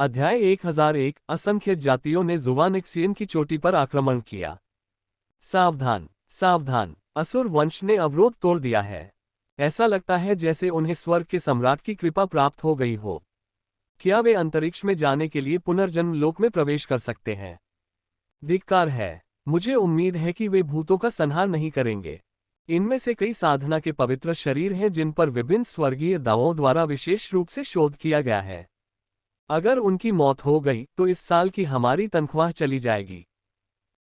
अध्याय 1001 असंख्य जातियों ने जुवानिक्सियन की चोटी पर आक्रमण किया। सावधान सावधान, असुर वंश ने अवरोध तोड़ दिया है। ऐसा लगता है जैसे उन्हें स्वर्ग के सम्राट की कृपा प्राप्त हो गई हो। क्या वे अंतरिक्ष में जाने के लिए पुनर्जन्म लोक में प्रवेश कर सकते हैं? धिक्कार है। मुझे उम्मीद है कि वे भूतों का संहार नहीं करेंगे। इनमें से कई साधना के पवित्र शरीर हैं जिन पर विभिन्न स्वर्गीय दावों द्वारा विशेष रूप से शोध किया गया है। अगर उनकी मौत हो गई तो इस साल की हमारी तनख्वाह चली जाएगी।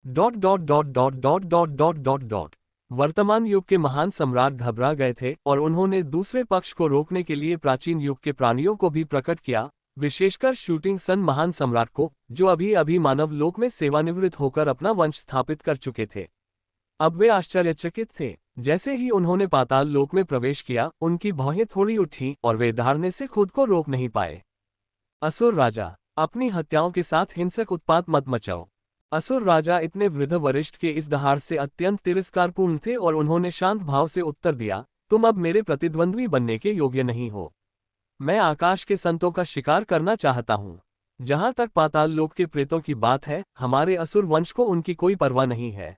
Dot dot dot dot dot dot dot dot dot. वर्तमान युग के महान सम्राट घबरा गए थे और उन्होंने दूसरे पक्ष को रोकने के लिए प्राचीन युग के प्राणियों को भी प्रकट किया, विशेषकर शूटिंग सन महान सम्राट को, जो अभी अभी मानव लोक में सेवानिवृत्त होकर अपना वंश स्थापित कर चुके थे। अब वे आश्चर्यचकित थे। जैसे ही उन्होंने पाताल लोक में प्रवेश किया, उनकी भौहें थोड़ी उठी और वे दहाड़ने से खुद को रोक नहीं पाए। असुर राजा, अपनी हत्याओं के साथ हिंसक उत्पात मत मचाओ। असुर राजा इतने वृद्ध वरिष्ठ के इस दहाड़ से अत्यंत तिरस्कारपूर्ण थे और उन्होंने शांत भाव से उत्तर दिया, तुम अब मेरे प्रतिद्वंद्वी बनने के योग्य नहीं हो। मैं आकाश के संतों का शिकार करना चाहता हूँ। जहां तक पाताल लोक के प्रेतों की बात है, हमारे असुर वंश को उनकी कोई परवाह नहीं है।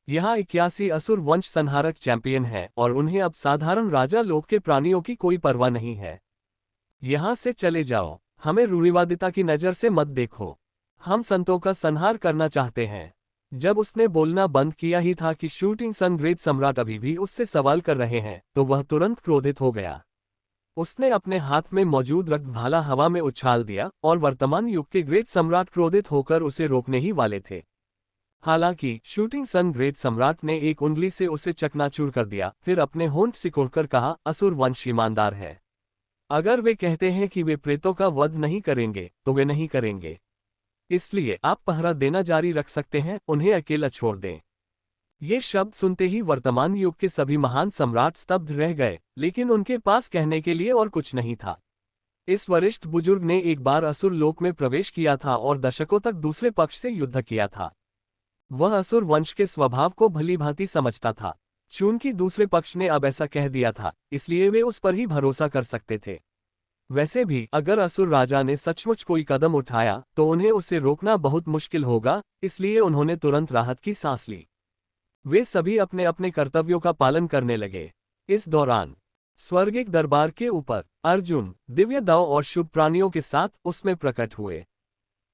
यहाँ 81 असुर वंश संहारक चैंपियन हैं और उन्हें अब साधारण राजा लोक के प्राणियों की कोई परवाह नहीं है। यहाँ से चले जाओ, हमें रूढ़िवादिता की नज़र से मत देखो। हम संतों का संहार करना चाहते हैं। जब उसने बोलना बंद किया ही था कि शूटिंग सन ग्रेट सम्राट अभी भी उससे सवाल कर रहे हैं, तो वह तुरंत क्रोधित हो गया। उसने अपने हाथ में मौजूद रक्त भाला हवा में उछाल दिया और वर्तमान युग के ग्रेट सम्राट क्रोधित होकर उसे रोकने ही वाले थे। हालांकि शूटिंग सन ग्रेट सम्राट ने एक उंगली से उसे चकनाचूर कर दिया, फिर अपने होंठ सिकोड़कर कहा, असुर वंश ईमानदार है। अगर वे कहते हैं कि वे प्रेतों का वध नहीं करेंगे, तो वे नहीं करेंगे। इसलिए आप पहरा देना जारी रख सकते हैं, उन्हें अकेला छोड़ दें। ये शब्द सुनते ही वर्तमान युग के सभी महान सम्राट स्तब्ध रह गए, लेकिन उनके पास कहने के लिए और कुछ नहीं था। इस वरिष्ठ बुजुर्ग ने एक बार असुर लोक में प्रवेश किया था और दशकों तक दूसरे पक्ष से युद्ध किया था। वह असुर वंश के स्वभाव को भलीभांति समझता था। चूंकि दूसरे पक्ष ने अब ऐसा कह दिया था, इसलिए वे उस पर ही भरोसा कर सकते थे। वैसे भी अगर असुर राजा ने सचमुच कोई कदम उठाया तो उन्हें उसे रोकना बहुत मुश्किल होगा, इसलिए उन्होंने तुरंत राहत की सांस ली। वे सभी अपने अपने कर्तव्यों का पालन करने लगे। इस दौरान स्वर्गिक दरबार के ऊपर अर्जुन दिव्य दाव और शुभ प्राणियों के साथ उसमें प्रकट हुए।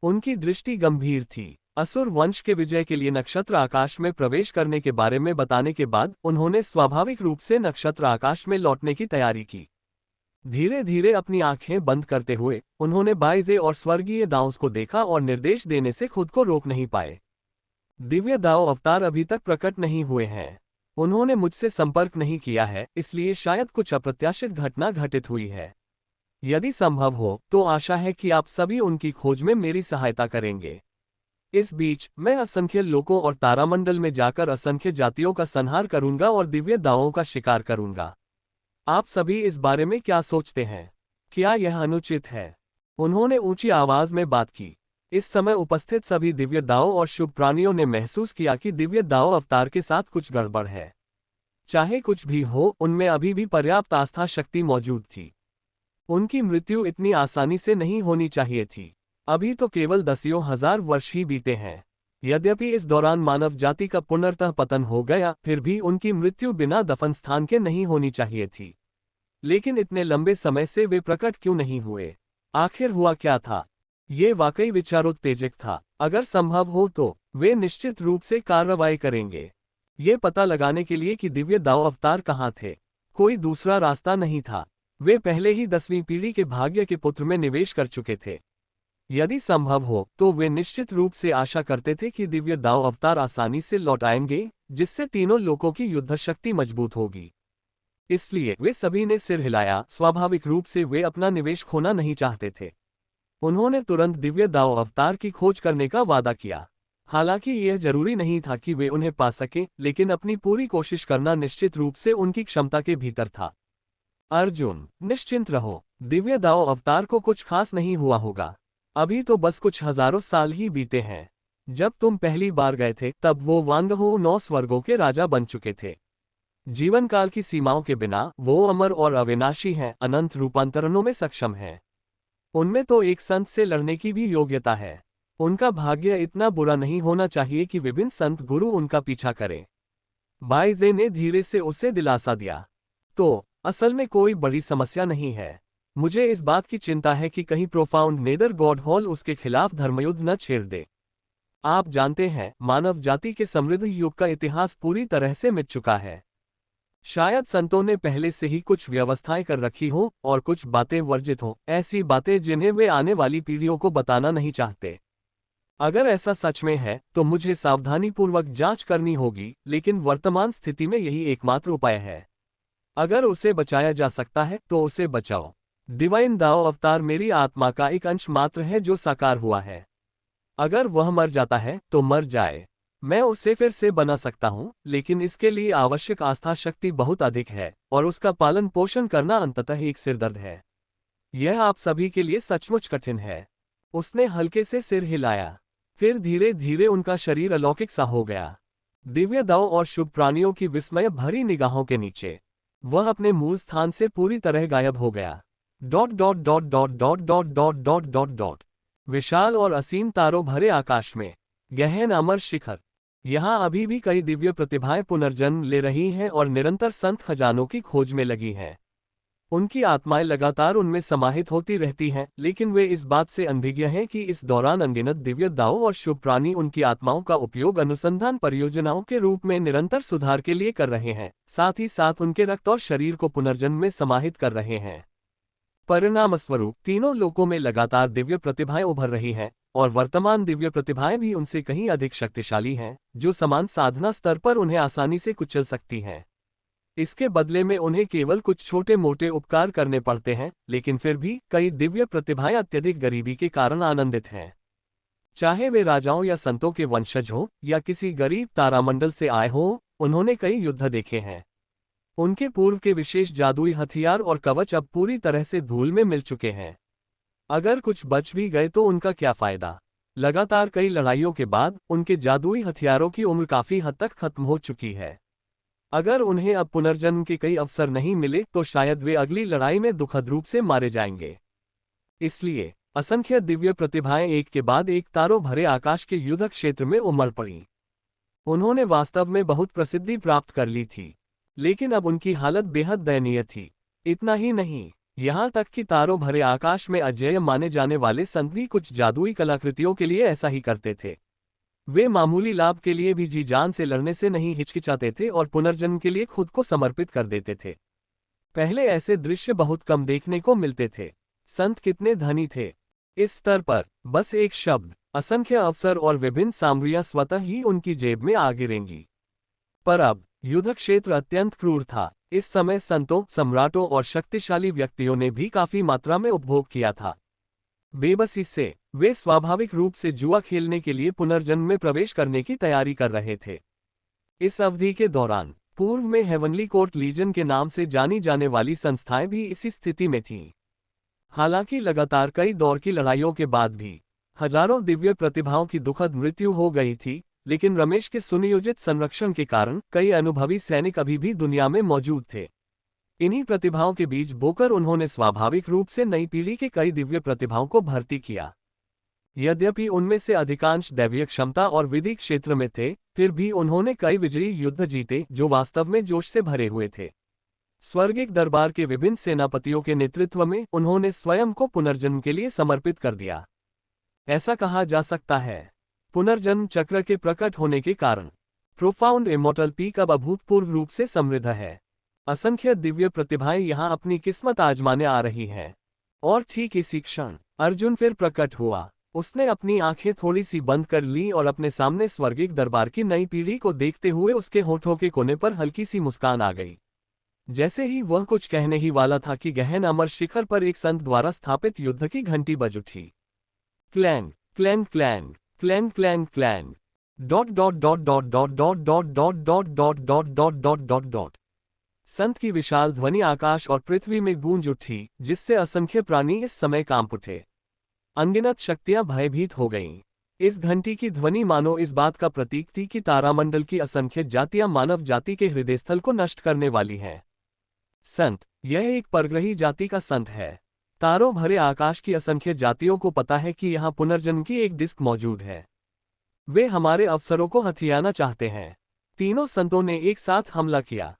उनकी दृष्टि गंभीर थी। असुर वंश के विजय के लिए नक्षत्र आकाश में प्रवेश करने के बारे में बताने के बाद उन्होंने स्वाभाविक रूप से नक्षत्र आकाश में लौटने की तैयारी की। धीरे धीरे अपनी आंखें बंद करते हुए उन्होंने बाइजे और स्वर्गीय दाउस को देखा और निर्देश देने से खुद को रोक नहीं पाए। दिव्य दाव अवतार अभी तक प्रकट नहीं हुए हैं। उन्होंने मुझसे संपर्क नहीं किया है, इसलिए शायद कुछ अप्रत्याशित घटना घटित हुई है। यदि संभव हो तो आशा है कि आप सभी उनकी खोज में मेरी सहायता करेंगे। इस बीच मैं असंख्य लोकों और तारामंडल में जाकर असंख्य जातियों का संहार करूंगा और दिव्य दावों का शिकार करूंगा। आप सभी इस बारे में क्या सोचते हैं? क्या यह अनुचित है? उन्होंने ऊंची आवाज में बात की। इस समय उपस्थित सभी दिव्य दाव और शुभ प्राणियों ने महसूस किया कि दिव्य दाव अवतार के साथ कुछ गड़बड़ है। चाहे कुछ भी हो, उनमें अभी भी पर्याप्त आस्था शक्ति मौजूद थी। उनकी मृत्यु इतनी आसानी से नहीं होनी चाहिए थी। अभी तो केवल दसियों हजार वर्ष ही बीते हैं। यद्यपि इस दौरान मानव जाति का पुनर्तः पतन हो गया, फिर भी उनकी मृत्यु बिना दफन स्थान के नहीं होनी चाहिए थी। लेकिन इतने लंबे समय से वे प्रकट क्यों नहीं हुए? आखिर हुआ क्या था? ये वाकई विचारोत्तेजक था। अगर संभव हो तो वे निश्चित रूप से कार्रवाई करेंगे, ये पता लगाने के लिए कि दिव्य दाव अवतार कहाँ थे। कोई दूसरा रास्ता नहीं था। वे पहले ही 10वीं पीढ़ी के भाग्य के पुत्र में निवेश कर चुके थे। यदि संभव हो तो वे निश्चित रूप से आशा करते थे कि दिव्य दाव अवतार आसानी से लौट आएंगे, जिससे तीनों लोकों की युद्ध शक्ति मजबूत होगी। इसलिए वे सभी ने सिर हिलाया। स्वाभाविक रूप से वे अपना निवेश खोना नहीं चाहते थे। उन्होंने तुरंत दिव्य दाव अवतार की खोज करने का वादा किया। हालांकि यह जरूरी नहीं था कि वे उन्हें पा सकें, लेकिन अपनी पूरी कोशिश करना निश्चित रूप से उनकी क्षमता के भीतर था। अर्जुन, निश्चिंत रहो, दिव्य दाव अवतार को कुछ खास नहीं हुआ होगा। अभी तो बस कुछ हजारों साल ही बीते हैं। जब तुम पहली बार गए थे तब वो वांगहो 9 स्वर्गों के राजा बन चुके थे। जीवन काल की सीमाओं के बिना वो अमर और अविनाशी हैं, अनंत रूपांतरणों में सक्षम हैं। उनमें तो एक संत से लड़ने की भी योग्यता है। उनका भाग्य इतना बुरा नहीं होना चाहिए कि विभिन्न संत गुरु उनका पीछा करें। बाइजे ने धीरे से उसे दिलासा दिया। तो असल में कोई बड़ी समस्या नहीं है। मुझे इस बात की चिंता है कि कहीं प्रोफाउंड नेदर गॉड हॉल उसके खिलाफ धर्मयुद्ध न छेड़ दे। आप जानते हैं, मानव जाति के समृद्ध युग का इतिहास पूरी तरह से मिट चुका है। शायद संतों ने पहले से ही कुछ व्यवस्थाएं कर रखी हो और कुछ बातें वर्जित हो, ऐसी बातें जिन्हें वे आने वाली पीढ़ियों को बताना नहीं चाहते। अगर ऐसा सच में है तो मुझे सावधानीपूर्वक जांच करनी होगी, लेकिन वर्तमान स्थिति में यही एकमात्र उपाय है। अगर उसे बचाया जा सकता है तो उसे बचाओ। डिवाइन दाओ अवतार मेरी आत्मा का एक अंश मात्र है जो साकार हुआ है। अगर वह मर जाता है तो मर जाए, मैं उसे फिर से बना सकता हूं, लेकिन इसके लिए आवश्यक आस्था शक्ति बहुत अधिक है और उसका पालन पोषण करना अंततः एक सिरदर्द है। यह आप सभी के लिए सचमुच कठिन है। उसने हल्के से सिर हिलाया, फिर धीरे धीरे उनका शरीर अलौकिक सा हो गया। दिव्य दाव और शुभ प्राणियों की विस्मय भरी निगाहों के नीचे वह अपने मूल स्थान से पूरी तरह गायब हो गया। Dot dot dot dot dot dot dot dot dot dot विशाल और असीम तारों भरे आकाश में गहन अमर शिखर। यहाँ अभी भी कई दिव्य प्रतिभाएं पुनर्जन्म ले रही हैं और निरंतर संत खजानों की खोज में लगी हैं। उनकी आत्माएं लगातार उनमें समाहित होती रहती हैं, लेकिन वे इस बात से अनभिज्ञ हैं कि इस दौरान अनगिनत दिव्य दावों और शुभ प्राणी उनकी आत्माओं का उपयोग अनुसंधान परियोजनाओं के रूप में निरंतर सुधार के लिए कर रहे हैं, साथ ही साथ उनके रक्त और शरीर को पुनर्जन्म में समाहित कर रहे हैं। परिणामस्वरूप तीनों लोकों में लगातार दिव्य प्रतिभाएं उभर रही हैं और वर्तमान दिव्य प्रतिभाएं भी उनसे कहीं अधिक शक्तिशाली हैं, जो समान साधना स्तर पर उन्हें आसानी से कुचल सकती हैं। इसके बदले में उन्हें केवल कुछ छोटे मोटे उपकार करने पड़ते हैं, लेकिन फिर भी कई दिव्य प्रतिभाएं अत्यधिक गरीबी के कारण आनंदित हैं। चाहे वे राजाओं या संतों के वंशज हों या किसी गरीब तारामंडल से आए हों, उन्होंने कई युद्ध देखे हैं। उनके पूर्व के विशेष जादुई हथियार और कवच अब पूरी तरह से धूल में मिल चुके हैं। अगर कुछ बच भी गए तो उनका क्या फायदा। लगातार कई लड़ाइयों के बाद उनके जादुई हथियारों की उम्र काफी हद तक खत्म हो चुकी है। अगर उन्हें अब पुनर्जन्म के कई अवसर नहीं मिले तो शायद वे अगली लड़ाई में दुखद रूप से मारे जाएंगे। इसलिए असंख्य दिव्य प्रतिभाएं एक के बाद एक तारों भरे आकाश के युद्ध क्षेत्र में उमड़ पड़ी। उन्होंने वास्तव में बहुत प्रसिद्धि प्राप्त कर ली थी, लेकिन अब उनकी हालत बेहद दयनीय थी। इतना ही नहीं, यहाँ तक कि तारों भरे आकाश में अजेय माने जाने वाले संत भी कुछ जादुई कलाकृतियों के लिए ऐसा ही करते थे। वे मामूली लाभ के लिए भी जी जान से लड़ने से नहीं हिचकिचाते थे और पुनर्जन्म के लिए खुद को समर्पित कर देते थे। पहले ऐसे दृश्य बहुत कम देखने को मिलते थे। संत कितने धनी थे। इस स्तर पर बस एक शब्द, असंख्य अवसर और विभिन्न सामग्रियां स्वतः ही उनकी जेब में आ गिरेंगी। पर अब युद्ध क्षेत्र अत्यंत क्रूर था। इस समय संतों, सम्राटों और शक्तिशाली व्यक्तियों ने भी काफी मात्रा में उपभोग किया था। बेबसी से वे स्वाभाविक रूप से जुआ खेलने के लिए पुनर्जन्म में प्रवेश करने की तैयारी कर रहे थे। इस अवधि के दौरान पूर्व में हेवनली कोर्ट लीजन के नाम से जानी जाने वाली संस्थाएं भी इसी स्थिति में थीं। हालांकि लगातार कई दौर की लड़ाइयों के बाद भी हजारों दिव्य प्रतिभाओं की दुखद मृत्यु हो गई थी, लेकिन रमेश के सुनियोजित संरक्षण के कारण कई अनुभवी सैनिक अभी भी दुनिया में मौजूद थे। इन्हीं प्रतिभाओं के बीच बोकर उन्होंने स्वाभाविक रूप से नई पीढ़ी के कई दिव्य प्रतिभाओं को भर्ती किया। यद्यपि उनमें से अधिकांश दैवीय क्षमता और विधि क्षेत्र में थे, फिर भी उन्होंने कई विजयी युद्ध जीते जो वास्तव में जोश से भरे हुए थे। स्वर्गिक दरबार के विभिन्न सेनापतियों के नेतृत्व में उन्होंने स्वयं को पुनर्जन्म के लिए समर्पित कर दिया। ऐसा कहा जा सकता है, पुनर्जन्म चक्र के प्रकट होने के कारण प्रोफाउंड इमॉर्टल पीक अब अभूतपूर्व रूप से समृद्ध है। असंख्य दिव्य प्रतिभाएं यहां अपनी किस्मत आजमाने आ रही हैं। और ठीक इसी क्षण अर्जुन फिर प्रकट हुआ। उसने अपनी आंखें थोड़ी सी बंद कर ली और अपने सामने स्वर्गिक दरबार की नई पीढ़ी को देखते हुए उसके होठों के कोने पर हल्की सी मुस्कान आ गई। जैसे ही वह कुछ कहने ही वाला था कि गहन अमर शिखर पर एक संत द्वारा स्थापित युद्ध की घंटी बज उठी। Clang clang clang clang clang clang dot dot dot dot dot dot dot dot dot dot dot dot dot dot dot. संत की विशाल ध्वनि आकाश और पृथ्वी में गूंज उठी, जिससे असंख्य प्राणी इस समय कांप उठे। अनगिनत शक्तियां भयभीत हो गईं। इस घंटी की ध्वनि मानो इस बात का प्रतीक थी कि तारामंडल की असंख्य जातियां मानव जाति के हृदयस्थल को नष्ट करने वाली हैं। संत, यह एक परग्रही जाति का संत है। तारों भरे आकाश की असंख्य जातियों को पता है कि यहाँ पुनर्जन्म की एक डिस्क मौजूद है। वे हमारे अवसरों को हथियाना चाहते हैं। तीनों संतों ने एक साथ हमला किया।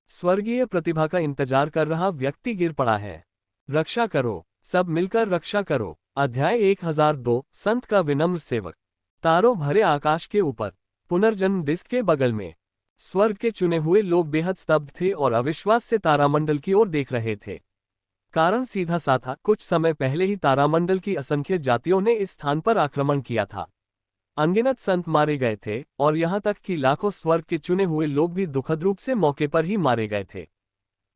स्वर्गीय प्रतिभा का इंतजार कर रहा व्यक्ति गिर पड़ा है। रक्षा करो, सब मिलकर रक्षा करो। अध्याय 1002 संत का विनम्र सेवक। तारों भरे आकाश के ऊपर, पुनर्जन्म डिस्क के बगल में, स्वर्ग के चुने हुए लोग बेहद स्तब्ध थे और अविश्वास से तारामंडल की ओर देख रहे थे। कारण सीधा सा था, कुछ समय पहले ही तारामंडल की असंख्य जातियों ने इस स्थान पर आक्रमण किया था। अनगिनत संत मारे गए थे और यहाँ तक कि लाखों स्वर्ग के चुने हुए लोग भी दुखद रूप से मौके पर ही मारे गए थे।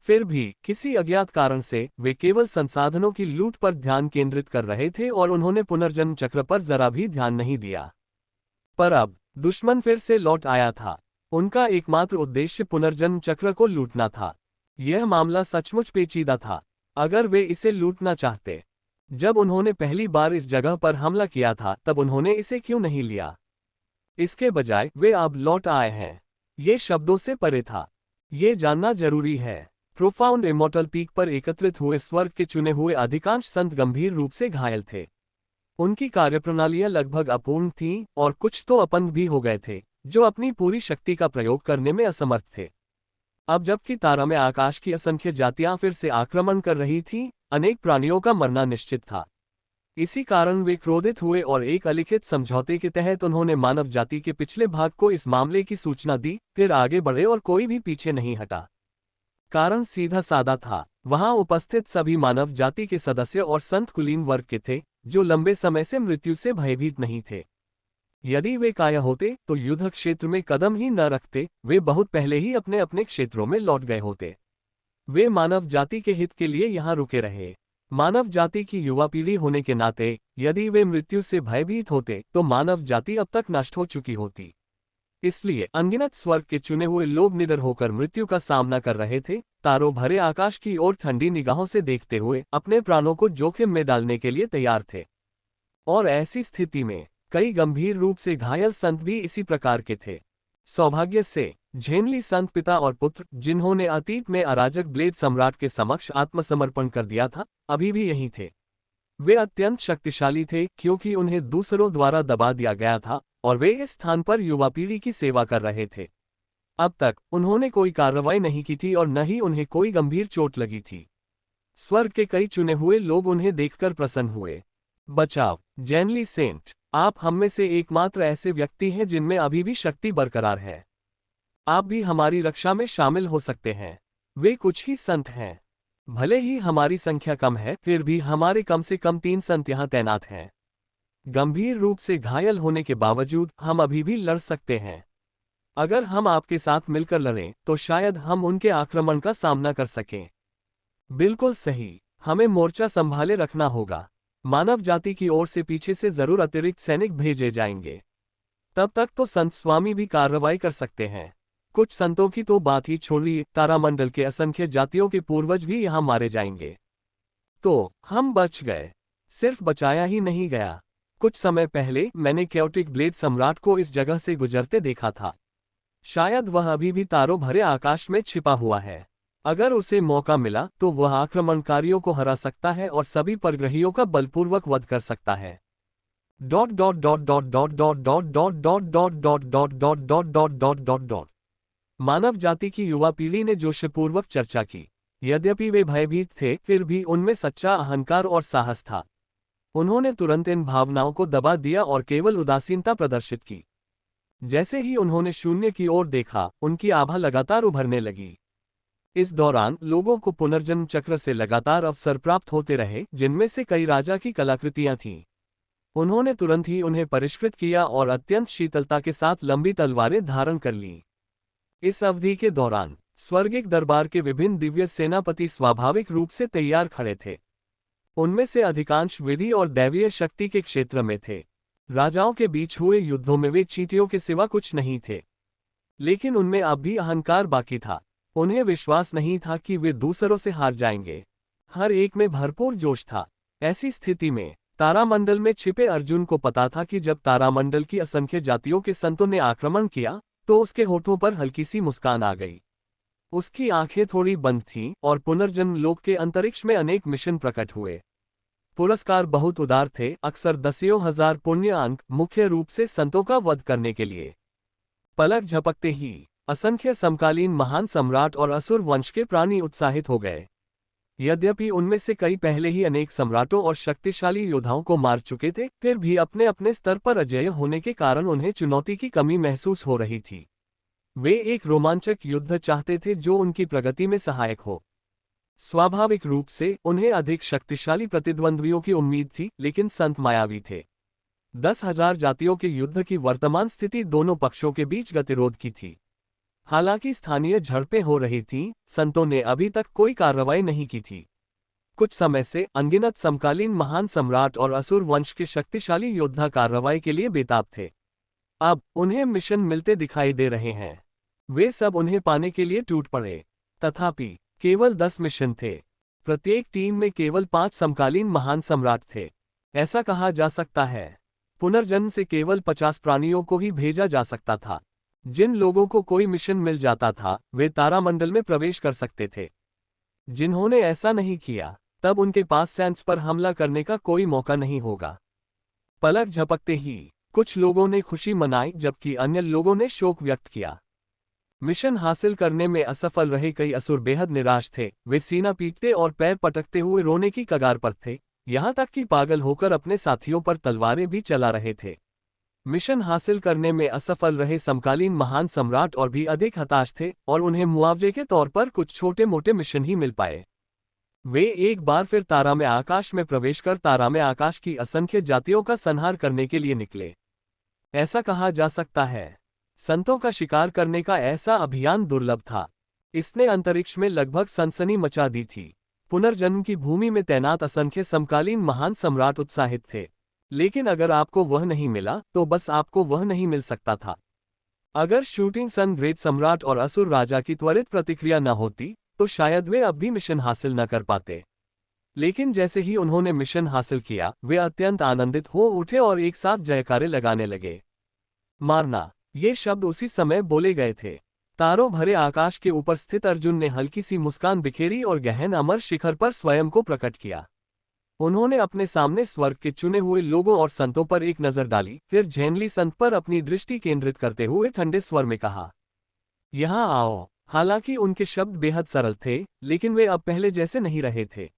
फिर भी किसी अज्ञात कारण से वे केवल संसाधनों की लूट पर ध्यान केंद्रित कर रहे थे और उन्होंने पुनर्जन्म चक्र पर जरा भी ध्यान नहीं दिया। पर अब दुश्मन फिर से लौट आया था। उनका एकमात्र उद्देश्य पुनर्जन्म चक्र को लूटना था। यह मामला सचमुच पेचीदा था। अगर वे इसे लूटना चाहते, जब उन्होंने पहली बार इस जगह पर हमला किया था तब उन्होंने इसे क्यों नहीं लिया? इसके बजाय वे अब लौट आए हैं। ये शब्दों से परे था। ये जानना जरूरी है। प्रोफाउंड इमॉर्टल पीक पर एकत्रित हुए स्वर्ग के चुने हुए अधिकांश संत गंभीर रूप से घायल थे। उनकी कार्यप्रणालियां लगभग अपूर्ण थीं और कुछ तो अपंग भी हो गए थे, जो अपनी पूरी शक्ति का प्रयोग करने में असमर्थ थे। अब जबकि तारा में आकाश की असंख्य जातियां फिर से आक्रमण कर रही थीं, अनेक प्राणियों का मरना निश्चित था। इसी कारण वे क्रोधित हुए और एक अलिखित समझौते के तहत उन्होंने मानव जाति के पिछले भाग को इस मामले की सूचना दी, फिर आगे बढ़े और कोई भी पीछे नहीं हटा। कारण सीधा सादा था। वहां उपस्थित सभी मानव जाति के सदस्य और संत कुलीन वर्ग के थे, जो लंबे समय से मृत्यु से भयभीत नहीं थे। यदि वे काया होते तो युद्ध क्षेत्र में कदम ही न रखते, वे बहुत पहले ही अपने अपने क्षेत्रों में लौट गए होते। वे मानव जाति के हित के लिए यहाँ रुके रहे। मानव जाति की युवा पीढ़ी होने के नाते यदि वे मृत्यु से भयभीत होते तो मानव जाति अब तक नष्ट हो चुकी होती। इसलिए अनगिनत स्वर्ग के चुने हुए लोग निडर होकर मृत्यु का सामना कर रहे थे, तारों भरे आकाश की ओर ठंडी निगाहों से देखते हुए अपने प्राणों को जोखिम में डालने के लिए तैयार थे। और ऐसी स्थिति में कई गंभीर रूप से घायल संत भी इसी प्रकार के थे। सौभाग्य से झेनली संत पिता और पुत्र, जिन्होंने अतीत में अराजक ब्लेड सम्राट के समक्ष आत्मसमर्पण कर दिया था, अभी भी यहीं थे। वे अत्यंत शक्तिशाली थे क्योंकि उन्हें दूसरों द्वारा दबा दिया गया था और वे इस स्थान पर युवा पीढ़ी की सेवा कर रहे थे। अब तक उन्होंने कोई कार्रवाई नहीं की थी और न ही उन्हें कोई गंभीर चोट लगी थी। स्वर्ग के कई चुने हुए लोग उन्हें देखकर प्रसन्न हुए। बचाव, जेनली सेंट, आप हम में से एकमात्र ऐसे व्यक्ति हैं जिनमें अभी भी शक्ति बरकरार है। आप भी हमारी रक्षा में शामिल हो सकते हैं। वे कुछ ही संत हैं। भले ही हमारी संख्या कम है, फिर भी हमारे कम से कम 3 संत यहाँ तैनात हैं। गंभीर रूप से घायल होने के बावजूद हम अभी भी लड़ सकते हैं। अगर हम आपके साथ मिलकर लड़ें तो शायद हम उनके आक्रमण का सामना कर सकें। बिल्कुल सही, हमें मोर्चा संभाले रखना होगा। मानव जाति की ओर से पीछे से जरूर अतिरिक्त सैनिक भेजे जाएंगे। तब तक तो संत स्वामी भी कार्रवाई कर सकते हैं। कुछ संतों की तो बात ही छोड़िए, तारामंडल के असंख्य जातियों के पूर्वज भी यहाँ मारे जाएंगे। तो हम बच गए। सिर्फ बचाया ही नहीं गया। कुछ समय पहले मैंने कैओटिक ब्लेड सम्राट को इस जगह से गुजरते देखा था। शायद वह अभी भी तारों भरे आकाश में छिपा हुआ है। अगर उसे मौका मिला तो वह आक्रमणकारियों को हरा सकता है और सभी परग्रहियों का बलपूर्वक वध कर सकता है। मानव जाति की युवा पीढ़ी ने जोशपूर्वक चर्चा की। यद्यपि वे भयभीत थे, फिर भी उनमें सच्चा अहंकार और साहस था। उन्होंने तुरंत इन भावनाओं को दबा दिया और केवल उदासीनता प्रदर्शित की। जैसे ही उन्होंने शून्य की ओर देखा, उनकी आभा लगातार उभरने लगी। इस दौरान लोगों को पुनर्जन्म चक्र से लगातार अवसर प्राप्त होते रहे, जिनमें से कई राजा की कलाकृतियां थीं। उन्होंने तुरंत ही उन्हें परिष्कृत किया और अत्यंत शीतलता के साथ लंबी तलवारें धारण कर लीं। इस अवधि के दौरान स्वर्गिक दरबार के विभिन्न दिव्य सेनापति स्वाभाविक रूप से तैयार खड़े थे। उनमें से अधिकांश विधि और दैवीय शक्ति के क्षेत्र में थे। राजाओं के बीच हुए युद्धों में वे चींटियों के सिवा कुछ नहीं थे। लेकिन उनमें अब भी अहंकार बाकी था। उन्हें विश्वास नहीं था कि वे दूसरों से हार जाएंगे। हर एक में भरपूर जोश था। ऐसी स्थिति में तारामंडल में छिपे अर्जुन को पता था कि जब तारामंडल की असंख्य जातियों के संतों ने आक्रमण किया तो उसके होठों पर हल्की सी मुस्कान आ गई। उसकी आंखें थोड़ी बंद थीं और पुनर्जन्म लोक के अंतरिक्ष में अनेक मिशन प्रकट हुए। पुरस्कार बहुत उदार थे, अक्सर दसियों हजार पुण्य अंक, मुख्य रूप से संतों का वध करने के लिए। पलक झपकते ही असंख्य समकालीन महान सम्राट और असुर वंश के प्राणी उत्साहित हो गए। यद्यपि उनमें से कई पहले ही अनेक सम्राटों और शक्तिशाली योद्धाओं को मार चुके थे, फिर भी अपने अपने स्तर पर अजेय होने के कारण उन्हें चुनौती की कमी महसूस हो रही थी। वे एक रोमांचक युद्ध चाहते थे जो उनकी प्रगति में सहायक हो। स्वाभाविक रूप से उन्हें अधिक शक्तिशाली प्रतिद्वंद्वियों की उम्मीद थी, लेकिन संत मायावी थे। 10,000 जातियों के युद्ध की वर्तमान स्थिति दोनों पक्षों के बीच गतिरोध की थी। हालांकि स्थानीय झड़पें हो रही थीं, संतों ने अभी तक कोई कार्रवाई नहीं की थी। कुछ समय से अनगिनत समकालीन महान सम्राट और असुर वंश के शक्तिशाली योद्धा कार्रवाई के लिए बेताब थे। अब उन्हें मिशन मिलते दिखाई दे रहे हैं। वे सब उन्हें पाने के लिए टूट पड़े। तथापि केवल 10 मिशन थे। प्रत्येक टीम में केवल 5 समकालीन महान सम्राट थे। ऐसा कहा जा सकता है पुनर्जन्म से केवल 50 प्राणियों को ही भेजा जा सकता था। जिन लोगों को कोई मिशन मिल जाता था वे तारामंडल में प्रवेश कर सकते थे। जिन्होंने ऐसा नहीं किया, तब उनके पास सैंस पर हमला करने का कोई मौका नहीं होगा। पलक झपकते ही कुछ लोगों ने खुशी मनाई, जबकि अन्य लोगों ने शोक व्यक्त किया। मिशन हासिल करने में असफल रहे कई असुर बेहद निराश थे। वे सीना पीटते और पैर पटकते हुए रोने की कगार पर थे, यहाँ तक कि पागल होकर अपने साथियों पर तलवारें भी चला रहे थे। मिशन हासिल करने में असफल रहे समकालीन महान सम्राट और भी अधिक हताश थे, और उन्हें मुआवजे के तौर पर कुछ छोटे मोटे मिशन ही मिल पाए। वे एक बार फिर तारा में आकाश में प्रवेश कर तारा में आकाश की असंख्य जातियों का संहार करने के लिए निकले। ऐसा कहा जा सकता है संतों का शिकार करने का ऐसा अभियान दुर्लभ था। इसने अंतरिक्ष में लगभग सनसनी मचा दी थी। पुनर्जन्म की भूमि में तैनात असंख्य समकालीन महान सम्राट उत्साहित थे, लेकिन अगर आपको वह नहीं मिला तो बस आपको वह नहीं मिल सकता था। अगर शूटिंग सन ग्रेट सम्राट और असुर राजा की त्वरित प्रतिक्रिया न होती तो शायद वे अब भी मिशन हासिल न कर पाते। लेकिन जैसे ही उन्होंने मिशन हासिल किया, वे अत्यंत आनंदित हो उठे और एक साथ जयकारे लगाने लगे। मारना, ये शब्द उसी समय बोले गए थे। तारों भरे आकाश के ऊपर स्थित अर्जुन ने हल्की सी मुस्कान बिखेरी और गहन अमर शिखर पर स्वयं को प्रकट किया। उन्होंने अपने सामने स्वर्ग के चुने हुए लोगों और संतों पर एक नजर डाली, फिर झेनली संत पर अपनी दृष्टि केंद्रित करते हुए ठंडे स्वर में कहा, यहाँ आओ। हालांकि उनके शब्द बेहद सरल थे, लेकिन वे अब पहले जैसे नहीं रहे थे।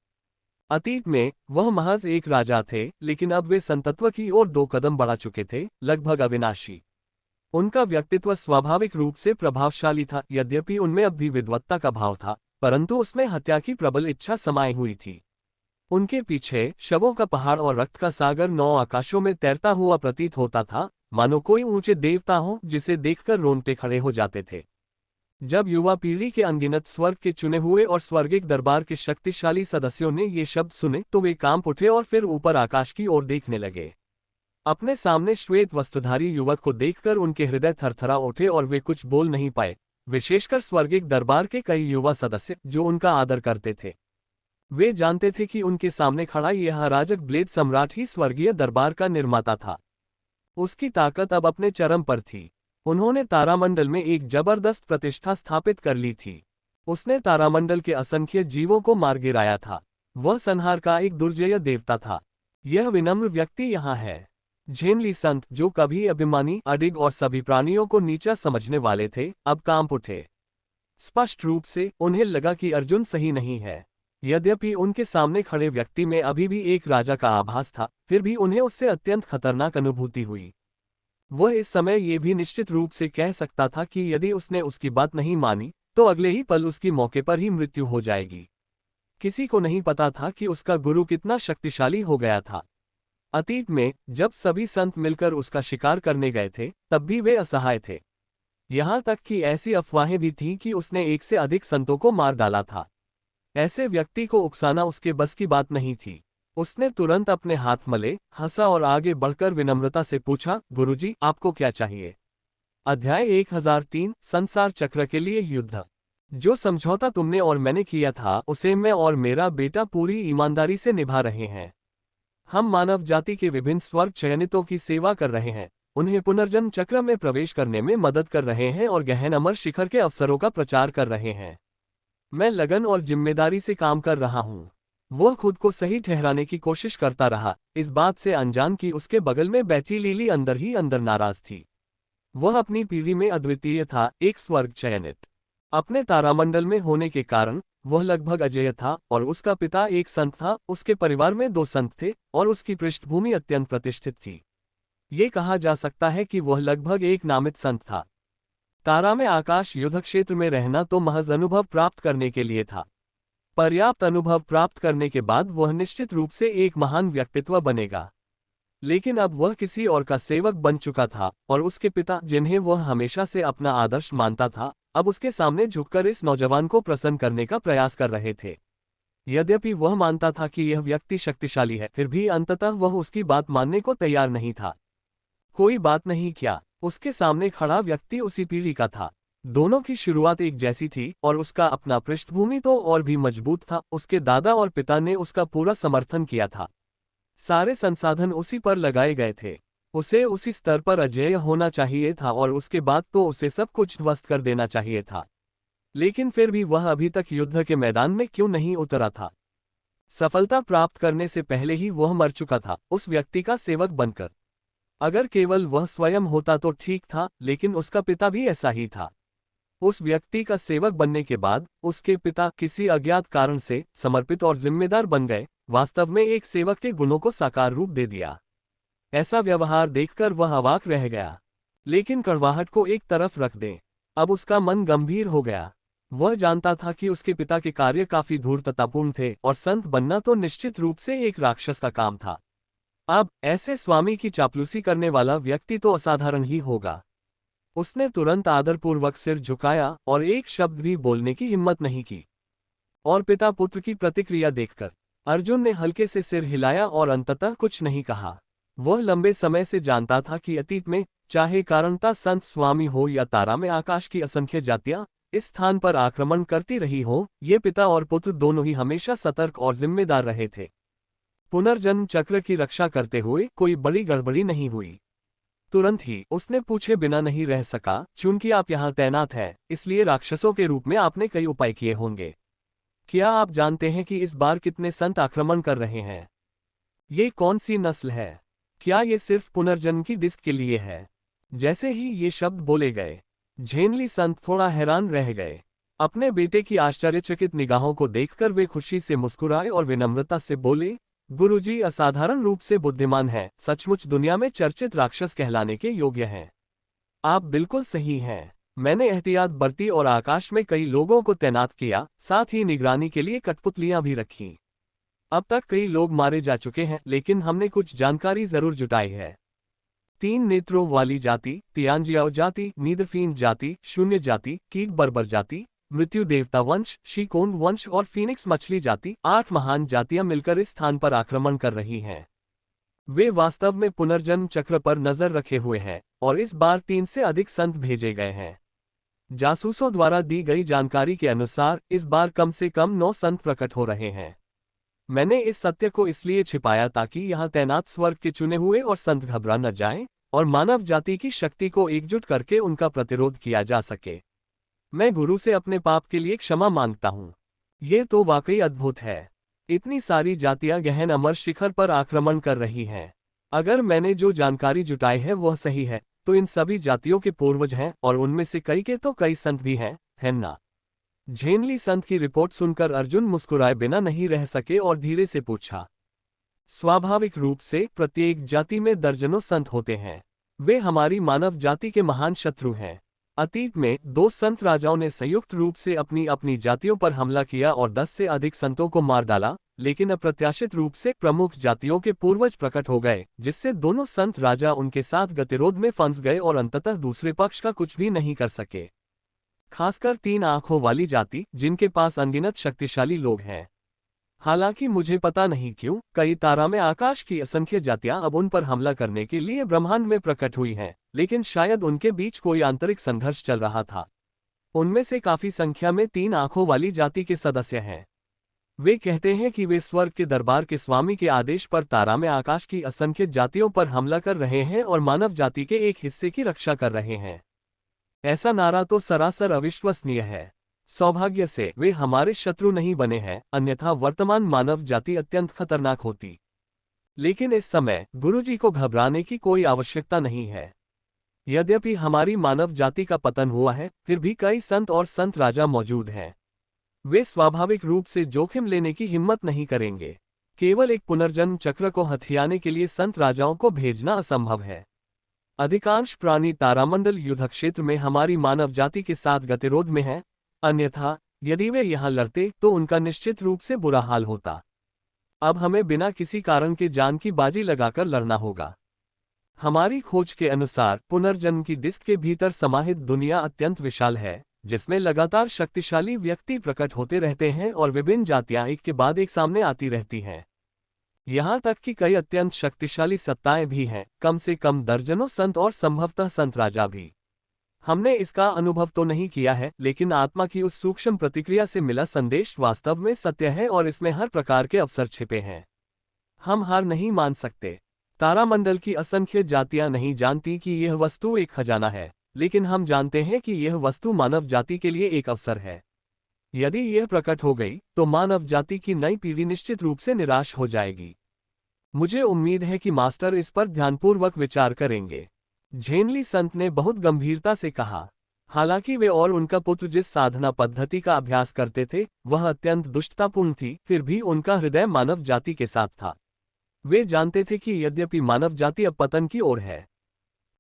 अतीत में वह महज एक राजा थे, लेकिन अब वे संतत्व की ओर 2 कदम बढ़ा चुके थे, लगभग अविनाशी। उनका व्यक्तित्व स्वाभाविक रूप से प्रभावशाली था, यद्यपि उनमें अब भी विद्वत्ता का भाव था, परंतु उसमें हत्या की प्रबल इच्छा समाई हुई थी। उनके पीछे शवों का पहाड़ और रक्त का सागर 9 आकाशों में तैरता हुआ प्रतीत होता था, मानो कोई ऊंचे देवता हो जिसे देखकर रोंगटे खड़े हो जाते थे। जब युवा पीढ़ी के अनगिनत स्वर्ग के चुने हुए और स्वर्गिक दरबार के शक्तिशाली सदस्यों ने ये शब्द सुने तो वे कांप उठे और फिर ऊपर आकाश की ओर देखने लगे। अपने सामने श्वेत वस्त्रधारी युवक को देखकर उनके हृदय थरथरा उठे और वे कुछ बोल नहीं पाए, विशेषकर स्वर्गिक दरबार के कई युवा सदस्य जो उनका आदर करते थे। वे जानते थे कि उनके सामने खड़ा यह अराजक ब्लेड सम्राट ही स्वर्गीय दरबार का निर्माता था। उसकी ताकत अब अपने चरम पर थी। उन्होंने तारामंडल में एक जबरदस्त प्रतिष्ठा स्थापित कर ली थी। उसने तारामंडल के असंख्य जीवों को मार गिराया था। वह संहार का एक दुर्जय देवता था। यह विनम्र व्यक्ति यहाँ है। झेनली संत, जो कभी अभिमानी, अडिग और सभी प्राणियों को नीचा समझने वाले थे, अब कांप उठे। स्पष्ट रूप से उन्हें लगा कि अर्जुन सही नहीं है। यद्यपि उनके सामने खड़े व्यक्ति में अभी भी एक राजा का आभास था, फिर भी उन्हें उससे अत्यंत खतरनाक अनुभूति हुई। वह इस समय ये भी निश्चित रूप से कह सकता था कि यदि उसने उसकी बात नहीं मानी तो अगले ही पल उसकी मौके पर ही मृत्यु हो जाएगी। किसी को नहीं पता था कि उसका गुरु कितना शक्तिशाली हो गया था। अतीत में जब सभी संत मिलकर उसका शिकार करने गए थे, तब भी वे असहाय थे। यहाँ तक कि ऐसी अफवाहें भी थीं कि उसने 1 से अधिक संतों को मार डाला था। ऐसे व्यक्ति को उकसाना उसके बस की बात नहीं थी। उसने तुरंत अपने हाथ मले, हंसा और आगे बढ़कर विनम्रता से पूछा, गुरुजी, आपको क्या चाहिए? अध्याय 1003, संसार चक्र के लिए युद्ध। जो समझौता तुमने और मैंने किया था उसे मैं और मेरा बेटा पूरी ईमानदारी से निभा रहे हैं। हम मानव जाति के विभिन्न स्वर्ग चयनितों की सेवा कर रहे हैं, उन्हें पुनर्जन्म चक्र में प्रवेश करने में मदद कर रहे हैं और गहन अमर शिखर के अवसरों का प्रचार कर रहे हैं। मैं लगन और जिम्मेदारी से काम कर रहा हूँ। वह खुद को सही ठहराने की कोशिश करता रहा, इस बात से अनजान कि उसके बगल में बैठी लिली अंदर ही अंदर नाराज थी। वह अपनी पीढ़ी में अद्वितीय था, एक स्वर्ग चयनित। अपने तारामंडल में होने के कारण वह लगभग अजेय था, और उसका पिता एक संत था, उसके परिवार में 2 संत थे, और उसकी पृष्ठभूमि अत्यंत प्रतिष्ठित थी। ये कहा जा सकता है कि वह लगभग एक नामित संत था। तारा में आकाश युद्ध क्षेत्र में रहना तो महज अनुभव प्राप्त करने के लिए था। पर्याप्त अनुभव प्राप्त करने के बाद वह निश्चित रूप से एक महान व्यक्तित्व बनेगा। लेकिन अब वह किसी और का सेवक बन चुका था, और उसके पिता, जिन्हें वह हमेशा से अपना आदर्श मानता था, अब उसके सामने झुककर इस नौजवान को प्रसन्न करने का प्रयास कर रहे थे। यद्यपि वह मानता था कि यह व्यक्ति शक्तिशाली है, फिर भी अंततः वह उसकी बात मानने को तैयार नहीं था। कोई बात नहीं, क्या उसके सामने खड़ा व्यक्ति उसी पीढ़ी का था। दोनों की शुरुआत एक जैसी थी, और उसका अपना पृष्ठभूमि तो और भी मजबूत था। उसके दादा और पिता ने उसका पूरा समर्थन किया था। सारे संसाधन उसी पर लगाए गए थे। उसे उसी स्तर पर अजेय होना चाहिए था, और उसके बाद तो उसे सब कुछ ध्वस्त कर देना चाहिए था। लेकिन फिर भी वह अभी तक युद्ध के मैदान में क्यों नहीं उतरा था? सफलता प्राप्त करने से पहले ही वह मर चुका था, उस व्यक्ति का सेवक बनकर। अगर केवल वह स्वयं होता तो ठीक था, लेकिन उसका पिता भी ऐसा ही था। उस व्यक्ति का सेवक बनने के बाद उसके पिता किसी अज्ञात कारण से समर्पित और जिम्मेदार बन गए, वास्तव में एक सेवक के गुणों को साकार रूप दे दिया। ऐसा व्यवहार देखकर वह अवाक रह गया। लेकिन कड़वाहट को एक तरफ रख दें, अब उसका मन गंभीर हो गया। वह जानता था कि उसके पिता के कार्य काफी धूर्ततापूर्ण थे, और संत बनना तो निश्चित रूप से एक राक्षस का काम था। अब ऐसे स्वामी की चापलूसी करने वाला व्यक्ति तो असाधारण ही होगा। उसने तुरंत आदरपूर्वक सिर झुकाया और एक शब्द भी बोलने की हिम्मत नहीं की। और पिता पुत्र की प्रतिक्रिया देखकर अर्जुन ने हल्के से सिर हिलाया और अंततः कुछ नहीं कहा। वह लंबे समय से जानता था कि अतीत में, चाहे कारणता संत स्वामी हो या तारा में आकाश की असंख्य जातियां इस स्थान पर आक्रमण करती रही हो, ये पिता और पुत्र दोनों ही हमेशा सतर्क और जिम्मेदार रहे थे। पुनर्जन्म चक्र की रक्षा करते हुए कोई बड़ी गड़बड़ी नहीं हुई। तुरंत ही उसने पूछे बिना नहीं रह सका, चूंकि आप यहाँ तैनात हैं, इसलिए राक्षसों के रूप में आपने कई उपाय किए होंगे। क्या आप जानते हैं कि इस बार कितने संत आक्रमण कर रहे हैं? ये कौन सी नस्ल है? क्या ये सिर्फ पुनर्जन्म की डिस्क के लिए है? जैसे ही ये शब्द बोले गए, झेनली संत थोड़ा हैरान रह गए। अपने बेटे की आश्चर्यचकित निगाहों को देखकर वे खुशी से मुस्कुराए और विनम्रता से बोले, गुरुजी असाधारण रूप से बुद्धिमान हैं, सचमुच दुनिया में चर्चित राक्षस कहलाने के योग्य हैं। आप बिल्कुल सही हैं। मैंने एहतियात बरती और आकाश में कई लोगों को तैनात किया, साथ ही निगरानी के लिए कठपुतलियां भी रखीं। अब तक कई लोग मारे जा चुके हैं, लेकिन हमने कुछ जानकारी जरूर जुटाई है। 3 नेत्रों वाली जाति, तियांजियाओ जाति, नीदरफीन जाति, शून्य जाति, कीट बर्बर जाति, मृत्यु देवता वंश, शिकोन वंश और फीनिक्स मछली जाति, 8 महान जातियां मिलकर इस स्थान पर आक्रमण कर रही हैं। वे वास्तव में पुनर्जन्म चक्र पर नजर रखे हुए हैं, और इस बार 3 से अधिक संत भेजे गए हैं। जासूसों द्वारा दी गई जानकारी के अनुसार इस बार कम से कम 9 संत प्रकट हो रहे हैं। मैंने इस सत्य को इसलिए छिपाया ताकि यहाँ तैनात स्वर्ग के चुने हुए और संत घबरा न जाएं, और मानव जाति की शक्ति को एकजुट करके उनका प्रतिरोध किया जा सके। मैं गुरु से अपने पाप के लिए क्षमा मांगता हूँ। ये तो वाकई अद्भुत है। इतनी सारी जातियां गहन अमर शिखर पर आक्रमण कर रही हैं। अगर मैंने जो जानकारी जुटाई है वह सही है, तो इन सभी जातियों के पूर्वज हैं, और उनमें से कई के तो कई संत भी हैं, है ना? झेनली संत की रिपोर्ट सुनकर अर्जुन मुस्कुराए बिना नहीं रह सके और धीरे से पूछा। स्वाभाविक रूप से प्रत्येक जाति में दर्जनों संत होते हैं। वे हमारी मानव जाति के महान शत्रु हैं। अतीत में 2 संत राजाओं ने संयुक्त रूप से अपनी अपनी जातियों पर हमला किया और 10 से अधिक संतों को मार डाला, लेकिन अप्रत्याशित रूप से प्रमुख जातियों के पूर्वज प्रकट हो गए, जिससे दोनों संत राजा उनके साथ गतिरोध में फंस गए और अंततः दूसरे पक्ष का कुछ भी नहीं कर सके। खासकर 3 आंखों वाली जाति, जिनके पास अनगिनत शक्तिशाली लोग हैं। हालांकि मुझे पता नहीं क्यों कई तारा में आकाश की असंख्य जातियां अब उन पर हमला करने के लिए ब्रह्मांड में प्रकट हुई हैं, लेकिन शायद उनके बीच कोई आंतरिक संघर्ष चल रहा था। उनमें से काफी संख्या में 3 आंखों वाली जाति के सदस्य हैं। वे कहते हैं कि वे स्वर्ग के दरबार के स्वामी के आदेश पर तारा में आकाश की असंख्य जातियों पर हमला कर रहे हैं और मानव जाति के एक हिस्से की रक्षा कर रहे हैं। ऐसा नारा तो सरासर अविश्वसनीय है। सौभाग्य से वे हमारे शत्रु नहीं बने हैं, अन्यथा वर्तमान मानव जाति अत्यंत खतरनाक होती। लेकिन इस समय गुरुजी को घबराने की कोई आवश्यकता नहीं है। यद्यपि हमारी मानव जाति का पतन हुआ है, फिर भी कई संत और संत राजा मौजूद हैं। वे स्वाभाविक रूप से जोखिम लेने की हिम्मत नहीं करेंगे। केवल एक पुनर्जन्म चक्र को हथियाने के लिए संत राजाओं को भेजना असंभव है। अधिकांश प्राणी तारामंडल युद्ध क्षेत्र में हमारी मानव जाति के साथ गतिरोध में हैं, अन्यथा यदि वे यहाँ लड़ते तो उनका निश्चित रूप से बुरा हाल होता। अब हमें बिना किसी कारण के जान की बाजी लगाकर लड़ना होगा। हमारी खोज के अनुसार पुनर्जन्म की डिस्क के भीतर समाहित दुनिया अत्यंत विशाल है, जिसमें लगातार शक्तिशाली व्यक्ति प्रकट होते रहते हैं और विभिन्न जातियां एक के बाद एक सामने आती रहती हैं। यहाँ तक कि कई अत्यंत शक्तिशाली सत्ताएं भी हैं, कम से कम दर्जनों संत और संभवतः संत राजा भी। हमने इसका अनुभव तो नहीं किया है, लेकिन आत्मा की उस सूक्ष्म प्रतिक्रिया से मिला संदेश वास्तव में सत्य है और इसमें हर प्रकार के अवसर छिपे हैं। हम हार नहीं मान सकते। तारामंडल की असंख्य जातियां नहीं जानती कि यह वस्तु एक खजाना है, लेकिन हम जानते हैं कि यह वस्तु मानव जाति के लिए एक अवसर है। यदि यह प्रकट हो गई तो मानव जाति की नई पीढ़ी निश्चित रूप से निराश हो जाएगी। मुझे उम्मीद है कि मास्टर इस पर ध्यानपूर्वक विचार करेंगे। झेनली संत ने बहुत गंभीरता से कहा। हालांकि वे और उनका पुत्र जिस साधना पद्धति का अभ्यास करते थे वह अत्यंत दुष्टतापूर्ण थी, फिर भी उनका हृदय मानव जाति के साथ था। वे जानते थे कि यद्यपि मानव जाति अब पतन की ओर है,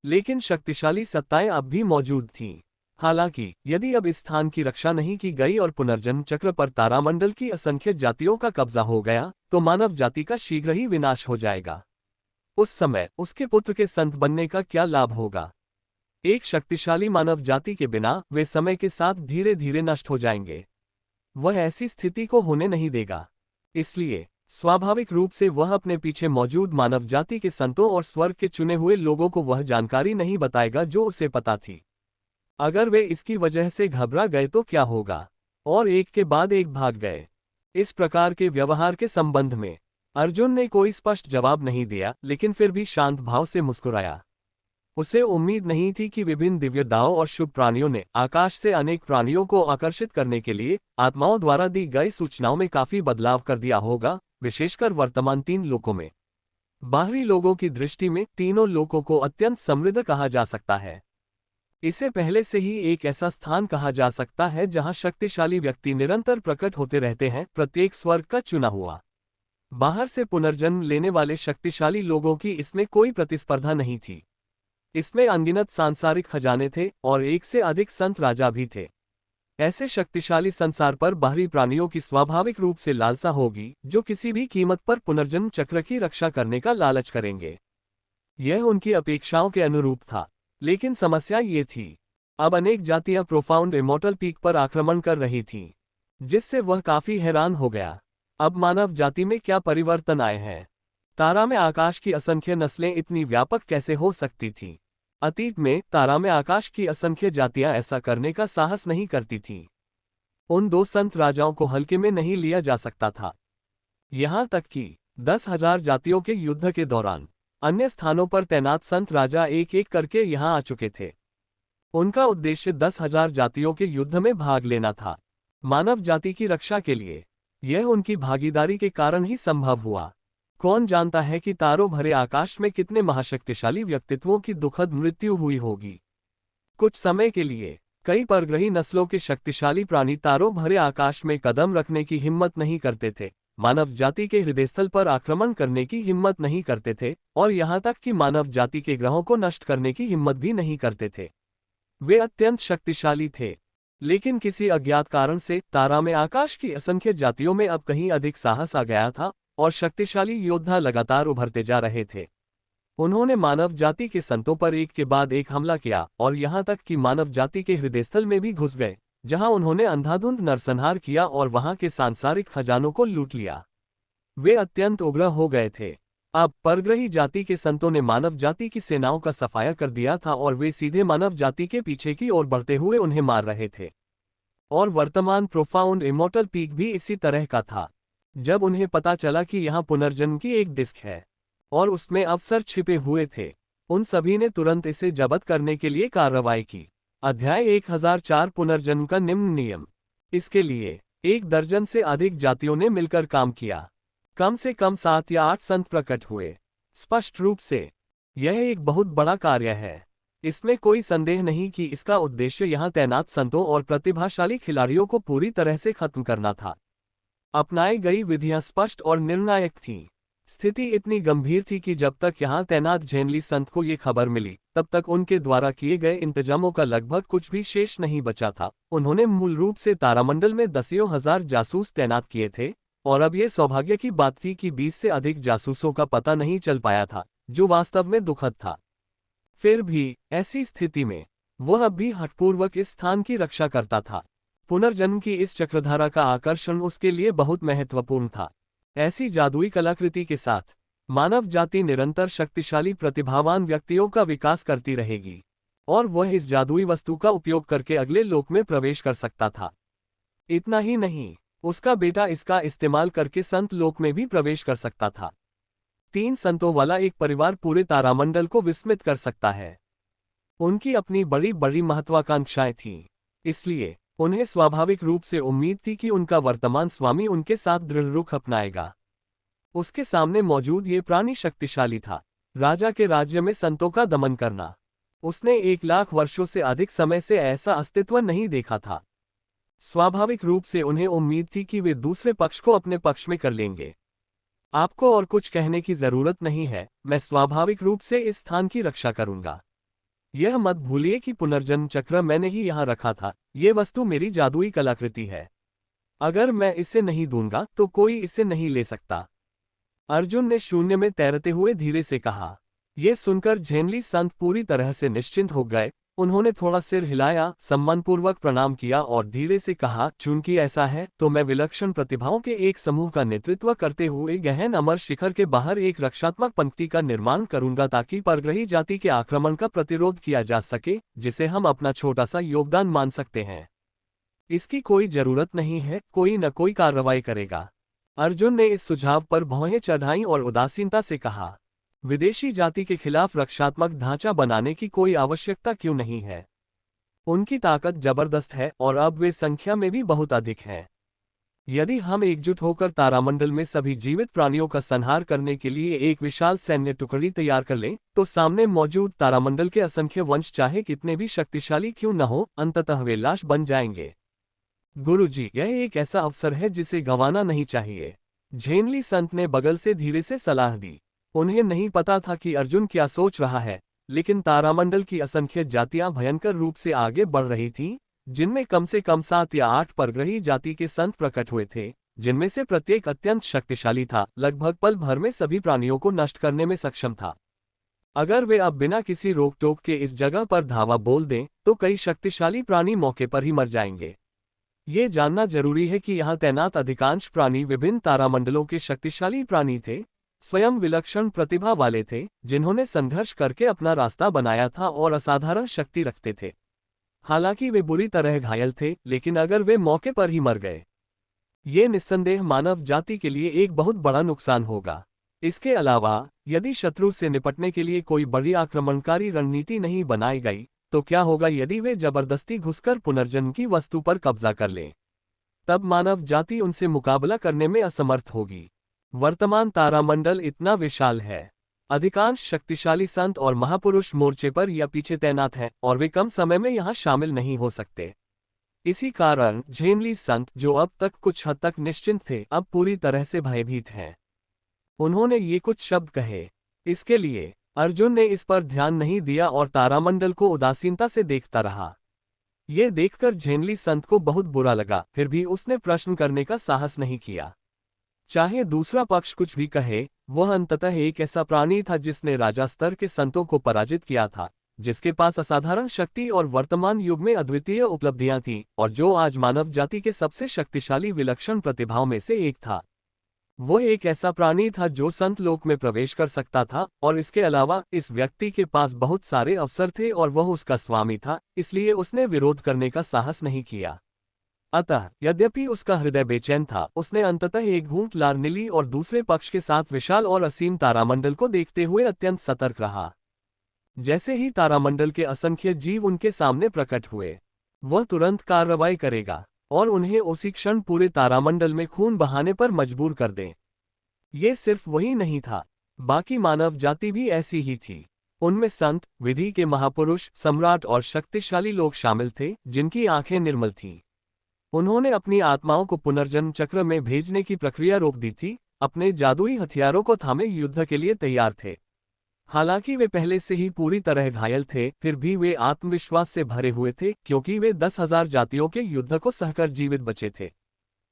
लेकिन शक्तिशाली सत्ताएं अब भी मौजूद थीं। हालांकि यदि अब इस स्थान की रक्षा नहीं की गई और पुनर्जन्म चक्र पर तारामंडल की असंख्य जातियों का कब्जा हो गया, तो मानव जाति का शीघ्र ही विनाश हो जाएगा। उस समय उसके पुत्र के संत बनने का क्या लाभ होगा? एक शक्तिशाली मानव जाति के बिना वे समय के साथ धीरे धीरे नष्ट हो जाएंगे। वह ऐसी स्थिति को होने नहीं देगा। इसलिए स्वाभाविक रूप से वह अपने पीछे मौजूद मानव जाति के संतों और स्वर्ग के चुने हुए लोगों को वह जानकारी नहीं बताएगा जो उसे पता थी। अगर वे इसकी वजह से घबरा गए तो क्या होगा? और एक के बाद एक भाग गए। इस प्रकार के व्यवहार के संबंध में अर्जुन ने कोई स्पष्ट जवाब नहीं दिया, लेकिन फिर भी शांत भाव से मुस्कुराया। उसे उम्मीद नहीं थी कि विभिन्न दिव्यताओं और शुभ प्राणियों ने आकाश से अनेक प्राणियों को आकर्षित करने के लिए आत्माओं द्वारा दी गई सूचनाओं में काफी बदलाव कर दिया होगा, विशेषकर वर्तमान 3 लोकों में। बाहरी लोगों की दृष्टि में तीनों लोकों को अत्यंत समृद्ध कहा जा सकता है। इसे पहले से ही एक ऐसा स्थान कहा जा सकता है जहां शक्तिशाली व्यक्ति निरंतर प्रकट होते रहते हैं, प्रत्येक स्वर्ग का चुना हुआ। बाहर से पुनर्जन्म लेने वाले शक्तिशाली लोगों की इसमें कोई प्रतिस्पर्धा नहीं थी। इसमें अनगिनत सांसारिक खजाने थे और एक से अधिक संत राजा भी थे। ऐसे शक्तिशाली संसार पर बाहरी प्राणियों की स्वाभाविक रूप से लालसा होगी, जो किसी भी कीमत पर पुनर्जन्म चक्र की रक्षा करने का लालच करेंगे। यह उनकी अपेक्षाओं के अनुरूप था, लेकिन समस्या ये थी, अब अनेक जातियां प्रोफाउंड इमॉर्टल पीक पर आक्रमण कर रही थीं, जिससे वह काफी हैरान हो गया। अब मानव जाति में क्या परिवर्तन आए हैं? तारा में आकाश की असंख्य नस्लें इतनी व्यापक कैसे हो सकती थीं? अतीत में तारा में आकाश की असंख्य जातियां ऐसा करने का साहस नहीं करती थीं। उन 2 संत राजाओं को हल्के में नहीं लिया जा सकता था। यहां तक कि 10,000 जातियों के युद्ध के दौरान अन्य स्थानों पर तैनात संत राजा एक एक करके यहां आ चुके थे। उनका उद्देश्य 10,000 जातियों के युद्ध में भाग लेना था, मानव जाति की रक्षा के लिए। यह उनकी भागीदारी के कारण ही संभव हुआ। कौन जानता है कि तारों भरे आकाश में कितने महाशक्तिशाली व्यक्तित्वों की दुखद मृत्यु हुई होगी। कुछ समय के लिए कई परग्रही नस्लों के शक्तिशाली प्राणी तारों भरे आकाश में कदम रखने की हिम्मत नहीं करते थे, मानव जाति के हृदयस्थल पर आक्रमण करने की हिम्मत नहीं करते थे, और यहाँ तक कि मानव जाति के ग्रहों को नष्ट करने की हिम्मत भी नहीं करते थे। वे अत्यंत शक्तिशाली थे, लेकिन किसी अज्ञात कारण से तारा में आकाश की असंख्य जातियों में अब कहीं अधिक साहस आ गया था और शक्तिशाली योद्धा लगातार उभरते जा रहे थे। उन्होंने मानव जाति के संतों पर एक के बाद एक हमला किया और यहाँ तक कि मानव जाति के हृदयस्थल में भी घुस गए, जहां उन्होंने अंधाधुंध नरसंहार किया और वहां के सांसारिक खजानों को लूट लिया। वे अत्यंत उग्र हो गए थे। अब परग्रही जाति के संतों ने मानव जाति की सेनाओं का सफाया कर दिया था और वे सीधे मानव जाति के पीछे की ओर बढ़ते हुए उन्हें मार रहे थे। और वर्तमान प्रोफाउंड इमॉर्टल पीक भी इसी तरह का था। जब उन्हें पता चला कि यहाँ पुनर्जन्म की एक डिस्क है और उसमें अवसर छिपे हुए थे, उन सभी ने तुरंत इसे जब्त करने के लिए कार्रवाई की। अध्याय 1004 पुनर्जन्म का निम्न नियम। इसके लिए 1 दर्जन से अधिक जातियों ने मिलकर काम किया। कम से कम 7 या 8 संत प्रकट हुए। स्पष्ट रूप से यह एक बहुत बड़ा कार्य है। इसमें कोई संदेह नहीं कि इसका उद्देश्य यहाँ तैनात संतों और प्रतिभाशाली खिलाड़ियों को पूरी तरह से खत्म करना था। अपनाई गई विधियां स्पष्ट और निर्णायक थीं। स्थिति इतनी गंभीर थी कि जब तक यहाँ तैनात झेनली संत को ये खबर मिली, तब तक उनके द्वारा किए गए इंतजामों का लगभग कुछ भी शेष नहीं बचा था। उन्होंने मूल रूप से तारामंडल में दसियों हजार जासूस तैनात किए थे, और अब ये सौभाग्य की बात थी कि 20 से अधिक जासूसों का पता नहीं चल पाया था, जो वास्तव में दुखद था। फिर भी ऐसी स्थिति में वह अब भी हठपूर्वक इस स्थान की रक्षा करता था। पुनर्जन्म की इस चक्रधारा का आकर्षण उसके लिए बहुत महत्वपूर्ण था। ऐसी जादुई कलाकृति के साथ मानव जाति निरंतर शक्तिशाली प्रतिभावान व्यक्तियों का विकास करती रहेगी, और वह इस जादुई वस्तु का उपयोग करके अगले लोक में प्रवेश कर सकता था। इतना ही नहीं, उसका बेटा इसका इस्तेमाल करके संत लोक में भी प्रवेश कर सकता था। 3 संतों वाला एक परिवार पूरे तारामंडल को विस्मित कर सकता है। उनकी अपनी बड़ी बड़ी महत्वाकांक्षाएं थीं, इसलिए उन्हें स्वाभाविक रूप से उम्मीद थी कि उनका वर्तमान स्वामी उनके साथ दृढ़ रुख अपनाएगा। उसके सामने मौजूद ये प्राणी शक्तिशाली था। राजा के राज्य में संतों का दमन करना। उसने 1 लाख वर्षों से अधिक समय से ऐसा अस्तित्व नहीं देखा था। स्वाभाविक रूप से उन्हें उम्मीद थी कि वे दूसरे पक्ष को अपने पक्ष में कर लेंगे। आपको और कुछ कहने की जरूरत नहीं है, मैं स्वाभाविक रूप से इस स्थान की रक्षा करूंगा। यह मत भूलिए कि पुनर्जन्म चक्र मैंने ही यहाँ रखा था। ये वस्तु मेरी जादुई कलाकृति है। अगर मैं इसे नहीं दूंगा तो कोई इसे नहीं ले सकता। अर्जुन ने शून्य में तैरते हुए धीरे से कहा। यह सुनकर झेनली संत पूरी तरह से निश्चिंत हो गए। उन्होंने थोड़ा सिर हिलाया, सम्मानपूर्वक प्रणाम किया और धीरे से कहा, चूंकि ऐसा है तो मैं विलक्षण प्रतिभाओं के एक समूह का नेतृत्व करते हुए गहन अमर शिखर के बाहर एक रक्षात्मक पंक्ति का निर्माण करूंगा, ताकि परग्रही जाति के आक्रमण का प्रतिरोध किया जा सके, जिसे हम अपना छोटा सा योगदान मान सकते हैं। इसकी कोई जरूरत नहीं है, कोई न कोई कार्रवाई करेगा। अर्जुन ने इस सुझाव पर भौहें चढ़ाई और उदासीनता से कहा, विदेशी जाति के खिलाफ रक्षात्मक ढांचा बनाने की कोई आवश्यकता क्यों नहीं है? उनकी ताकत जबरदस्त है और अब वे संख्या में भी बहुत अधिक हैं। यदि हम एकजुट होकर तारामंडल में सभी जीवित प्राणियों का संहार करने के लिए एक विशाल सैन्य टुकड़ी तैयार कर लें, तो सामने मौजूद तारामंडल के असंख्य वंश चाहे कितने भी शक्तिशाली क्यों न हो, अंततः वे लाश बन जाएंगे। गुरुजी, यह एक ऐसा अवसर है जिसे गंवाना नहीं चाहिए। झेनली संत ने बगल से धीरे से सलाह दी। उन्हें नहीं पता था कि अर्जुन क्या सोच रहा है, लेकिन तारामंडल की असंख्य जातियां भयंकर रूप से आगे बढ़ रही थीं, जिनमें कम से कम 7 या 8 परग्रही जाति के संत प्रकट हुए थे, जिनमें से प्रत्येक अत्यंत शक्तिशाली था, लगभग पल भर में सभी प्राणियों को नष्ट करने में सक्षम था। अगर वे अब बिना किसी रोक टोक के इस जगह पर धावा बोल दें, तो कई शक्तिशाली प्राणी मौके पर ही मर जाएंगे। ये जानना जरूरी है कि यहाँ तैनात अधिकांश प्राणी विभिन्न तारामंडलों के शक्तिशाली प्राणी थे, स्वयं विलक्षण प्रतिभा वाले थे, जिन्होंने संघर्ष करके अपना रास्ता बनाया था और असाधारण शक्ति रखते थे। हालांकि वे बुरी तरह घायल थे, लेकिन अगर वे मौके पर ही मर गए, ये निस्संदेह मानव जाति के लिए एक बहुत बड़ा नुकसान होगा। इसके अलावा, यदि शत्रु से निपटने के लिए कोई बड़ी आक्रमणकारी रणनीति नहीं बनाई गई, तो क्या होगा यदि वे जबरदस्ती घुसकर पुनर्जन्म की वस्तु पर कब्जा कर लें? तब मानव जाति उनसे मुकाबला करने में असमर्थ होगी। वर्तमान तारामंडल इतना विशाल है, अधिकांश शक्तिशाली संत और महापुरुष मोर्चे पर या पीछे तैनात हैं, और वे कम समय में यहाँ शामिल नहीं हो सकते। इसी कारण झेनली संत, जो अब तक कुछ हद तक निश्चिंत थे, अब पूरी तरह से भयभीत हैं। उन्होंने ये कुछ शब्द कहे। इसके लिए अर्जुन ने इस पर ध्यान नहीं दिया और तारामंडल को उदासीनता से देखता रहा। ये देखकर झेनली संत को बहुत बुरा लगा, फिर भी उसने प्रश्न करने का साहस नहीं किया। चाहे दूसरा पक्ष कुछ भी कहे, वह अंततः एक ऐसा प्राणी था जिसने राजा स्तर के संतों को पराजित किया था, जिसके पास असाधारण शक्ति और वर्तमान युग में अद्वितीय उपलब्धियां थीं, और जो आज मानव जाति के सबसे शक्तिशाली विलक्षण प्रतिभाओं में से एक था। वह एक ऐसा प्राणी था जो संत लोक में प्रवेश कर सकता था, और इसके अलावा इस व्यक्ति के पास बहुत सारे अवसर थे और वह उसका स्वामी था, इसलिए उसने विरोध करने का साहस नहीं किया। अतः यद्यपि उसका हृदय बेचैन था, उसने अंततः एक घूंट लार ली और दूसरे पक्ष के साथ विशाल और असीम तारामंडल को देखते हुए अत्यंत सतर्क रहा। जैसे ही तारामंडल के असंख्य जीव उनके सामने प्रकट हुए, वह तुरंत कार्रवाई करेगा। और उन्हें उसी क्षण पूरे तारामंडल में खून बहाने पर मजबूर कर दें। ये सिर्फ वही नहीं था, बाकी मानव जाति भी ऐसी ही थी। उनमें संत, विधि के महापुरुष, सम्राट और शक्तिशाली लोग शामिल थे जिनकी आंखें निर्मल थीं। उन्होंने अपनी आत्माओं को पुनर्जन्म चक्र में भेजने की प्रक्रिया रोक दी थी, अपने जादुई हथियारों को थामे युद्ध के लिए तैयार थे। हालांकि वे पहले से ही पूरी तरह घायल थे, फिर भी वे आत्मविश्वास से भरे हुए थे क्योंकि वे 10,000 जातियों के युद्ध को सहकर जीवित बचे थे।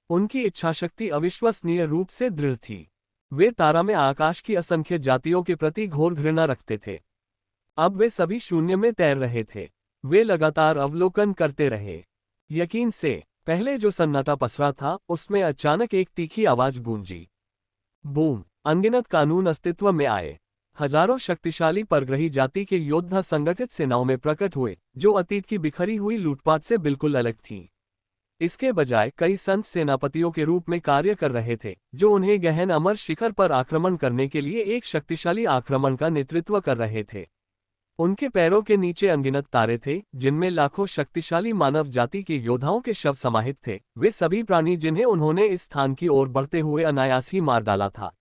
उनकी इच्छाशक्ति अविश्वसनीय रूप से दृढ़ थी। वे तारा में आकाश की असंख्य जातियों के प्रति घोर घृणा रखते थे। अब वे सभी शून्य में तैर रहे थे। वे लगातार अवलोकन करते रहे। यकीन से पहले जो सन्नाटा पसरा था, उसमें अचानक एक तीखी आवाज गूंजी। बूम! अनगिनत कानून अस्तित्व में आए। हजारों शक्तिशाली परग्रही जाति के योद्धा संगठित सेनाओं में प्रकट हुए, जो अतीत की बिखरी हुई लूटपाट से बिल्कुल अलग थीं। इसके बजाय कई संत सेनापतियों के रूप में कार्य कर रहे थे, जो उन्हें गहन अमर शिखर पर आक्रमण करने के लिए एक शक्तिशाली आक्रमण का नेतृत्व कर रहे थे। उनके पैरों के नीचे अनगिनत तारे थे, जिनमें लाखों शक्तिशाली मानव जाति के योद्धाओं के शव समाहित थे, वे सभी प्राणी जिन्हें उन्होंने इस स्थान की ओर बढ़ते हुए अनायास ही मार डाला था।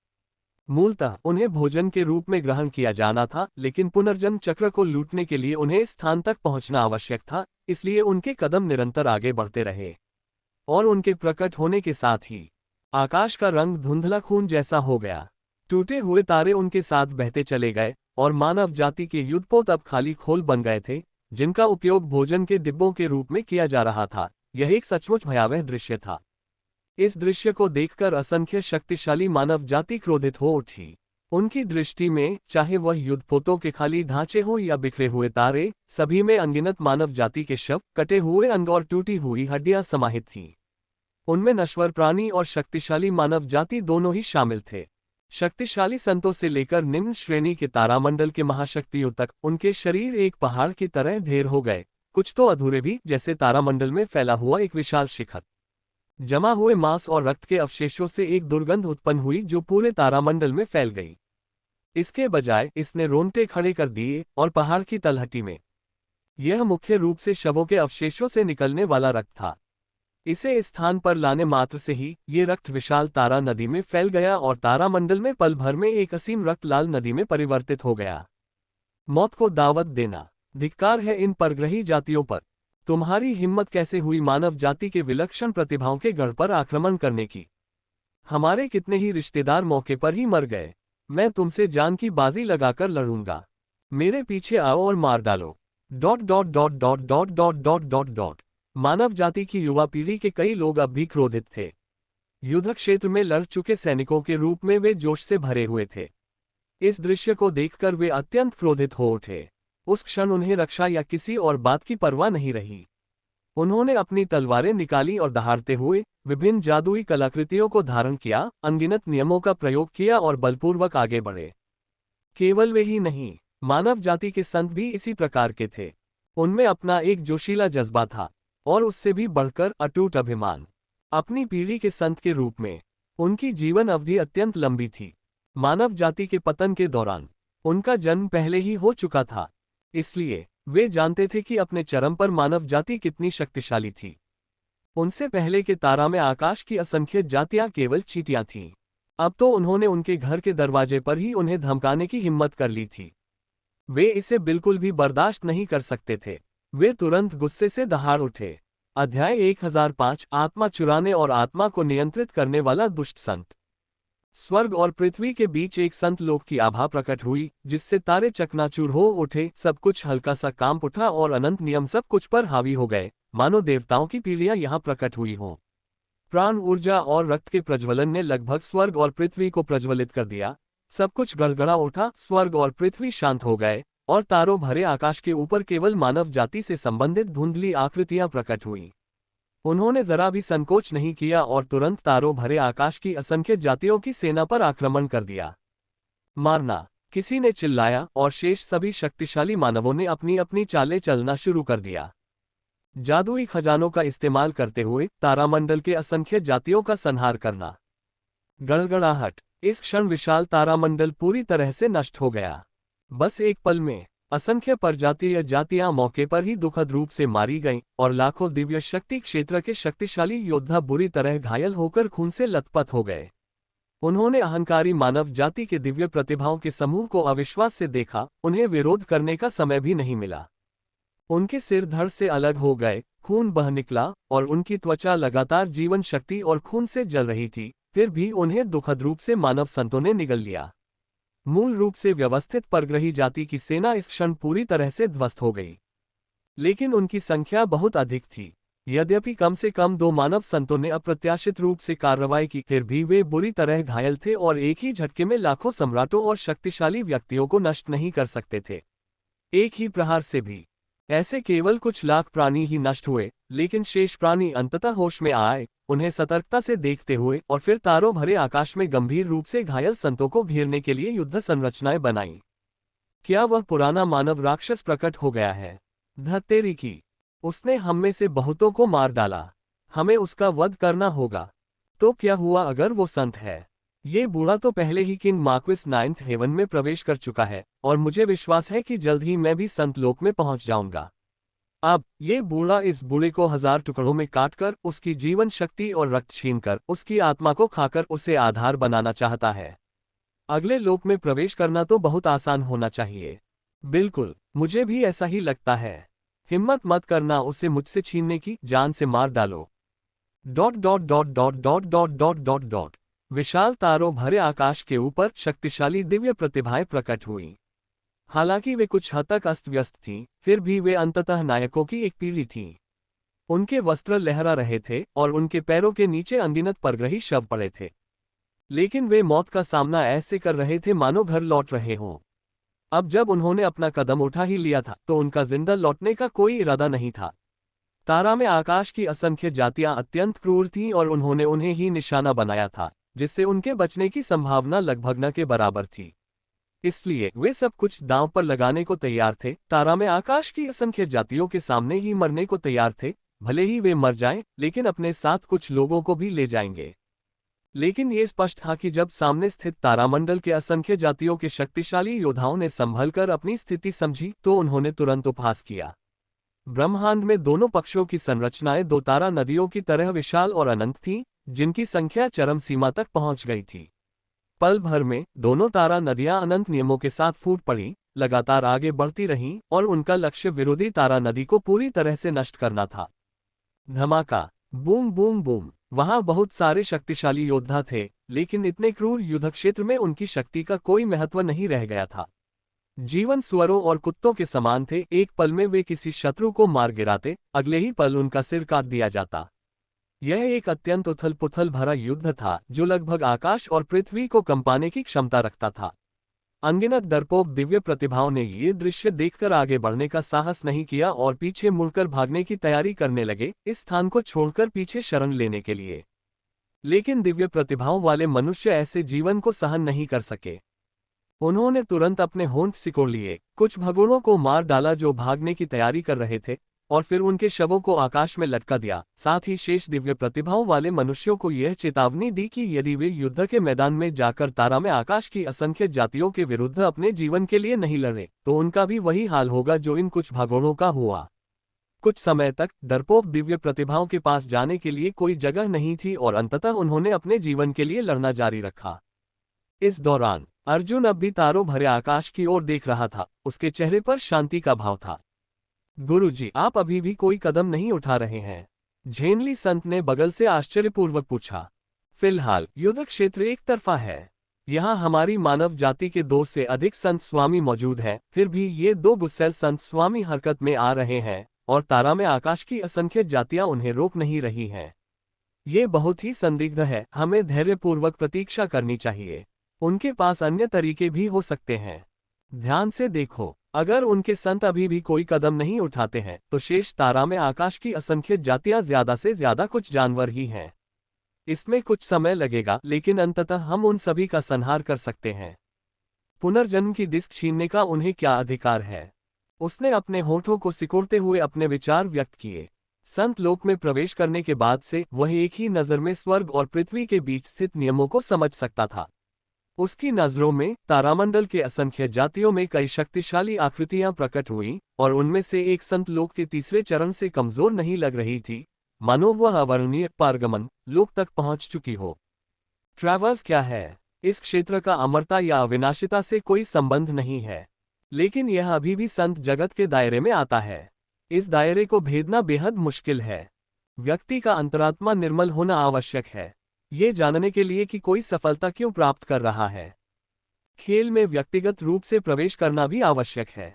मूलतः उन्हें भोजन के रूप में ग्रहण किया जाना था, लेकिन पुनर्जन्म चक्र को लूटने के लिए उन्हें इस स्थान तक पहुंचना आवश्यक था, इसलिए उनके कदम निरंतर आगे बढ़ते रहे। और उनके प्रकट होने के साथ ही आकाश का रंग धुंधला खून जैसा हो गया। टूटे हुए तारे उनके साथ बहते चले गए, और मानव जाति के युद्धपोत अब खाली खोल बन गए थे, जिनका उपयोग भोजन के डिब्बों के रूप में किया जा रहा था। यह एक सचमुच भयावह दृश्य था। इस दृश्य को देखकर असंख्य शक्तिशाली मानव जाति क्रोधित हो उठी। उनकी दृष्टि में, चाहे वह युद्धपोतों के खाली ढांचे हों या बिखरे हुए तारे, सभी में अनगिनत मानव जाति के शव, कटे हुए अंग और टूटी हुई हड्डियां समाहित थीं। उनमें नश्वर प्राणी और शक्तिशाली मानव जाति दोनों ही शामिल थे। शक्तिशाली संतों से लेकर निम्न श्रेणी के तारामंडल के महाशक्तियों तक, उनके शरीर एक पहाड़ की तरह ढेर हो गए, कुछ तो अधूरे भी, जैसे तारामंडल में फैला हुआ एक विशाल शिखर। जमा हुए मांस और रक्त के अवशेषों से एक दुर्गंध उत्पन्न हुई जो पूरे तारामंडल में फैल गई। इसके बजाय इसने रोंगटे खड़े कर दिए, और पहाड़ की तलहटी में यह मुख्य रूप से शवों के अवशेषों से निकलने वाला रक्त था। इसे इस स्थान पर लाने मात्र से ही ये रक्त विशाल तारा नदी में फैल गया और तारामंडल में पल भर में एक असीम रक्त लाल नदी में परिवर्तित हो गया। मौत को दावत देना। धिक्कार है इन परग्रही जातियों पर। तुम्हारी हिम्मत कैसे हुई मानव जाति के विलक्षण प्रतिभाओं के गढ़ पर आक्रमण करने की? हमारे कितने ही रिश्तेदार मौके पर ही मर गए। मैं तुमसे जान की बाजी लगाकर लड़ूंगा। मेरे पीछे आओ और मार डालो। ... मानव जाति की युवा पीढ़ी के कई लोग अब भी क्रोधित थे। युद्ध क्षेत्र में लड़ चुके सैनिकों के रूप में वे जोश से भरे हुए थे। इस दृश्य को देखकर वे अत्यंत क्रोधित हो उठे। उस क्षण उन्हें रक्षा या किसी और बात की परवाह नहीं रही। उन्होंने अपनी तलवारें निकाली और दहाड़ते हुए विभिन्न जादुई कलाकृतियों को धारण किया, अनगिनत नियमों का प्रयोग किया और बलपूर्वक आगे बढ़े। केवल वे ही नहीं, मानव जाति के संत भी इसी प्रकार के थे। उनमें अपना एक जोशीला जज्बा था, और उससे भी बढ़कर अटूट अभिमान। अपनी पीढ़ी के संत के रूप में उनकी जीवन अवधि अत्यंत लंबी थी। मानव जाति के पतन के दौरान उनका जन्म पहले ही हो चुका था, इसलिए वे जानते थे कि अपने चरम पर मानव जाति कितनी शक्तिशाली थी। उनसे पहले के तारा में आकाश की असंख्य जातियां केवल चींटियां थीं। अब तो उन्होंने उनके घर के दरवाजे पर ही उन्हें धमकाने की हिम्मत कर ली थी। वे इसे बिल्कुल भी बर्दाश्त नहीं कर सकते थे। वे तुरंत गुस्से से दहाड़ उठे। अध्याय 1005 आत्मा चुराने और आत्मा को नियंत्रित करने वाला दुष्ट संत। स्वर्ग और पृथ्वी के बीच एक संत लोक की आभा प्रकट हुई, जिससे तारे चकनाचूर हो उठे, सब कुछ हल्का सा कांप उठा और अनंत नियम सब कुछ पर हावी हो गए, मानो देवताओं की पीढ़ियां यहाँ प्रकट हुई हों। प्राण ऊर्जा और रक्त के प्रज्वलन ने लगभग स्वर्ग और पृथ्वी को प्रज्वलित कर दिया। सब कुछ गड़गड़ा उठा, स्वर्ग और पृथ्वी शांत हो गए, और तारों भरे आकाश के ऊपर केवल मानव जाति से संबंधित धुंधली आकृतियां प्रकट हुईं। उन्होंने जरा भी संकोच नहीं किया और तुरंत तारों भरे आकाश की असंख्य जातियों की सेना पर आक्रमण कर दिया। मारना! किसी ने चिल्लाया, और शेष सभी शक्तिशाली मानवों ने अपनी अपनी चालें चलना शुरू कर दिया। जादुई खजानों का इस्तेमाल करते हुए तारामंडल के असंख्य जातियों का संहार करना। गड़गड़ाहट! इस क्षण विशाल तारामंडल पूरी तरह से नष्ट हो गया। बस एक पल में असंख्य प्रजातीय जातियां मौके पर ही दुखद रूप से मारी गईं और लाखों दिव्य शक्ति क्षेत्र के शक्तिशाली योद्धा बुरी तरह घायल होकर खून से लथपथ हो गए। उन्होंने अहंकारी मानव जाति के दिव्य प्रतिभाओं के समूह को अविश्वास से देखा, उन्हें विरोध करने का समय भी नहीं मिला। उनके सिर धड़ से अलग हो गए, खून बह निकला और उनकी त्वचा लगातार जीवन शक्ति और खून से जल रही थी, फिर भी उन्हें दुखद रूप से मानव संतों ने निगल लिया। मूल रूप से व्यवस्थित परग्रही जाति की सेना इस क्षण पूरी तरह से ध्वस्त हो गई। लेकिन उनकी संख्या बहुत अधिक थी। यद्यपि कम से कम 2 मानव संतों ने अप्रत्याशित रूप से कार्रवाई की, फिर भी वे बुरी तरह घायल थे और एक ही झटके में लाखों सम्राटों और शक्तिशाली व्यक्तियों को नष्ट नहीं कर सकते थे। एक ही प्रहार से भी ऐसे केवल कुछ लाख प्राणी ही नष्ट हुए, लेकिन शेष प्राणी अंततः होश में आए, उन्हें सतर्कता से देखते हुए और फिर तारों भरे आकाश में गंभीर रूप से घायल संतों को घेरने के लिए युद्ध संरचनाएं बनाईं। क्या वह पुराना मानव राक्षस प्रकट हो गया है? धत्तेरी की, उसने हम में से बहुतों को मार डाला, हमें उसका वध करना होगा। तो क्या हुआ अगर वो संत है? ये बूढ़ा तो पहले ही किंग मार्क्विस 9th हेवन में प्रवेश कर चुका है और मुझे विश्वास है कि जल्द ही मैं भी संत लोक में पहुंच जाऊंगा। अब ये बूढ़ा इस बूढ़े को 1000 टुकड़ों में काटकर उसकी जीवन शक्ति और रक्त छीनकर उसकी आत्मा को खाकर उसे आधार बनाना चाहता है। अगले लोक में प्रवेश करना तो बहुत आसान होना चाहिए। बिल्कुल, मुझे भी ऐसा ही लगता है। हिम्मत मत करना उसे मुझसे छीनने की, जान से मार डालो। ... विशाल तारों भरे आकाश के ऊपर शक्तिशाली दिव्य प्रतिभाएं प्रकट हुईं। हालांकि वे कुछ हद तक अस्त व्यस्त थीं, फिर भी वे अंततः नायकों की एक पीढ़ी थीं। उनके वस्त्र लहरा रहे थे और उनके पैरों के नीचे अनगिनत परग्रही शव पड़े थे। लेकिन वे मौत का सामना ऐसे कर रहे थे मानो घर लौट रहे हों। अब जब उन्होंने अपना कदम उठा ही लिया था तो उनका जिंदा लौटने का कोई इरादा नहीं था। तारा में आकाश की असंख्य जातियां अत्यंत क्रूर थीं और उन्होंने उन्हें ही निशाना बनाया था, जिससे उनके बचने की संभावना लगभग न के बराबर थी। इसलिए वे सब कुछ दांव पर लगाने को तैयार थे। तारा में आकाश की असंख्य जातियों के सामने ही मरने को तैयार थे, भले ही वे मर जाएं, लेकिन अपने साथ कुछ लोगों को भी ले जाएंगे। लेकिन ये स्पष्ट था कि जब सामने स्थित तारामंडल के असंख्य जातियों के शक्तिशाली योद्धाओं ने संभलकर अपनी स्थिति समझी तो उन्होंने तुरंत उपहास किया। ब्रह्मांड में दोनों पक्षों की संरचनाएं 2 तारा नदियों की तरह विशाल और अनंत थीं, जिनकी संख्या चरम सीमा तक पहुंच गई थी। पल भर में दोनों तारा नदियां अनंत नियमों के साथ फूट पड़ी, लगातार आगे बढ़ती रहीं और उनका लक्ष्य विरोधी तारा नदी को पूरी तरह से नष्ट करना था। धमाका, बूम बूम बूम। वहां बहुत सारे शक्तिशाली योद्धा थे, लेकिन इतने क्रूर युद्ध क्षेत्र में उनकी शक्ति का कोई महत्व नहीं रह गया था। जीवन सुअरों और कुत्तों के समान थे। एक पल में वे किसी शत्रु को मार गिराते, अगले ही पल उनका सिर काट दिया जाता। यह एक अत्यंत उथल पुथल भरा युद्ध था जो लगभग आकाश और पृथ्वी को कंपाने की क्षमता रखता था। अनगिनत डरपोक दिव्य प्रतिभाओं ने ये दृश्य देखकर आगे बढ़ने का साहस नहीं किया और पीछे मुड़कर भागने की तैयारी करने लगे, इस स्थान को छोड़कर पीछे शरण लेने के लिए। लेकिन दिव्य प्रतिभाओं वाले मनुष्य ऐसे जीवन को सहन नहीं कर सके। उन्होंने तुरंत अपने होंठ सिकोड़ लिए, कुछ भगोड़ों को मार डाला जो भागने की तैयारी कर रहे थे, और फिर उनके शवों को आकाश में लटका दिया। साथ ही शेष दिव्य प्रतिभाओं वाले मनुष्यों को यह चेतावनी दी कि यदि वे युद्ध के मैदान में जाकर तारा में आकाश की असंख्य जातियों के विरुद्ध अपने जीवन के लिए नहीं लड़े तो उनका भी वही हाल होगा जो इन कुछ भगोड़ों का हुआ। कुछ समय तक डरपोक दिव्य प्रतिभाओं के पास जाने के लिए कोई जगह नहीं थी और अंततः उन्होंने अपने जीवन के लिए लड़ना जारी रखा। इस दौरान अर्जुन अब भी तारों भरे आकाश की ओर देख रहा था, उसके चेहरे पर शांति का भाव था। गुरुजी, आप अभी भी कोई कदम नहीं उठा रहे हैं? झेनली संत ने बगल से आश्चर्यपूर्वक पूछा। फिलहाल युद्ध क्षेत्र एक तरफा है। यहाँ हमारी मानव जाति के 2 से अधिक संत स्वामी मौजूद हैं, फिर भी ये 2 गुस्सैल संत स्वामी हरकत में आ रहे हैं और तारा में आकाश की असंख्य जातियां उन्हें रोक नहीं रही हैं। ये बहुत ही संदिग्ध है, हमें धैर्यपूर्वक प्रतीक्षा करनी चाहिए। उनके पास अन्य तरीके भी हो सकते हैं। ध्यान से देखो, अगर उनके संत अभी भी कोई कदम नहीं उठाते हैं तो शेष तारा में आकाश की असंख्य जातियां ज्यादा से ज्यादा कुछ जानवर ही हैं। इसमें कुछ समय लगेगा, लेकिन अंततः हम उन सभी का संहार कर सकते हैं। पुनर्जन्म की डिस्क छीनने का उन्हें क्या अधिकार है? उसने अपने होठों को सिकोड़ते हुए अपने विचार व्यक्त किए। संत लोक में प्रवेश करने के बाद से वह एक ही नज़र में स्वर्ग और पृथ्वी के बीच स्थित नियमों को समझ सकता था। उसकी नजरों में तारामंडल के असंख्य जातियों में कई शक्तिशाली आकृतियां प्रकट हुईं, और उनमें से एक संत लोक के तीसरे चरण से कमजोर नहीं लग रही थी, मानो वह अवर्णनीय पारगमन लोक तक पहुंच चुकी हो। ट्रैवर्स क्या है? इस क्षेत्र का अमरता या अविनाशिता से कोई संबंध नहीं है, लेकिन यह अभी भी संत जगत के दायरे में आता है। इस दायरे को भेदना बेहद मुश्किल है। व्यक्ति का अंतरात्मा निर्मल होना आवश्यक है, ये जानने के लिए कि कोई सफलता क्यों प्राप्त कर रहा है। खेल में व्यक्तिगत रूप से प्रवेश करना भी आवश्यक है।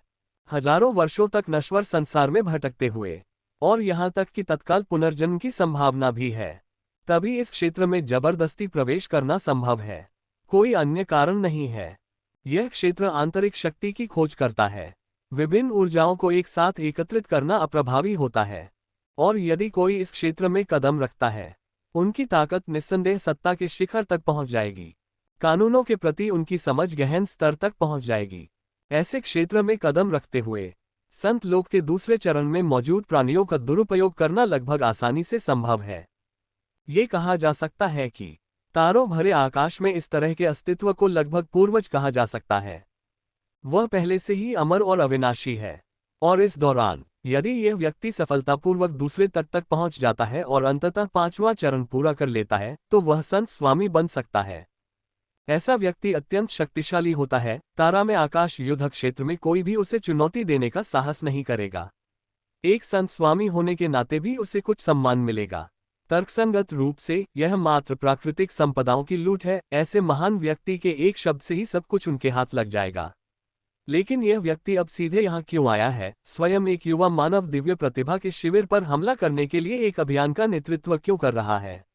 हजारों वर्षों तक नश्वर संसार में भटकते हुए, और यहाँ तक कि तत्काल पुनर्जन्म की संभावना भी है, तभी इस क्षेत्र में जबरदस्ती प्रवेश करना संभव है। कोई अन्य कारण नहीं है। यह क्षेत्र आंतरिक शक्ति की खोज करता है। विभिन्न ऊर्जाओं को एक साथ एकत्रित करना अप्रभावी होता है, और यदि कोई इस क्षेत्र में कदम रखता है, उनकी ताकत निस्संदेह सत्ता के शिखर तक पहुंच जाएगी। कानूनों के प्रति उनकी समझ गहन स्तर तक पहुंच जाएगी। ऐसे क्षेत्र में कदम रखते हुए संत लोक के दूसरे चरण में मौजूद प्राणियों का दुरुपयोग करना लगभग आसानी से संभव है। ये कहा जा सकता है कि तारों भरे आकाश में इस तरह के अस्तित्व को लगभग पूर्वज कहा जा सकता है। वह पहले से ही अमर और अविनाशी है, और इस दौरान यदि यह व्यक्ति सफलतापूर्वक दूसरे तट तक पहुंच जाता है और अंततः पांचवां चरण पूरा कर लेता है, तो वह संत स्वामी बन सकता है। ऐसा व्यक्ति अत्यंत शक्तिशाली होता है। तारा में आकाश युद्ध क्षेत्र में कोई भी उसे चुनौती देने का साहस नहीं करेगा। एक संत स्वामी होने के नाते भी उसे कुछ सम्मान मिलेगा। तर्कसंगत रूप से यह मात्र प्राकृतिक संपदाओं की लूट है। ऐसे महान व्यक्ति के एक शब्द से ही सब कुछ उनके हाथ लग जाएगा। लेकिन यह व्यक्ति अब सीधे यहाँ क्यों आया है? स्वयं एक युवा मानव दिव्य प्रतिभा के शिविर पर हमला करने के लिए एक अभियान का नेतृत्व क्यों कर रहा है?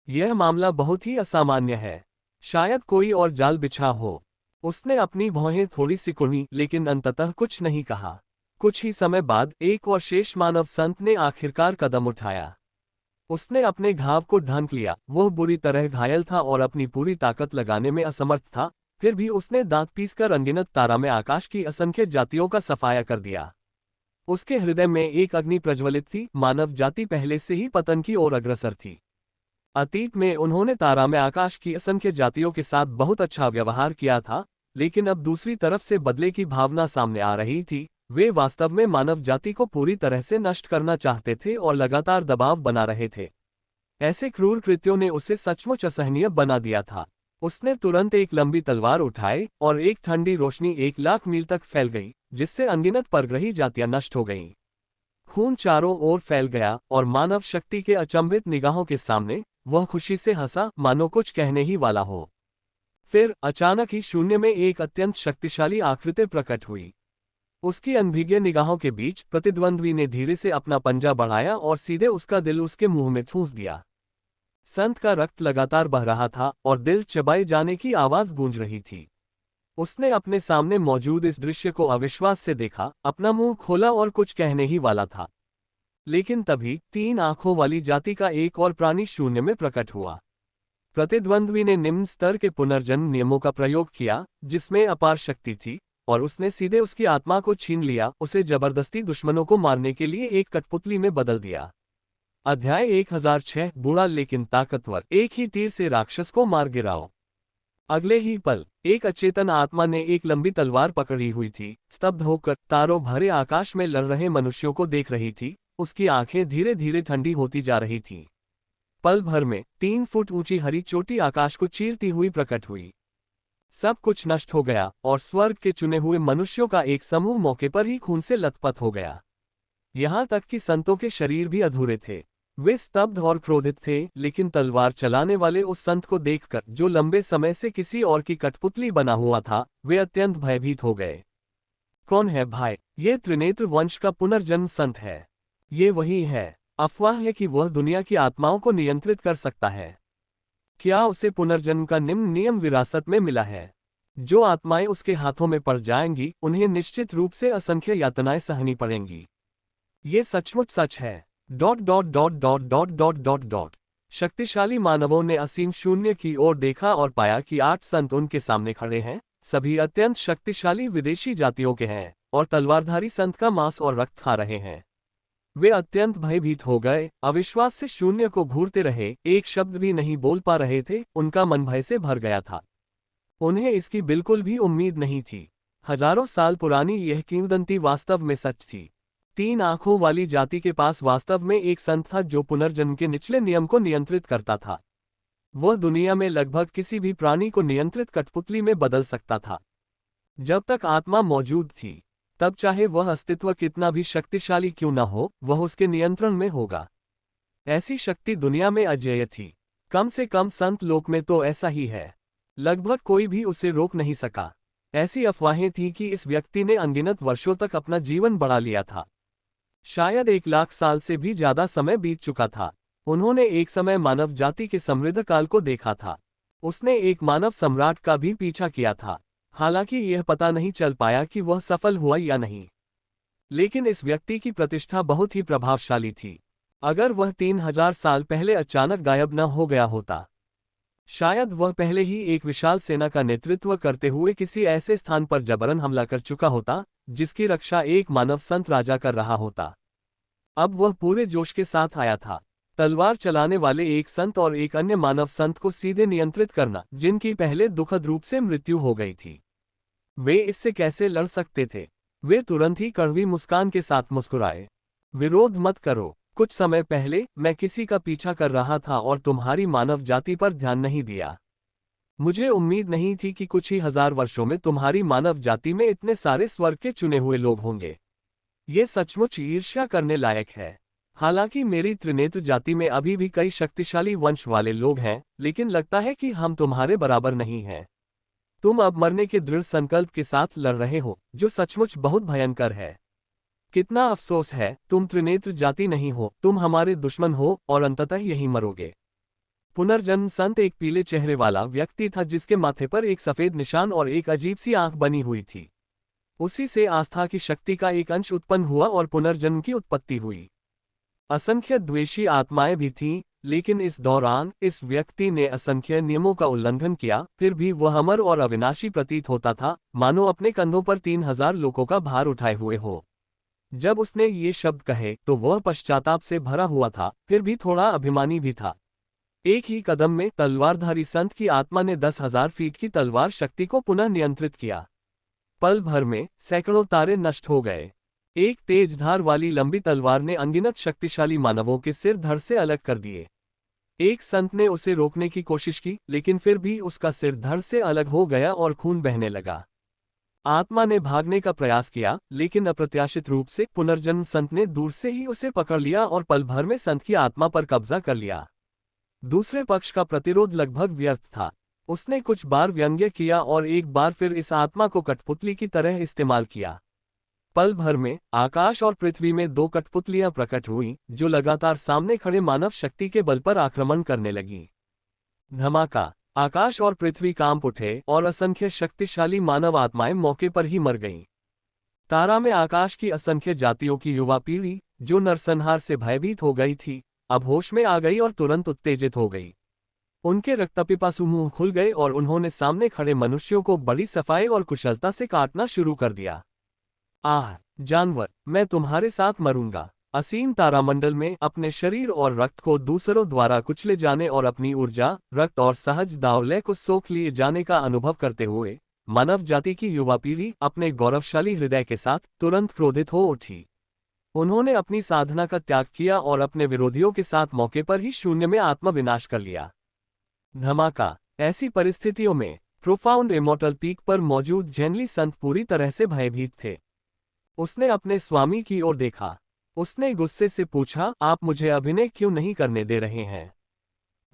यह मामला बहुत ही असामान्य है। शायद कोई और जाल बिछा हो। उसने अपनी भौहें थोड़ी सिकुड़ी, लेकिन अंततः कुछ नहीं कहा। कुछ ही समय बाद एक और शेष मानव संत ने आखिरकार कदम उठाया। उसने अपने घाव को ढांक लिया। वह बुरी तरह घायल था और अपनी पूरी ताकत लगाने में असमर्थ था, फिर भी उसने दांत पीसकर अनगिनत तारा में आकाश की असंख्य जातियों का सफाया कर दिया। उसके हृदय में एक अग्नि प्रज्वलित थी। मानव जाति पहले से ही पतन की ओर अग्रसर थी। अतीत में उन्होंने तारा में आकाश की असंख्य जातियों के साथ बहुत अच्छा व्यवहार किया था, लेकिन अब दूसरी तरफ से बदले की भावना सामने आ रही थी। वे वास्तव में मानव जाति को पूरी तरह से नष्ट करना चाहते थे और लगातार दबाव बना रहे थे। ऐसे क्रूर कृत्यों ने उसे सचमुच असहनीय बना दिया था। उसने तुरंत एक लंबी तलवार उठाई और एक ठंडी रोशनी 1,00,000 मील तक फैल गई, जिससे अनगिनत परग्रही जातियां नष्ट हो गईं। खून चारों ओर फैल गया और मानव शक्ति के अचंभित निगाहों के सामने वह खुशी से हंसा, मानो कुछ कहने ही वाला हो। फिर अचानक ही शून्य में एक अत्यंत शक्तिशाली आकृति प्रकट हुई। उसकी अनभिज्ञ निगाहों के बीच प्रतिद्वंद्वी ने धीरे से अपना पंजा बढ़ाया और सीधे उसका दिल उसके मुंह में ठूंस दिया। संत का रक्त लगातार बह रहा था और दिल चबाए जाने की आवाज गूंज रही थी। उसने अपने सामने मौजूद इस दृश्य को अविश्वास से देखा, अपना मुंह खोला और कुछ कहने ही वाला था। लेकिन तभी 3 आंखों वाली जाति का एक और प्राणी शून्य में प्रकट हुआ। प्रतिद्वंद्वी ने निम्न स्तर के पुनर्जन्म नियमों का प्रयोग किया, जिसमें अपार शक्ति थी, और उसने सीधे उसकी आत्मा को छीन लिया, उसे जबरदस्ती दुश्मनों को मारने के लिए एक कठपुतली में बदल दिया। अध्याय 1006 बूढ़ा लेकिन ताकतवर, एक ही तीर से राक्षस को मार गिराओ। अगले ही पल एक अचेतन आत्मा ने एक लंबी तलवार पकड़ी हुई थी, स्तब्ध होकर तारों भरे आकाश में लड़ रहे मनुष्यों को देख रही थी। उसकी आंखें धीरे धीरे ठंडी होती जा रही थीं। पल भर में 3 फुट ऊंची हरी चोटी आकाश को चीरती हुई प्रकट हुई। सब कुछ नष्ट हो गया और स्वर्ग के चुने हुए मनुष्यों का एक समूह मौके पर ही खून से लथपथ हो गया। यहाँ तक कि संतों के शरीर भी अधूरे थे। वे स्तब्ध और क्रोधित थे, लेकिन तलवार चलाने वाले उस संत को देखकर, जो लंबे समय से किसी और की कठपुतली बना हुआ था, वे अत्यंत भयभीत हो गए। कौन है भाई? ये त्रिनेत्र वंश का पुनर्जन्म संत है। ये वही है। अफवाह है कि वह दुनिया की आत्माओं को नियंत्रित कर सकता है। क्या उसे पुनर्जन्म का निम्न नियम विरासत में मिला है? जो आत्माएं उसके हाथों में पड़ जाएंगी, उन्हें निश्चित रूप से असंख्य यातनाएं सहनी पड़ेंगी। ये सचमुच सच है। ... शक्तिशाली मानवों ने असीम शून्य की ओर देखा और पाया कि 8 संत उनके सामने खड़े हैं। सभी अत्यंत शक्तिशाली विदेशी जातियों के हैं और तलवारधारी संत का मांस और रक्त खा रहे हैं। वे अत्यंत भयभीत हो गए, अविश्वास से शून्य को घूरते रहे, एक शब्द भी नहीं बोल पा रहे थे। उनका मन भय से भर गया था। उन्हें इसकी बिल्कुल भी उम्मीद नहीं थी। हजारों साल पुरानी यह किंवदंती वास्तव में सच थी। 3 आंखों वाली जाति के पास वास्तव में एक संत था जो पुनर्जन्म के निचले नियम को नियंत्रित करता था। वह दुनिया में लगभग किसी भी प्राणी को नियंत्रित कठपुतली में बदल सकता था। जब तक आत्मा मौजूद थी, तब चाहे वह अस्तित्व कितना भी शक्तिशाली क्यों न हो, वह उसके नियंत्रण में होगा। ऐसी शक्ति दुनिया में अजेय थी। कम से कम संत लोक में तो ऐसा ही है। लगभग कोई भी उसे रोक नहीं सका। ऐसी अफवाहें थीं कि इस व्यक्ति ने अनगिनत वर्षों तक अपना जीवन बढ़ा लिया था। शायद 1 लाख साल से भी ज्यादा समय बीत चुका था। उन्होंने एक समय मानव जाति के समृद्ध काल को देखा था। उसने एक मानव सम्राट का भी पीछा किया था। हालांकि यह पता नहीं चल पाया कि वह सफल हुआ या नहीं। लेकिन इस व्यक्ति की प्रतिष्ठा बहुत ही प्रभावशाली थी। अगर वह 3000 साल पहले अचानक गायब न हो गया होता, शायद वह पहले ही एक विशाल सेना का नेतृत्व करते हुए किसी ऐसे स्थान पर जबरन हमला कर चुका होता, जिसकी रक्षा एक मानव संत राजा कर रहा होता। अब वह पूरे जोश के साथ आया था। तलवार चलाने वाले एक संत और एक अन्य मानव संत को सीधे नियंत्रित करना, जिनकी पहले दुखद रूप से मृत्यु हो गई थी। वे इससे कैसे लड़ सकते थे? वे तुरंत ही कड़वी मुस्कान के साथ मुस्कुराए। विरोध मत करो। कुछ समय पहले मैं किसी का पीछा कर रहा था और तुम्हारी मानव जाति पर ध्यान नहीं दिया। मुझे उम्मीद नहीं थी कि कुछ ही हजार वर्षों में तुम्हारी मानव जाति में इतने सारे स्वर्ग के चुने हुए लोग होंगे। ये सचमुच ईर्ष्या करने लायक है। हालांकि मेरी त्रिनेत्र जाति में अभी भी कई शक्तिशाली वंश वाले लोग हैं, लेकिन लगता है कि हम तुम्हारे बराबर नहीं हैं। तुम अब मरने के दृढ़ संकल्प के साथ लड़ रहे हो, जो सचमुच बहुत भयंकर है। कितना अफसोस है, तुम त्रिनेत्र जाति नहीं हो, तुम हमारे दुश्मन हो और अंततः यही मरोगे। पुनर्जन्म संत एक पीले चेहरे वाला व्यक्ति था जिसके माथे पर एक सफेद निशान और एक अजीब सी आंख बनी हुई थी। उसी से आस्था की शक्ति का एक अंश उत्पन्न हुआ और पुनर्जन्म की उत्पत्ति हुई। असंख्य द्वेषी आत्माएं भी थीं, लेकिन इस दौरान इस व्यक्ति ने असंख्य नियमों का उल्लंघन किया, फिर भी वह अमर और अविनाशी प्रतीत होता था, मानो अपने कंधों पर 3000 लोगों का भार उठाए हुए हो। जब उसने ये शब्द कहे तो वह पश्चाताप से भरा हुआ था, फिर भी थोड़ा अभिमानी भी था। एक ही कदम में तलवारधारी संत की आत्मा ने 10,000 फीट की तलवार शक्ति को पुनः नियंत्रित किया। पल भर में सैकड़ों तारे नष्ट हो गए। एक तेज धार वाली लंबी तलवार ने अनगिनत शक्तिशाली मानवों के सिर धड़ से अलग कर दिए। एक संत ने उसे रोकने की कोशिश की, लेकिन फिर भी उसका सिर धड़ से अलग हो गया और खून बहने लगा। आत्मा ने भागने का प्रयास किया, लेकिन अप्रत्याशित रूप से पुनर्जन्म संत ने दूर से ही उसे पकड़ लिया और पल भर में संत की आत्मा पर कब्जा कर लिया। दूसरे पक्ष का प्रतिरोध लगभग व्यर्थ था। उसने कुछ बार व्यंग्य किया और एक बार फिर इस आत्मा को कठपुतली की तरह इस्तेमाल किया। पल भर में आकाश और पृथ्वी में 2 कठपुतलियां प्रकट हुईं, जो लगातार सामने खड़े मानव शक्ति के बल पर आक्रमण करने लगीं। धमाका! आकाश और पृथ्वी कांप उठे और असंख्य शक्तिशाली मानव आत्माएं मौके पर ही मर गईं। तारा में आकाश की असंख्य जातियों की युवा पीढ़ी, जो नरसंहार से भयभीत हो गई थी, अब होश में आ गई और तुरंत उत्तेजित हो गई। उनके रक्तपिपासु मुंह खुल गए और उन्होंने सामने खड़े मनुष्यों को बड़ी सफाई और कुशलता से काटना शुरू कर दिया। आह जानवर, मैं तुम्हारे साथ मरूंगा। असीम तारामंडल में अपने शरीर और रक्त को दूसरों द्वारा कुचले जाने और अपनी ऊर्जा, रक्त और सहज दावलय को सोख लिए जाने का अनुभव करते हुए मानव जाति की युवा पीढ़ी अपने गौरवशाली हृदय के साथ तुरंत क्रोधित हो उठी। उन्होंने अपनी साधना का त्याग किया और अपने विरोधियों के साथ मौके पर ही शून्य में आत्मविनाश कर लिया। धमाका! ऐसी परिस्थितियों में प्रोफाउंड इमॉर्टल पीक पर मौजूद जेनली संत पूरी तरह से भयभीत थे। उसने अपने स्वामी की ओर देखा। उसने गुस्से से पूछा, आप मुझे अभिनय क्यों नहीं करने दे रहे हैं?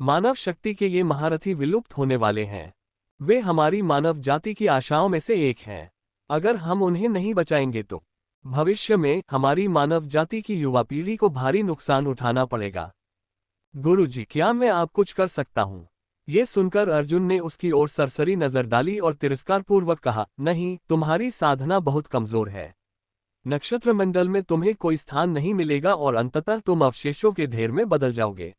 मानव शक्ति के ये महारथी विलुप्त होने वाले हैं। वे हमारी मानव जाति की आशाओं में से एक हैं। अगर हम उन्हें नहीं बचाएंगे तो भविष्य में हमारी मानव जाति की युवा पीढ़ी को भारी नुकसान उठाना पड़ेगा। गुरुजी, क्या मैं आप कुछ कर सकता हूँ? ये सुनकर अर्जुन ने उसकी ओर सरसरी नजर डाली और तिरस्कारपूर्वक कहा, नहीं, तुम्हारी साधना बहुत कमजोर है। नक्षत्र मंडल में तुम्हें कोई स्थान नहीं मिलेगा और अंततः तुम अवशेषों के ढेर में बदल जाओगे।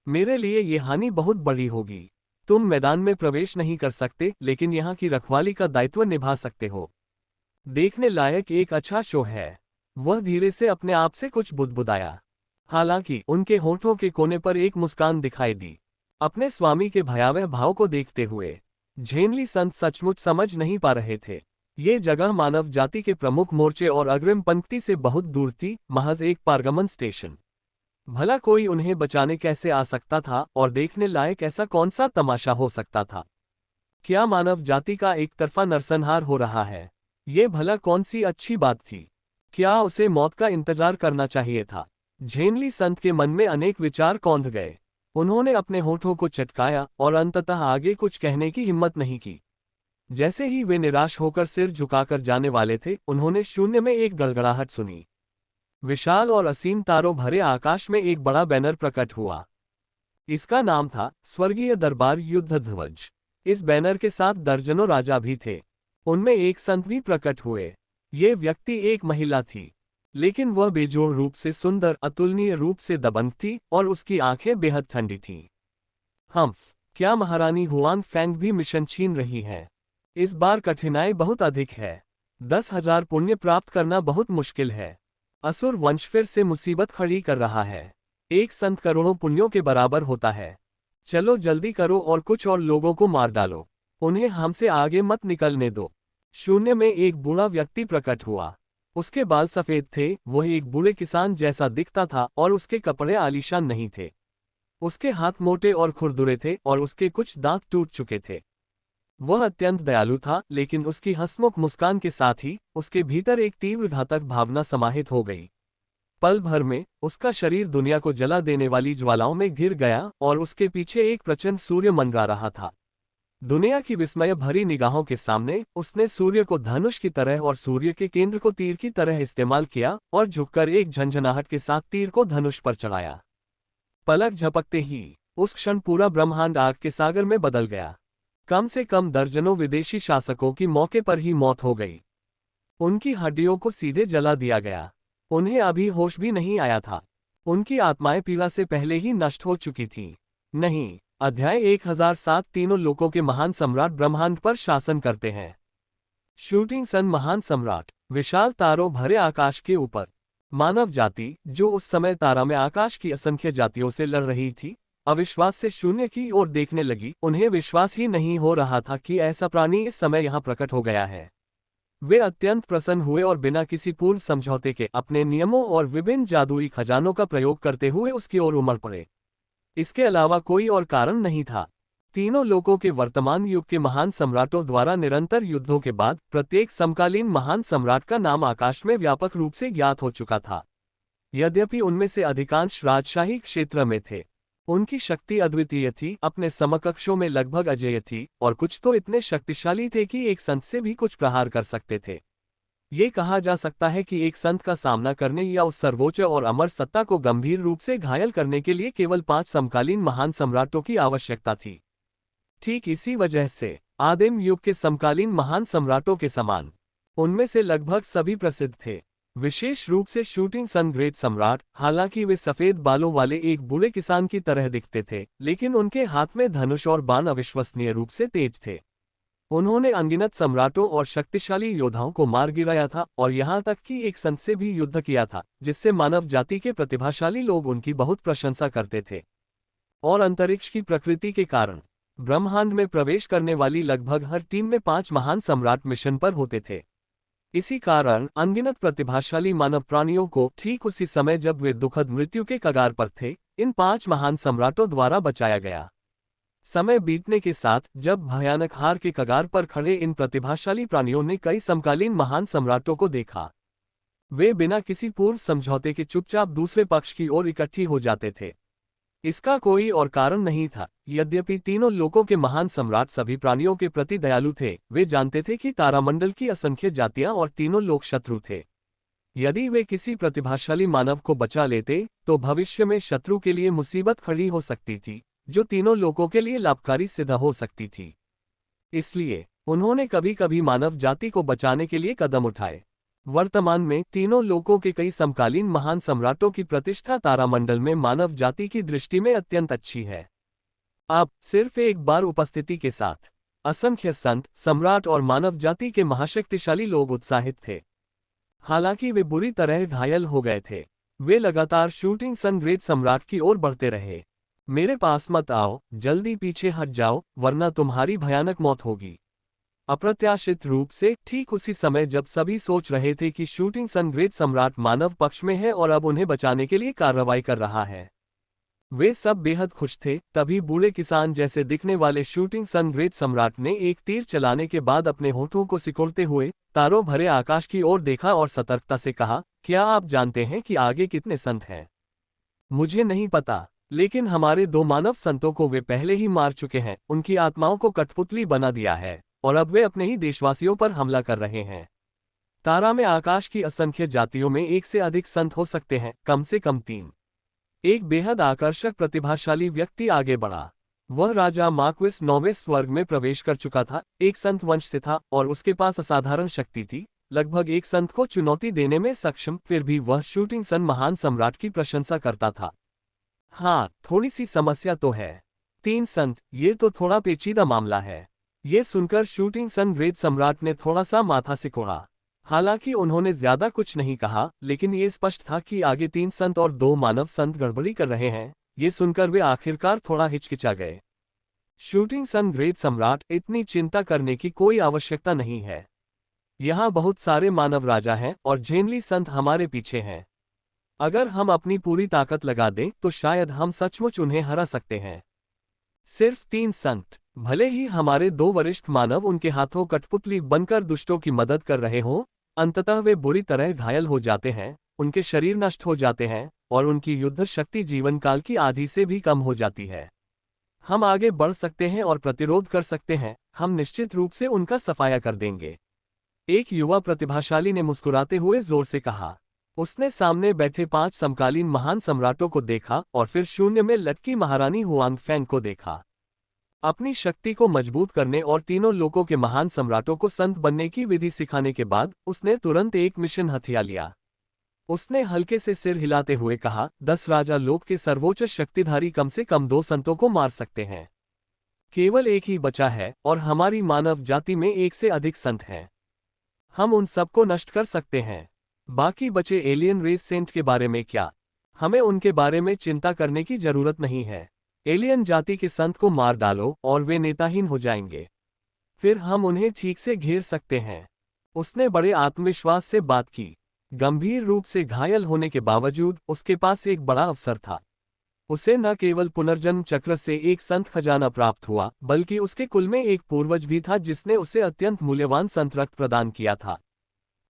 मेरे लिए ये हानि बहुत बड़ी होगी। तुम मैदान में प्रवेश नहीं कर सकते, लेकिन यहाँ की रखवाली का दायित्व निभा सकते हो। देखने लायक एक अच्छा शो है। वह धीरे से अपने आप से कुछ बुदबुदाया। हालांकि उनके होठों के कोने पर एक मुस्कान दिखाई दी। अपने स्वामी के भयावह भाव को देखते हुए झेनली संत सचमुच समझ नहीं पा रहे थे। ये जगह मानव जाति के प्रमुख मोर्चे और अग्रिम पंक्ति से बहुत दूर थी, महज एक पारगमन स्टेशन। भला कोई उन्हें बचाने कैसे आ सकता था, और देखने लायक ऐसा कौन सा तमाशा हो सकता था? क्या मानव जाति का एक तरफा नरसंहार हो रहा है? ये भला कौन सी अच्छी बात थी? क्या उसे मौत का इंतजार करना चाहिए था? झेनली संत के मन में अनेक विचार कौंध गए। उन्होंने अपने होठों को चटकाया और अंततः आगे कुछ कहने की हिम्मत नहीं की। जैसे ही वे निराश होकर सिर झुकाकर जाने वाले थे, उन्होंने शून्य में एक गड़गड़ाहट सुनी। विशाल और असीम तारों भरे आकाश में एक बड़ा बैनर प्रकट हुआ। इसका नाम था स्वर्गीय दरबार युद्ध ध्वज। इस बैनर के साथ दर्जनों राजा भी थे। उनमें एक संत भी प्रकट हुए। ये व्यक्ति एक महिला थी, लेकिन वह बेजोड़ रूप से सुंदर, अतुलनीय रूप से दबंग थी और उसकी आंखें बेहद ठंडी थीं। हम्फ, क्या महारानी हुआन फैंग भी मिशन छीन रही है? इस बार कठिनाई बहुत अधिक है। 10,000 पुण्य प्राप्त करना बहुत मुश्किल है। असुर वंश फिर से मुसीबत खड़ी कर रहा है। एक संत करोड़ों पुण्यों के बराबर होता है। चलो जल्दी करो और कुछ और लोगों को मार डालो। उन्हें हमसे आगे मत निकलने दो। शून्य में एक बूढ़ा व्यक्ति प्रकट हुआ। उसके बाल सफेद थे, वह एक बूढ़े किसान जैसा दिखता था और उसके कपड़े आलीशान नहीं थे। उसके हाथ मोटे और खुरदुरे थे और उसके कुछ दांत टूट चुके थे। वह अत्यंत दयालु था, लेकिन उसकी हंसमुख मुस्कान के साथ ही उसके भीतर एक तीव्र घातक भावना समाहित हो गई। पल भर में उसका शरीर दुनिया को जला देने वाली ज्वालाओं में घिर गया और उसके पीछे एक प्रचंड सूर्य मंडरा रहा था। दुनिया की विस्मय भरी निगाहों के सामने उसने सूर्य को धनुष की तरह और सूर्य के केंद्र को तीर की तरह इस्तेमाल किया और झुककर एक झंझनाहट के साथ तीर को धनुष पर चढ़ाया। पलक झपकते ही उस क्षण पूरा ब्रह्मांड आग के सागर में बदल गया। कम से कम दर्जनों विदेशी शासकों की मौके पर ही मौत हो गई। उनकी हड्डियों को सीधे जला दिया गया। उन्हें अभी होश भी नहीं आया था। उनकी आत्माएं पीड़ा से पहले ही नष्ट हो चुकी थीं। नहीं। अध्याय 1007 तीनों लोकों के महान सम्राट ब्रह्मांड पर शासन करते हैं। शूटिंग सन महान सम्राट। विशाल तारों भरे आकाश के ऊपर मानव जाति, जो उस समय तारा में आकाश की असंख्य जातियों से लड़ रही थी, अविश्वास से शून्य की ओर देखने लगी। उन्हें विश्वास ही नहीं हो रहा था कि ऐसा प्राणी इस समय यहाँ प्रकट हो गया है। वे अत्यंत प्रसन्न हुए और बिना किसी पूर्व समझौते के अपने नियमों और विभिन्न जादुई खजानों का प्रयोग करते हुए उसकी ओर उमड़ पड़े। इसके अलावा कोई और कारण नहीं था। तीनों लोकों के वर्तमान युग के महान सम्राटों द्वारा निरंतर युद्धों के बाद प्रत्येक समकालीन महान सम्राट का नाम आकाश में व्यापक रूप से ज्ञात हो चुका था। यद्यपि उनमें से अधिकांश राजशाही क्षेत्र में थे, उनकी शक्ति अद्वितीय थी, अपने समकक्षों में लगभग अजेय थी, और कुछ तो इतने शक्तिशाली थे कि एक संत से भी कुछ प्रहार कर सकते थे। ये कहा जा सकता है कि एक संत का सामना करने या उस सर्वोच्च और अमर सत्ता को गंभीर रूप से घायल करने के लिए केवल 5 समकालीन महान सम्राटों की आवश्यकता थी। ठीक इसी वजह से आदिम युग के समकालीन महान सम्राटों के समान उनमें से लगभग सभी प्रसिद्ध थे, विशेष रूप से शूटिंग सन ग्रेट सम्राट। हालांकि वे सफेद बालों वाले एक बूढ़े किसान की तरह दिखते थे, लेकिन उनके हाथ में धनुष और बाण अविश्वसनीय रूप से तेज थे। उन्होंने अनगिनत सम्राटों और शक्तिशाली योद्धाओं को मार गिराया था, और यहाँ तक कि एक संत से भी युद्ध किया था, जिससे मानव जाति के प्रतिभाशाली लोग उनकी बहुत प्रशंसा करते थे। और अंतरिक्ष की प्रकृति के कारण ब्रह्मांड में प्रवेश करने वाली लगभग हर टीम में 5 महान सम्राट मिशन पर होते थे। इसी कारण अनगिनत प्रतिभाशाली मानव प्राणियों को ठीक उसी समय जब वे दुखद मृत्यु के कगार पर थे, इन 5 महान सम्राटों द्वारा बचाया गया। समय बीतने के साथ जब भयानक हार के कगार पर खड़े इन प्रतिभाशाली प्राणियों ने कई समकालीन महान सम्राटों को देखा, वे बिना किसी पूर्व समझौते के चुपचाप दूसरे पक्ष की ओर इकट्ठी हो जाते थे। इसका कोई और कारण नहीं था। यद्यपि तीनों लोकों के महान सम्राट सभी प्राणियों के प्रति दयालु थे, वे जानते थे कि तारामंडल की असंख्य जातियां और तीनों लोक शत्रु थे। यदि वे किसी प्रतिभाशाली मानव को बचा लेते, तो भविष्य में शत्रु के लिए मुसीबत खड़ी हो सकती थी, जो तीनों लोगों के लिए लाभकारी सिद्ध हो सकती थी। इसलिए उन्होंने कभी कभी मानव जाति को बचाने के लिए कदम उठाए। वर्तमान में तीनों लोकों के कई समकालीन महान सम्राटों की प्रतिष्ठा तारामंडल में मानव जाति की दृष्टि में अत्यंत अच्छी है। अब सिर्फ एक बार उपस्थिति के साथ असंख्य संत, सम्राट और मानव जाति के महाशक्तिशाली लोग उत्साहित थे। हालांकि वे बुरी तरह घायल हो गए थे। वे लगातार शूटिंग सन ग्रेट सम्राट की ओर बढ़ते रहे। मेरे पास मत आओ, जल्दी पीछे हट जाओ, वरना तुम्हारी भयानक मौत होगी। अप्रत्याशित रूप से ठीक उसी समय जब सभी सोच रहे थे कि शूटिंग सन ग्रेट सम्राट मानव पक्ष में है और अब उन्हें बचाने के लिए कार्रवाई कर रहा है, वे सब बेहद खुश थे, तभी बूढ़े किसान जैसे दिखने वाले शूटिंग सन ग्रेट सम्राट ने एक तीर चलाने के बाद अपने होठों को सिकोड़ते हुए तारों भरे आकाश की ओर देखा और सतर्कता से कहा, क्या आप जानते हैं कि आगे कितने संत हैं? मुझे नहीं पता, लेकिन हमारे 2 मानव संतों को वे पहले ही मार चुके हैं, उनकी आत्माओं को कठपुतली बना दिया है और अब वे अपने ही देशवासियों पर हमला कर रहे हैं। तारा में आकाश की असंख्य जातियों में 1 से अधिक संत हो सकते हैं, कम से कम 3। एक बेहद आकर्षक प्रतिभाशाली व्यक्ति आगे बढ़ा। वह राजा मार्क्विस 9वें स्वर्ग में प्रवेश कर चुका था, एक संत वंश से था और उसके पास असाधारण शक्ति थी, लगभग एक संत को चुनौती देने में सक्षम। फिर भी वह शूटिंग सन महान सम्राट की प्रशंसा करता था। हाँ, थोड़ी सी समस्या तो है। 3 संत, ये तो थोड़ा पेचीदा मामला है। ये सुनकर शूटिंग सन ग्रेट सम्राट ने थोड़ा सा माथा सिकोड़ा। हालांकि उन्होंने ज्यादा कुछ नहीं कहा, लेकिन ये स्पष्ट था कि आगे 3 संत और 2 मानव संत गड़बड़ी कर रहे हैं। ये सुनकर वे आखिरकार थोड़ा हिचकिचा गए। शूटिंग सन ग्रेट सम्राट, इतनी चिंता करने की कोई आवश्यकता नहीं है। यहाँ बहुत सारे मानव राजा हैं और झेनली संत हमारे पीछे हैं। अगर हम अपनी पूरी ताकत लगा दें तो शायद हम सचमुच उन्हें हरा सकते हैं। सिर्फ 3 संत, भले ही हमारे 2 वरिष्ठ मानव उनके हाथों कठपुतली बनकर दुष्टों की मदद कर रहे हों, अंततः वे बुरी तरह घायल हो जाते हैं, उनके शरीर नष्ट हो जाते हैं और उनकी युद्ध शक्ति जीवन काल की आधी से भी कम हो जाती है। हम आगे बढ़ सकते हैं और प्रतिरोध कर सकते हैं, हम निश्चित रूप से उनका सफाया कर देंगे। एक युवा प्रतिभाशाली ने मुस्कुराते हुए जोर से कहा। उसने सामने बैठे 5 समकालीन महान सम्राटों को देखा और फिर शून्य में लटकी महारानी हुआंग फैंग को देखा। अपनी शक्ति को मजबूत करने और तीनों लोकों के महान सम्राटों को संत बनने की विधि सिखाने के बाद उसने तुरंत एक मिशन हथिया लिया। उसने हल्के से सिर हिलाते हुए कहा, 10 राजा लोक के सर्वोच्च शक्तिधारी कम से कम 2 संतों को मार सकते हैं। केवल एक ही बचा है और हमारी मानव जाति में 1 से अधिक संत हैं। हम उन सबको नष्ट कर सकते हैं। बाकी बचे एलियन रेस सेंट के बारे में क्या? हमें उनके बारे में चिंता करने की जरूरत नहीं है। एलियन जाति के संत को मार डालो और वे नेताहीन हो जाएंगे। फिर हम उन्हें ठीक से घेर सकते हैं। उसने बड़े आत्मविश्वास से बात की। गंभीर रूप से घायल होने के बावजूद उसके पास एक बड़ा अवसर था। उसे न केवल पुनर्जन्म चक्र से एक संत खजाना प्राप्त हुआ, बल्कि उसके कुल में एक पूर्वज भी था जिसने उसे अत्यंत मूल्यवान संत रक्त प्रदान किया था।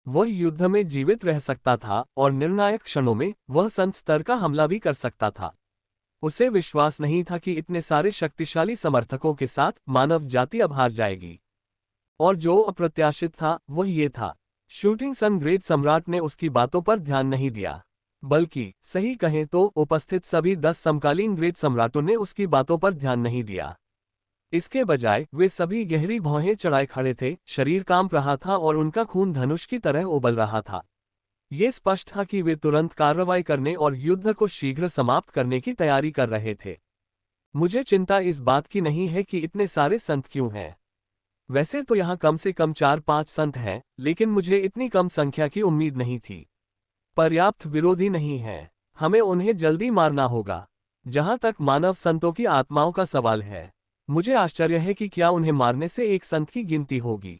वह युद्ध में जीवित रह सकता था और निर्णायक क्षणों में वह संत स्तर का हमला भी कर सकता था। उसे विश्वास नहीं था कि इतने सारे शक्तिशाली समर्थकों के साथ मानव जाति अब हार जाएगी। और जो अप्रत्याशित था वह ये था, शूटिंग सन ग्रेट सम्राट ने उसकी बातों पर ध्यान नहीं दिया, बल्कि सही कहें तो उपस्थित सभी 10 समकालीन ग्रेट सम्राटों ने उसकी बातों पर ध्यान नहीं दिया। इसके बजाय वे सभी गहरी भौहें चढ़ाए खड़े थे, शरीर कांप रहा था और उनका खून धनुष की तरह उबल रहा था। ये स्पष्ट था कि वे तुरंत कार्रवाई करने और युद्ध को शीघ्र समाप्त करने की तैयारी कर रहे थे। मुझे चिंता इस बात की नहीं है कि इतने सारे संत क्यों हैं। वैसे तो यहाँ कम से कम 4-5 संत हैं, लेकिन मुझे इतनी कम संख्या की उम्मीद नहीं थी। पर्याप्त विरोधी नहीं है, हमें उन्हें जल्दी मारना होगा। जहाँ तक मानव संतों की आत्माओं का सवाल है, मुझे आश्चर्य है कि क्या उन्हें मारने से एक संत की गिनती होगी।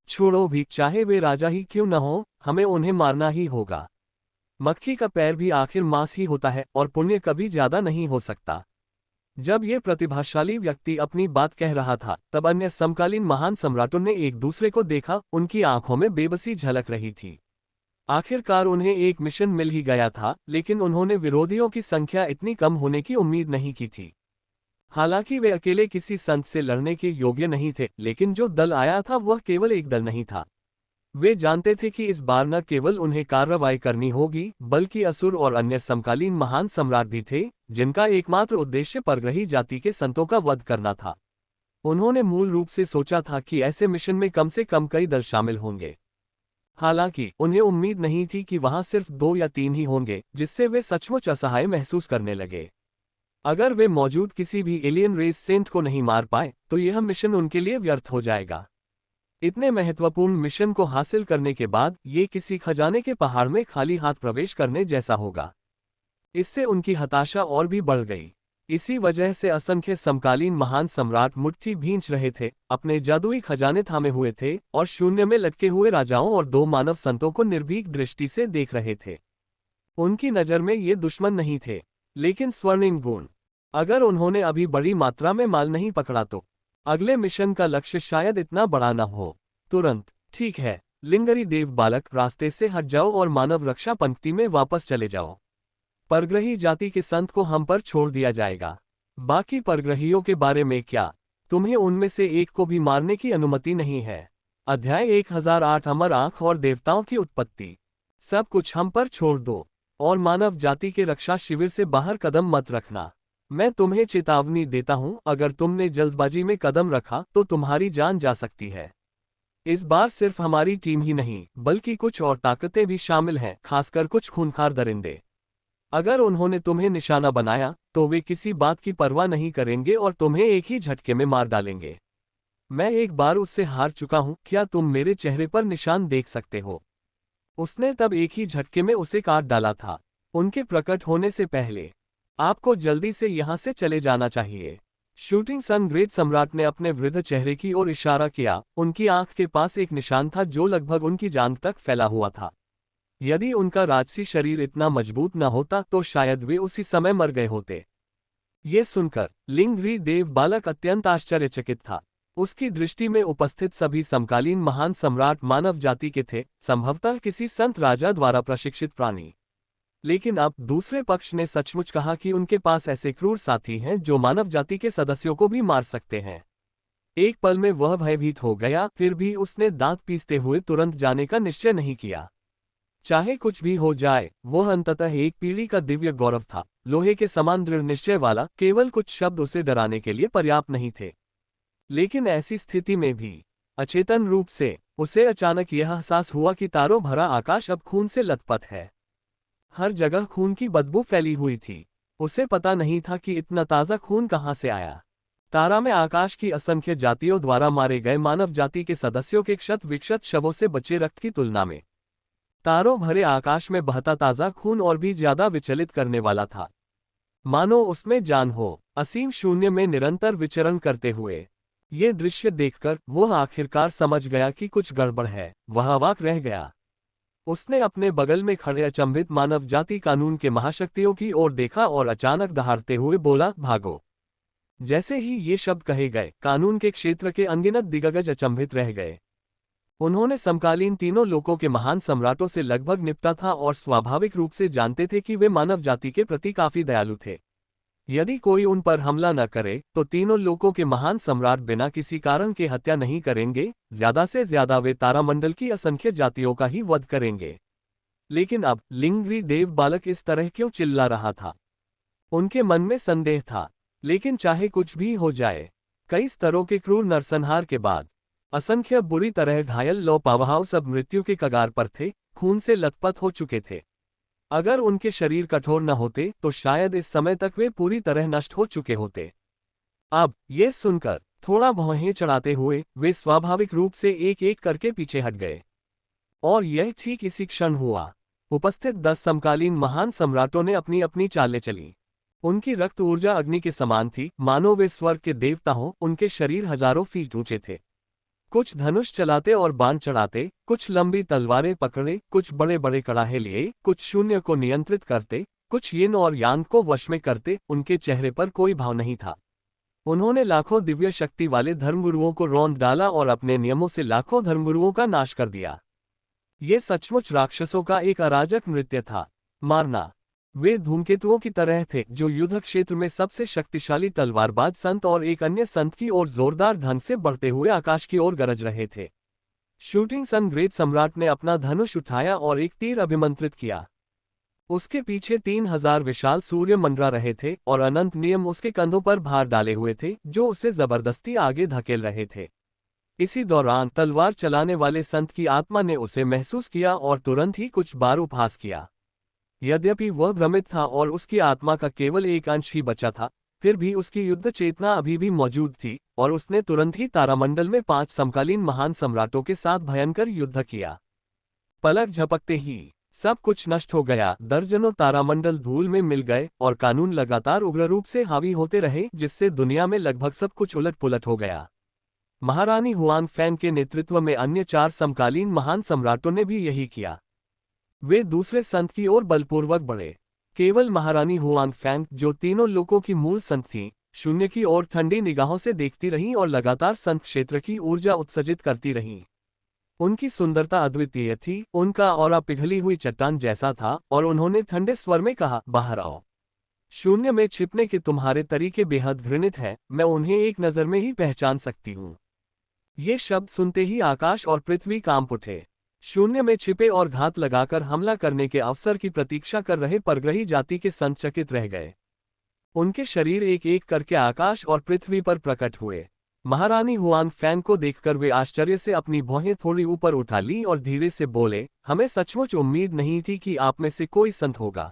छोड़ो भी, चाहे वे राजा ही क्यों न हो, हमें उन्हें मारना ही होगा। मक्खी का पैर भी आखिर मांस ही होता है और पुण्य कभी ज्यादा नहीं हो सकता। जब ये प्रतिभाशाली व्यक्ति अपनी बात कह रहा था, तब अन्य समकालीन महान सम्राटों ने एक दूसरे को देखा, उनकी आंखों में बेबसी झलक रही थी। आखिरकार उन्हें एक मिशन मिल ही गया था, लेकिन उन्होंने विरोधियों की संख्या इतनी कम होने की उम्मीद नहीं की थी। हालांकि वे अकेले किसी संत से लड़ने के योग्य नहीं थे, लेकिन जो दल आया था वह केवल एक दल नहीं था। वे जानते थे कि इस बार न केवल उन्हें कार्रवाई करनी होगी, बल्कि असुर और अन्य समकालीन महान सम्राट भी थे, जिनका एकमात्र उद्देश्य परग्रही जाति के संतों का वध करना था। उन्होंने मूल रूप से सोचा था कि ऐसे मिशन में कम से कम कई दल शामिल होंगे। हालांकि उन्हें उम्मीद नहीं थी कि वहां सिर्फ 2 या 3 ही होंगे, जिससे वे सचमुच असहाय महसूस करने लगे। अगर वे मौजूद किसी भी एलियन रेस सेंट को नहीं मार पाए तो यह मिशन उनके लिए व्यर्थ हो जाएगा। इतने महत्वपूर्ण मिशन को हासिल करने के बाद ये किसी खजाने के पहाड़ में खाली हाथ प्रवेश करने जैसा होगा। इससे उनकी हताशा और भी बढ़ गई। इसी वजह से असंख्य समकालीन महान सम्राट मुट्ठी भींच रहे थे, अपने जादुई खजाने थामे हुए थे और शून्य में लटके हुए राजाओं और दो मानव संतों को निर्भीक दृष्टि से देख रहे थे। उनकी नज़र में ये दुश्मन नहीं थे, लेकिन स्वर्णिम गुण। अगर उन्होंने अभी बड़ी मात्रा में माल नहीं पकड़ा तो अगले मिशन का लक्ष्य शायद इतना बड़ा न हो। तुरंत, ठीक है लिंगरी देव बालक, रास्ते से हट जाओ और मानव रक्षा पंक्ति में वापस चले जाओ। परग्रही जाति के संत को हम पर छोड़ दिया जाएगा। बाकी परग्रहियों के बारे में क्या? तुम्हें उनमें से एक को भी मारने की अनुमति नहीं है। अध्याय 1008 अमर आंख और देवताओं की उत्पत्ति। सब कुछ हम पर छोड़ दो और मानव जाति के रक्षा शिविर से बाहर कदम मत रखना। मैं तुम्हें चेतावनी देता हूं, अगर तुमने जल्दबाजी में कदम रखा तो तुम्हारी जान जा सकती है। इस बार सिर्फ हमारी टीम ही नहीं बल्कि कुछ और ताकतें भी शामिल हैं, खासकर कुछ खूंखार दरिंदे। अगर उन्होंने तुम्हें निशाना बनाया तो वे किसी बात की परवाह नहीं करेंगे और तुम्हें एक ही झटके में मार डालेंगे। मैं एक बार उससे हार चुका हूं, क्या तुम मेरे चेहरे पर निशान देख सकते हो? उसने तब एक ही झटके में उसे काट डाला था। उनके प्रकट होने से पहले आपको जल्दी से यहां से चले जाना चाहिए। शूटिंग सन ग्रेट सम्राट ने अपने वृद्ध चेहरे की ओर इशारा किया। उनकी आंख के पास एक निशान था जो लगभग उनकी जांघ तक फैला हुआ था। यदि उनका राजसी शरीर इतना मजबूत न होता तो शायद वे उसी समय मर गए होते। ये सुनकर लिंगरी देव बालक अत्यंत आश्चर्यचकित था। उसकी दृष्टि में उपस्थित सभी समकालीन महान सम्राट मानव जाति के थे, संभवतः किसी संत राजा द्वारा प्रशिक्षित प्राणी। लेकिन अब दूसरे पक्ष ने सचमुच कहा कि उनके पास ऐसे क्रूर साथी हैं जो मानव जाति के सदस्यों को भी मार सकते हैं। एक पल में वह भयभीत हो गया, फिर भी उसने दांत पीसते हुए तुरंत जाने का निश्चय नहीं किया। चाहे कुछ भी हो जाए, वह अंततः एक पीढ़ी का दिव्य गौरव था, लोहे के समान दृढ़ निश्चय वाला। केवल कुछ शब्द उसे डराने के लिए पर्याप्त नहीं थे। लेकिन ऐसी स्थिति में भी अचेतन रूप से उसे अचानक यह एहसास हुआ कि तारों भरा आकाश अब खून से लथपथ है। हर जगह खून की बदबू फैली हुई थी। उसे पता नहीं था कि इतना ताज़ा खून कहां से आया। तारा में आकाश की असंख्य जातियों द्वारा मारे गए मानव जाति के सदस्यों के क्षत विक्षत शवों से बचे रक्त की तुलना में तारों भरे आकाश में बहता ताज़ा खून और भी ज्यादा विचलित करने वाला था। मानो उसमें जान हो, असीम शून्य में निरंतर विचरण करते हुए। ये दृश्य देखकर वह आखिरकार समझ गया कि कुछ गड़बड़ है। वह अवाक रह गया। उसने अपने बगल में खड़े अचंभित मानव जाति कानून के महाशक्तियों की ओर देखा और अचानक दहाड़ते हुए बोला, भागो। जैसे ही ये शब्द कहे गए, कानून के क्षेत्र के अनगिनत दिग्गज अचंभित रह गए। उन्होंने समकालीन तीनों लोकों के महान सम्राटों से लगभग निपटा था और स्वाभाविक रूप से जानते थे कि वे मानव जाति के प्रति काफी दयालु थे। यदि कोई उन पर हमला न करे तो तीनों लोकों के महान सम्राट बिना किसी कारण के हत्या नहीं करेंगे। ज्यादा से ज्यादा वे तारामंडल की असंख्य जातियों का ही वध करेंगे। लेकिन अब लिंगरी देव बालक इस तरह क्यों चिल्ला रहा था? उनके मन में संदेह था। लेकिन चाहे कुछ भी हो जाए, कई स्तरों के क्रूर नरसंहार के बाद असंख्य बुरी तरह घायल लौ पावरहाउस अब मृत्यु के कगार पर थे, खून से लथपथ हो चुके थे। अगर उनके शरीर कठोर न होते तो शायद इस समय तक वे पूरी तरह नष्ट हो चुके होते। अब ये सुनकर थोड़ा भौहें चढ़ाते हुए वे स्वाभाविक रूप से एक एक करके पीछे हट गए। और यह ठीक इसी क्षण हुआ। उपस्थित 10 समकालीन महान सम्राटों ने अपनी अपनी चालें चली। उनकी रक्त ऊर्जा अग्नि के समान थी, मानो वे स्वर्ग के देवता हों। उनके शरीर हजारों फीट ऊंचे थे। कुछ धनुष चलाते और बाण चढ़ाते, कुछ लंबी तलवारें पकड़े, कुछ बड़े बड़े कड़ाहे लिए, कुछ शून्य को नियंत्रित करते, कुछ यिन और यांग को वश में करते। उनके चेहरे पर कोई भाव नहीं था। उन्होंने लाखों दिव्य शक्ति वाले धर्मगुरुओं को रौंद डाला और अपने नियमों से लाखों धर्मगुरुओं का नाश कर दिया। ये सचमुच राक्षसों का एक अराजक नृत्य था, मारना। वे धूमकेतुओं की तरह थे जो युद्ध क्षेत्र में सबसे शक्तिशाली तलवारबाज संत और एक अन्य संत की ओर जोरदार ढंग से बढ़ते हुए आकाश की ओर गरज रहे थे। शूटिंग सन ग्रेट सम्राट ने अपना धनुष उठाया और एक तीर अभिमंत्रित किया। उसके पीछे 3000 विशाल सूर्य मंडरा रहे थे और अनंत नियम उसके कंधों पर भार डाले हुए थे जो उसे जबरदस्ती आगे धकेल रहे थे। इसी दौरान तलवार चलाने वाले संत की आत्मा ने उसे महसूस किया और तुरंत ही कुछ बार उपहास किया। यद्यपि वह भ्रमित था और उसकी आत्मा का केवल एक अंश ही बचा था, फिर भी उसकी युद्ध चेतना अभी भी मौजूद थी और उसने तुरंत ही तारामंडल में 5 समकालीन महान सम्राटों के साथ भयंकर युद्ध किया। पलक झपकते ही सब कुछ नष्ट हो गया, दर्जनों तारामंडल धूल में मिल गए और कानून लगातार उग्र रूप से हावी होते रहे, जिससे दुनिया में लगभग सब कुछ उलट-पुलट हो गया। महारानी हुआन फैन के नेतृत्व में अन्य 4 समकालीन महान सम्राटों ने भी यही किया। वे दूसरे संत की ओर बलपूर्वक बढ़े। केवल महारानी हुआन फैन, जो तीनों लोकों की मूल संत थीं, शून्य की ओर ठंडी निगाहों से देखती रहीं और लगातार संत क्षेत्र की ऊर्जा उत्सर्जित करती रहीं। उनकी सुंदरता अद्वितीय थी, उनका ऑरा पिघली हुई चट्टान जैसा था और उन्होंने ठंडे स्वर में कहा, बाहर आओ। शून्य में छिपने के तुम्हारे तरीके बेहद घृणित हैं, मैं उन्हें एक नज़र में ही पहचान सकती हूँ। ये शब्द सुनते ही आकाश और पृथ्वी कांप उठे। शून्य में छिपे और घात लगाकर हमला करने के अवसर की प्रतीक्षा कर रहे परग्रही जाति के संत चकित रह गए। उनके शरीर एक एक करके आकाश और पृथ्वी पर प्रकट हुए। महारानी हुआन फैन को देखकर वे आश्चर्य से अपनी भौहें थोड़ी ऊपर उठा ली और धीरे से बोले, हमें सचमुच उम्मीद नहीं थी कि आप में से कोई संत होगा।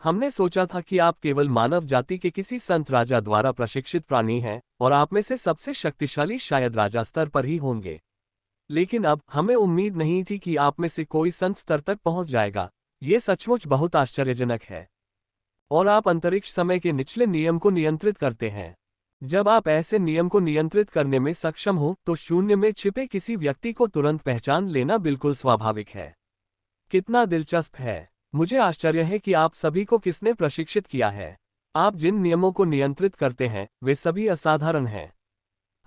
हमने सोचा था कि आप केवल मानव जाति के किसी संत राजा द्वारा प्रशिक्षित प्राणी हैं और आप में से सबसे शक्तिशाली शायद राजा स्तर पर ही होंगे। लेकिन अब हमें उम्मीद नहीं थी कि आप में से कोई संत स्तर तक पहुंच जाएगा। ये सचमुच बहुत आश्चर्यजनक है। और आप अंतरिक्ष समय के निचले नियम को नियंत्रित करते हैं। जब आप ऐसे नियम को नियंत्रित करने में सक्षम हो तो शून्य में छिपे किसी व्यक्ति को तुरंत पहचान लेना बिल्कुल स्वाभाविक है। कितना दिलचस्प है। मुझे आश्चर्य है कि आप सभी को किसने प्रशिक्षित किया है। आप जिन नियमों को नियंत्रित करते हैं वे सभी असाधारण हैं।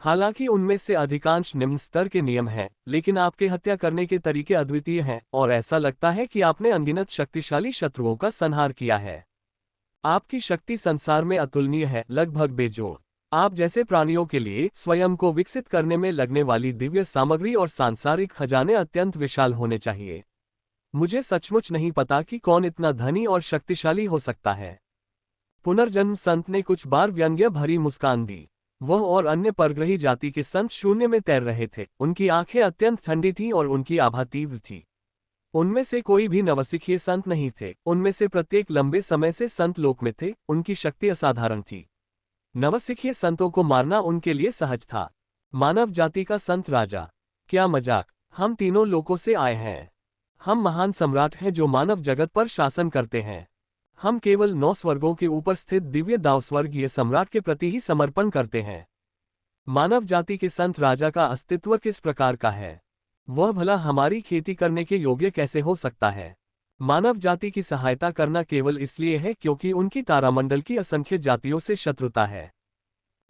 हालांकि उनमें से अधिकांश निम्न स्तर के नियम हैं, लेकिन आपके हत्या करने के तरीके अद्वितीय हैं और ऐसा लगता है कि आपने अनगिनत शक्तिशाली शत्रुओं का संहार किया है। आपकी शक्ति संसार में अतुलनीय है, लगभग बेजोड़। आप जैसे प्राणियों के लिए स्वयं को विकसित करने में लगने वाली दिव्य सामग्री और सांसारिक खजाने अत्यंत विशाल होने चाहिए। मुझे सचमुच नहीं पता कि कौन इतना धनी और शक्तिशाली हो सकता है। पुनर्जन्म संत ने कुछ बार व्यंग्य भरी मुस्कान दी। वह और अन्य परग्रही जाति के संत शून्य में तैर रहे थे। उनकी आंखें अत्यंत ठंडी थीं और उनकी आभा तीव्र थी। उनमें से कोई भी नवसिखिए संत नहीं थे। उनमें से प्रत्येक लंबे समय से संत लोक में थे। उनकी शक्ति असाधारण थी। नवसिखिए संतों को मारना उनके लिए सहज था। मानव जाति का संत राजा, क्या मजाक। हम तीनों लोकों से आए हैं। हम महान सम्राट हैं जो मानव जगत पर शासन करते हैं। हम केवल 9 स्वर्गों के ऊपर स्थित दिव्य दावस्वर्गीय सम्राट के प्रति ही समर्पण करते हैं। मानव जाति के संत राजा का अस्तित्व किस प्रकार का है? वह भला हमारी खेती करने के योग्य कैसे हो सकता है? मानव जाति की सहायता करना केवल इसलिए है क्योंकि उनकी तारामंडल की असंख्य जातियों से शत्रुता है।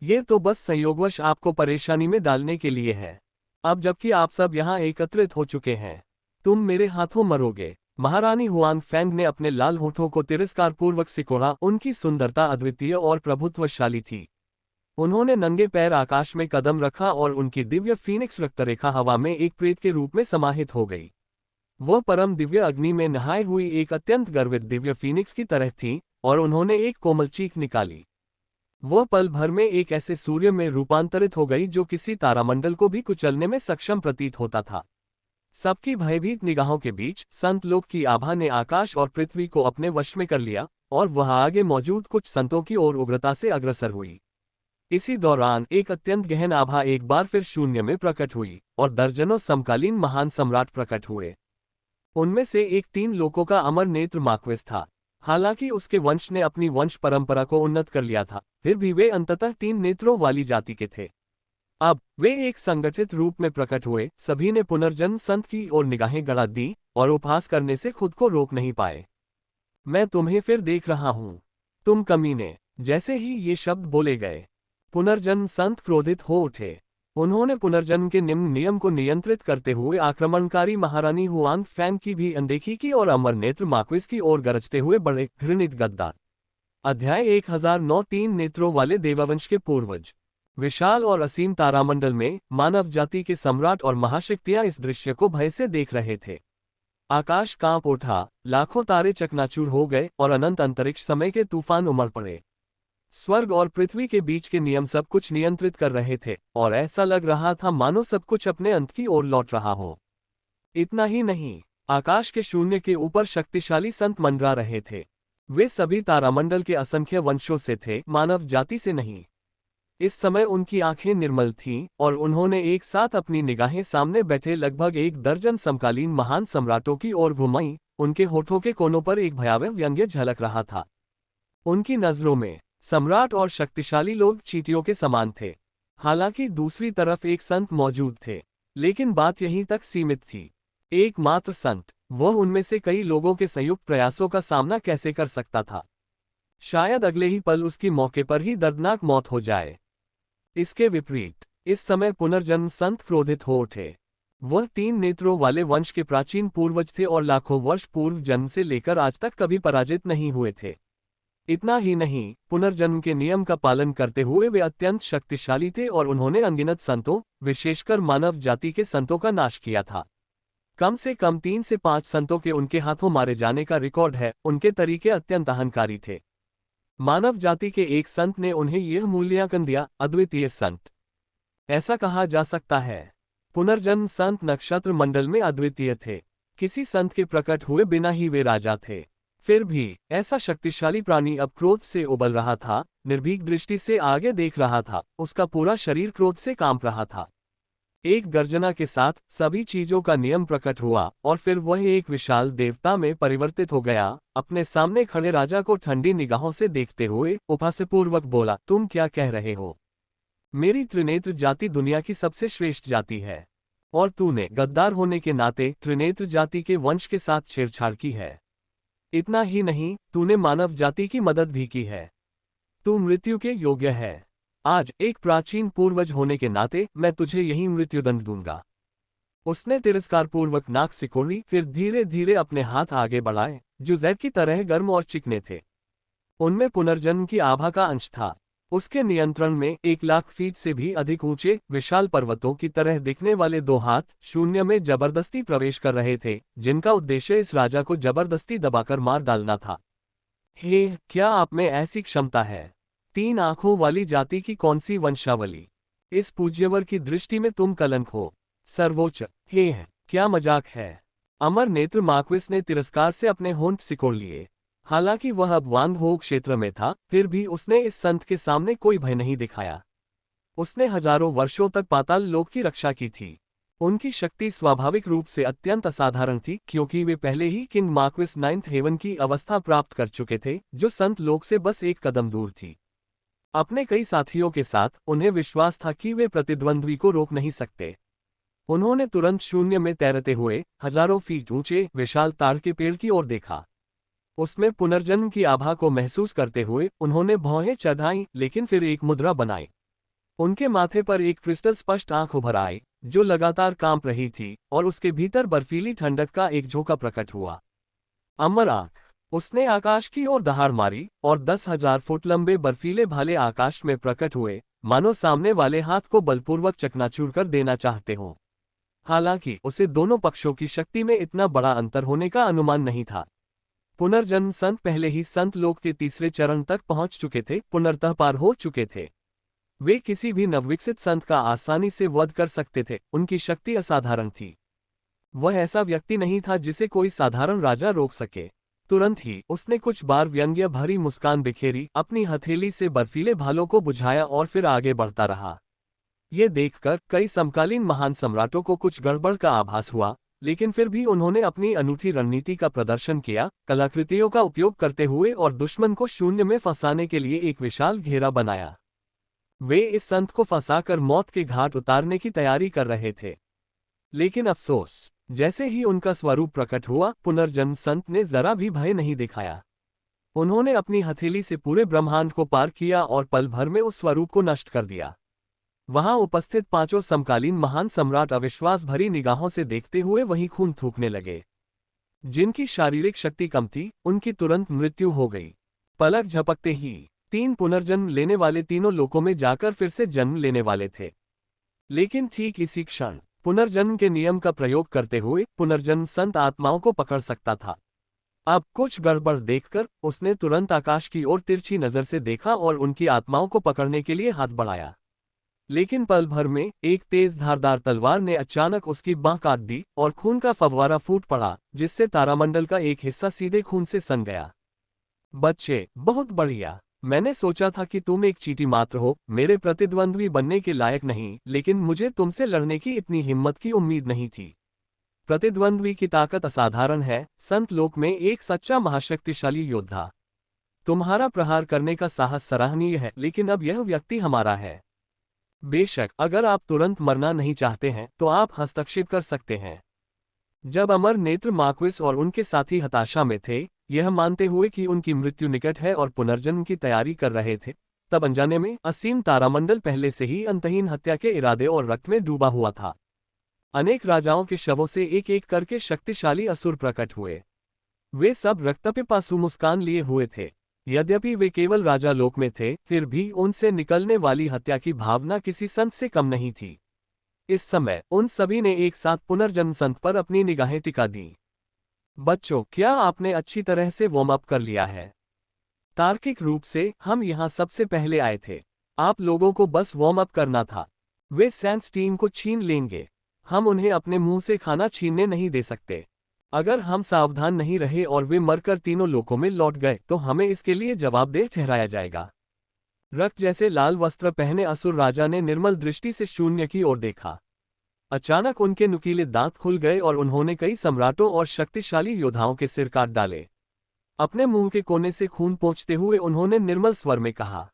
ये तो बस संयोगवश आपको परेशानी में डालने के लिए है। अब जबकि आप सब यहाँ एकत्रित हो चुके हैं, तुम मेरे हाथों मरोगे। महारानी हुआन फैंग ने अपने लाल होठों को तिरस्कारपूर्वक सिकोड़ा। उनकी सुंदरता अद्वितीय और प्रभुत्वशाली थी। उन्होंने नंगे पैर आकाश में कदम रखा और उनकी दिव्य फीनिक्स रक्तरेखा हवा में एक प्रेत के रूप में समाहित हो गई। वह परम दिव्य अग्नि में नहाए हुई एक अत्यंत गर्वित दिव्य फीनिक्स की तरह थी और उन्होंने एक कोमल चीख निकाली। वह पल भर में एक ऐसे सूर्य में रूपांतरित हो गई जो किसी तारामंडल को भी कुचलने में सक्षम प्रतीत होता था। सबकी भयभीत निगाहों के बीच संत लोक की आभा ने आकाश और पृथ्वी को अपने वश में कर लिया और वह आगे मौजूद कुछ संतों की ओर उग्रता से अग्रसर हुई। इसी दौरान एक अत्यंत गहन आभा एक बार फिर शून्य में प्रकट हुई और दर्जनों समकालीन महान सम्राट प्रकट हुए। उनमें से एक 3 लोकों का अमर नेत्र मार्क्वेस था। हालांकि उसके वंश ने अपनी वंश परंपरा को उन्नत कर लिया था, फिर भी वे अंततः 3 नेत्रों वाली जाति के थे। अब वे एक संगठित रूप में प्रकट हुए। सभी ने पुनर्जन्म संत की ओर निगाहें गड़ा दी और उपहास करने से खुद को रोक नहीं पाए। मैं तुम्हें फिर देख रहा हूं, तुम कमीने। जैसे ही ये शब्द बोले गए, पुनर्जन्म संत क्रोधित हो उठे। उन्होंने पुनर्जन्म के निम्न नियम को नियंत्रित करते हुए आक्रमणकारी महारानी हुआन फैंग की भी अनदेखी की और अमर नेत्र मार्क्वेस की ओर गरजते हुए बड़े घृणित गद्दार। अध्याय 1009 3 नेत्रों वाले देववंश के पूर्वज। विशाल और असीम तारामंडल में मानव जाति के सम्राट और महाशक्तियां इस दृश्य को भय से देख रहे थे। आकाश कांप उठा, लाखों तारे चकनाचूर हो गए और अनंत अंतरिक्ष समय के तूफान उमड़ पड़े। स्वर्ग और पृथ्वी के बीच के नियम सब कुछ नियंत्रित कर रहे थे और ऐसा लग रहा था मानो सब कुछ अपने अंत की ओर लौट रहा हो। इतना ही नहीं, आकाश के शून्य के ऊपर शक्तिशाली संत मंडरा रहे थे। वे सभी तारामंडल के असंख्य वंशों से थे, मानव जाति से नहीं। इस समय उनकी आंखें निर्मल थीं और उन्होंने एक साथ अपनी निगाहें सामने बैठे लगभग 1 दर्जन समकालीन महान सम्राटों की ओर घुमाईं। उनके होठों के कोनों पर एक भयावह व्यंग्य झलक रहा था। उनकी नजरों में सम्राट और शक्तिशाली लोग चींटियों के समान थे। हालांकि दूसरी तरफ एक संत मौजूद थे, लेकिन बात यहीं तक सीमित थी। एकमात्र संत, वह उनमें से कई लोगों के संयुक्त प्रयासों का सामना कैसे कर सकता था? शायद अगले ही पल उसकी मौके पर ही दर्दनाक मौत हो जाए। इसके विपरीत इस समय पुनर्जन्म संत क्रोधित हो उठे। वह 3 नेत्रों वाले वंश के प्राचीन पूर्वज थे और लाखों वर्ष पूर्व जन्म से लेकर आज तक कभी पराजित नहीं हुए थे। इतना ही नहीं, पुनर्जन्म के नियम का पालन करते हुए वे अत्यंत शक्तिशाली थे और उन्होंने अनगिनत संतों, विशेषकर मानव जाति के संतों का नाश किया था। कम से कम 3 से 5 संतों के उनके हाथों मारे जाने का रिकॉर्ड है। उनके तरीके अत्यंत अहंकारी थे। मानव जाति के एक संत ने उन्हें यह मूल्यांकन दिया, अद्वितीय संत। ऐसा कहा जा सकता है, पुनर्जन्म संत नक्षत्र मंडल में अद्वितीय थे। किसी संत के प्रकट हुए बिना ही वे राजा थे। फिर भी ऐसा शक्तिशाली प्राणी अब क्रोध से उबल रहा था, निर्भीक दृष्टि से आगे देख रहा था, उसका पूरा शरीर क्रोध से कांप रहा था। एक गर्जना के साथ सभी चीजों का नियम प्रकट हुआ और फिर वह एक विशाल देवता में परिवर्तित हो गया। अपने सामने खड़े राजा को ठंडी निगाहों से देखते हुए उपहासपूर्वक बोला, तुम क्या कह रहे हो? मेरी त्रिनेत्र जाति दुनिया की सबसे श्रेष्ठ जाति है और तूने गद्दार होने के नाते त्रिनेत्र जाति के वंश के साथ छेड़छाड़ की है। इतना ही नहीं, तूने मानव जाति की मदद भी की है। तू मृत्यु के योग्य है। आज एक प्राचीन पूर्वज होने के नाते मैं तुझे यही मृत्युदंड दूंगा। उसने तिरस्कारपूर्वक नाक सिकोड़ी, फिर धीरे धीरे अपने हाथ आगे बढ़ाए, जो जैब की तरह गर्म और चिकने थे। उनमें पुनर्जन्म की आभा का अंश था। उसके नियंत्रण में 1 लाख फीट से भी अधिक ऊंचे विशाल पर्वतों की तरह दिखने वाले 2 हाथ शून्य में जबरदस्ती प्रवेश कर रहे थे, जिनका उद्देश्य इस राजा को जबरदस्ती दबाकर मार डालना था। हे, क्या आप में ऐसी क्षमता है? 3 आंखों वाली जाति की कौन सी वंशावली? इस पूज्यवर की दृष्टि में तुम कलंक हो, सर्वोच्च। हे, क्या मजाक है? अमर नेत्र मार्क्विस ने तिरस्कार से अपने होंठ सिकोड़ लिए। हालांकि वह अब वांगहो क्षेत्र में था, फिर भी उसने इस संत के सामने कोई भय नहीं दिखाया। उसने हजारों वर्षों तक पाताल लोक की रक्षा की थी। उनकी शक्ति स्वाभाविक रूप से अत्यंत असाधारण थी, क्योंकि वे पहले ही किंग मार्क्विस 9th हेवन की अवस्था प्राप्त कर चुके थे, जो संत लोक से बस एक कदम दूर थी। अपने कई साथियों के साथ उन्हें विश्वास था कि वे प्रतिद्वंद्वी को रोक नहीं सकते। उन्होंने तुरंत शून्य में तैरते हुए हजारों फीट ऊंचे विशाल ताड़ के पेड़ की ओर देखा। उसमें पुनर्जन्म की आभा को महसूस करते हुए उन्होंने भौहें चढ़ाई, लेकिन फिर एक मुद्रा बनाई। उनके माथे पर एक क्रिस्टल स्पष्ट आंख उभर आई, जो लगातार कांप रही थी, और उसके भीतर बर्फीली ठंडक का एक झोंका प्रकट हुआ। अमर आंख। उसने आकाश की ओर दहाड़ मारी और 10,000 फुट लंबे बर्फीले भाले आकाश में प्रकट हुए, मानो सामने वाले हाथ को बलपूर्वक चकनाचूर कर देना चाहते हों। हालांकि उसे दोनों पक्षों की शक्ति में इतना बड़ा अंतर होने का अनुमान नहीं था। पुनर्जन्म संत पहले ही संत लोक के 3रे चरण तक पहुंच चुके थे, पुनर्तः पार हो चुके थे। वे किसी भी नवविकसित संत का आसानी से वध कर सकते थे। उनकी शक्ति असाधारण थी। वह ऐसा व्यक्ति नहीं था जिसे कोई साधारण राजा रोक सके। तुरंत ही उसने कुछ बार व्यंग्य भरी मुस्कान बिखेरी, अपनी हथेली से बर्फीले भालों को बुझाया और फिर आगे बढ़ता रहा। ये देखकर कई समकालीन महान सम्राटों को कुछ गड़बड़ का आभास हुआ, लेकिन फिर भी उन्होंने अपनी अनूठी रणनीति का प्रदर्शन किया, कलाकृतियों का उपयोग करते हुए और दुश्मन को शून्य में फंसाने के लिए एक विशाल घेरा बनाया। वे इस संत को फंसाकर मौत के घाट उतारने की तैयारी कर रहे थे। लेकिन अफसोस, जैसे ही उनका स्वरूप प्रकट हुआ, पुनर्जन्म संत ने जरा भी भय नहीं दिखाया। उन्होंने अपनी हथेली से पूरे ब्रह्मांड को पार किया और पल भर में उस स्वरूप को नष्ट कर दिया। वहां उपस्थित 5 समकालीन महान सम्राट अविश्वास भरी निगाहों से देखते हुए वहीं खून थूकने लगे। जिनकी शारीरिक शक्ति कम थी, उनकी तुरंत मृत्यु हो गई। पलक झपकते ही 3 पुनर्जन्म लेने वाले तीनों लोकों में जाकर फिर से जन्म लेने वाले थे। लेकिन ठीक इसी क्षण पुनर्जन्म के नियम का प्रयोग करते हुए पुनर्जन्म संत आत्माओं को पकड़ सकता था। अब कुछ गड़बड़ देखकर उसने तुरंत आकाश की ओर तिरछी नजर से देखा और उनकी आत्माओं को पकड़ने के लिए हाथ बढ़ाया। लेकिन पल भर में एक तेज धारदार तलवार ने अचानक उसकी बांह काट दी और खून का फव्वारा फूट पड़ा, जिससे तारामंडल का एक हिस्सा सीधे खून से सन गया। बच्चे, बहुत बढ़िया। मैंने सोचा था कि तुम एक चींटी मात्र हो, मेरे प्रतिद्वंद्वी बनने के लायक नहीं, लेकिन मुझे तुमसे लड़ने की इतनी हिम्मत की उम्मीद नहीं थी। प्रतिद्वंद्वी की ताकत असाधारण है, संत लोक में एक सच्चा महाशक्तिशाली योद्धा। तुम्हारा प्रहार करने का साहस सराहनीय है, लेकिन अब यह व्यक्ति हमारा है। बेशक, अगर आप तुरंत मरना नहीं चाहते हैं तो आप हस्तक्षेप कर सकते हैं। जब अमर नेत्र मार्क्विस और उनके साथी हताशा में थे, यह मानते हुए कि उनकी मृत्यु निकट है और पुनर्जन्म की तैयारी कर रहे थे, तब अनजाने में असीम तारामंडल पहले से ही अंतहीन हत्या के इरादे और रक्त में डूबा हुआ था। अनेक राजाओं के शवों से एक एक करके शक्तिशाली असुर प्रकट हुए। वे सब रक्तपिपासु मुस्कान लिए हुए थे। यद्यपि वे केवल राजा लोक में थे, फिर भी उनसे निकलने वाली हत्या की भावना किसी संत से कम नहीं थी। इस समय उन सभी ने एक साथ पुनर्जन्म संत पर अपनी निगाहें टिका दी। बच्चों, क्या आपने अच्छी तरह से वार्म अप कर लिया है? तार्किक रूप से हम यहाँ सबसे पहले आए थे। आप लोगों को बस वार्म अप करना था। वे सैंडस्टीन को छीन लेंगे। हम उन्हें अपने मुंह से खाना छीनने नहीं दे सकते। अगर हम सावधान नहीं रहे और वे मरकर तीनों लोकों में लौट गए तो हमें इसके लिए जवाबदेह ठहराया जाएगा। रक्त जैसे लाल वस्त्र पहने असुर राजा ने निर्मल दृष्टि से शून्य की ओर देखा। अचानक उनके नुकीले दांत खुल गए और उन्होंने कई सम्राटों और शक्तिशाली योद्धाओं के सिर काट डाले। अपने मुंह के कोने से खून पोंछते हुए उन्होंने निर्मल स्वर में कहा।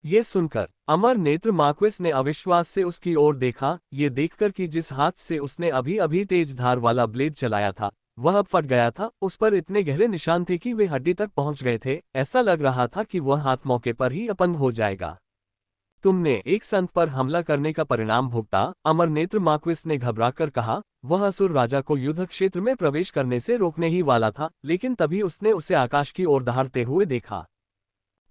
ये सुनकर अमर नेत्र मार्क्विस ने अविश्वास से उसकी ओर देखा, ये देखकर कि जिस हाथ से उसने अभी अभी तेज धार वाला ब्लेड चलाया था वह अब फट गया था। उस पर इतने गहरे निशान थे कि वे हड्डी तक पहुंच गए थे। ऐसा लग रहा था कि वह हाथ मौके पर ही अपंग हो जाएगा। तुमने एक संत पर हमला करने का परिणाम भुगता, अमर नेत्र मार्क्विस ने घबराकर कहा। वह असुर राजा को युद्ध क्षेत्र में प्रवेश करने से रोकने ही वाला था, लेकिन तभी उसने उसे आकाश की ओर दहाड़ते हुए देखा।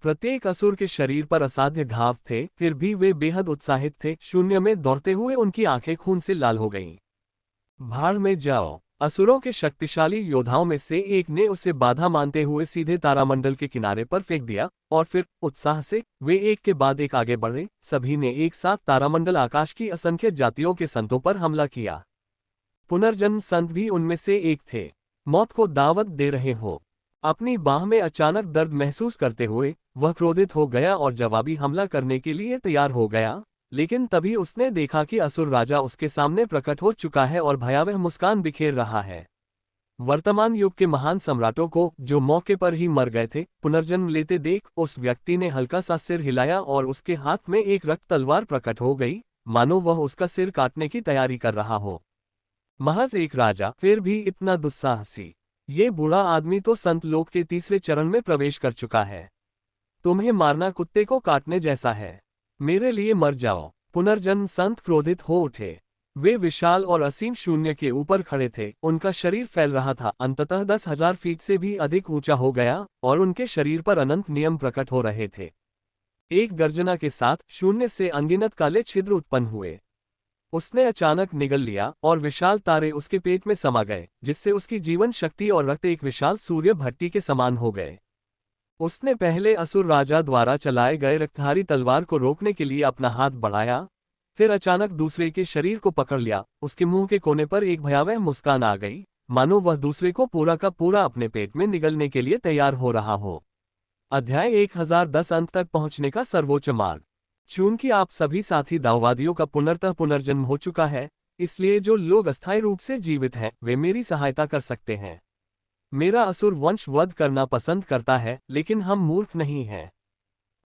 प्रत्येक असुर के शरीर पर असाध्य घाव थे, फिर भी वे बेहद उत्साहित थे। शून्य में दौड़ते हुए उनकी आंखें खून से लाल हो गईं। भाड़ में जाओ। असुरों के शक्तिशाली योद्धाओं में से एक ने उसे बाधा मानते हुए सीधे तारामंडल के किनारे पर फेंक दिया और फिर उत्साह से वे एक के बाद एक आगे बढ़े। सभी ने एक साथ तारामंडल आकाश की असंख्य जातियों के संतों पर हमला किया। पुनर्जन्म संत भी उनमें से एक थे। मौत को दावत दे रहे हो। अपनी बाह में अचानक दर्द महसूस करते हुए वह क्रोधित हो गया और जवाबी हमला करने के लिए तैयार हो गया, लेकिन तभी उसने देखा कि असुर राजा उसके सामने प्रकट हो चुका है और भयावह मुस्कान बिखेर रहा है। वर्तमान युग के महान सम्राटों को, जो मौके पर ही मर गए थे, पुनर्जन्म लेते देख उस व्यक्ति ने हल्का सा सिर हिलाया और उसके हाथ में एक रक्त तलवार प्रकट हो गई, मानो वह उसका सिर काटने की तैयारी कर रहा हो। महज एक राजा, फिर भी इतना दुस्साहसी। ये बूढ़ा आदमी तो संत लोक के तीसरे चरण में प्रवेश कर चुका है। तुम्हें मारना कुत्ते को काटने जैसा है। मेरे लिए मर जाओ। पुनर्जन्म संत क्रोधित हो उठे। वे विशाल और असीम शून्य के ऊपर खड़े थे। उनका शरीर फैल रहा था, अंततः 10,000 फीट से भी अधिक ऊंचा हो गया और उनके शरीर पर अनंत नियम प्रकट हो रहे थे। एक गर्जना के साथ शून्य से अनगिनत काले छिद्र उत्पन्न हुए। उसने अचानक निगल लिया और विशाल तारे उसके पेट में समा गए, जिससे उसकी जीवन शक्ति और रक्त एक विशाल सूर्य भट्टी के समान हो गए। उसने पहले असुर राजा द्वारा चलाए गए रक्तधारी तलवार को रोकने के लिए अपना हाथ बढ़ाया, फिर अचानक दूसरे के शरीर को पकड़ लिया। उसके मुंह के कोने पर एक भयावह मुस्कान आ गई, मानो वह दूसरे को पूरा का पूरा अपने पेट में निगलने के लिए तैयार हो रहा हो। अध्याय 1010 अंत तक पहुंचने का सर्वोच्च मार्ग। चूंकि आप सभी साथी दाववादियों का पुनर्तः पुनर्जन्म हो चुका है, इसलिए जो लोग अस्थायी रूप से जीवित हैं वे मेरी सहायता कर सकते हैं। मेरा असुर वंश वध करना पसंद करता है, लेकिन हम मूर्ख नहीं हैं।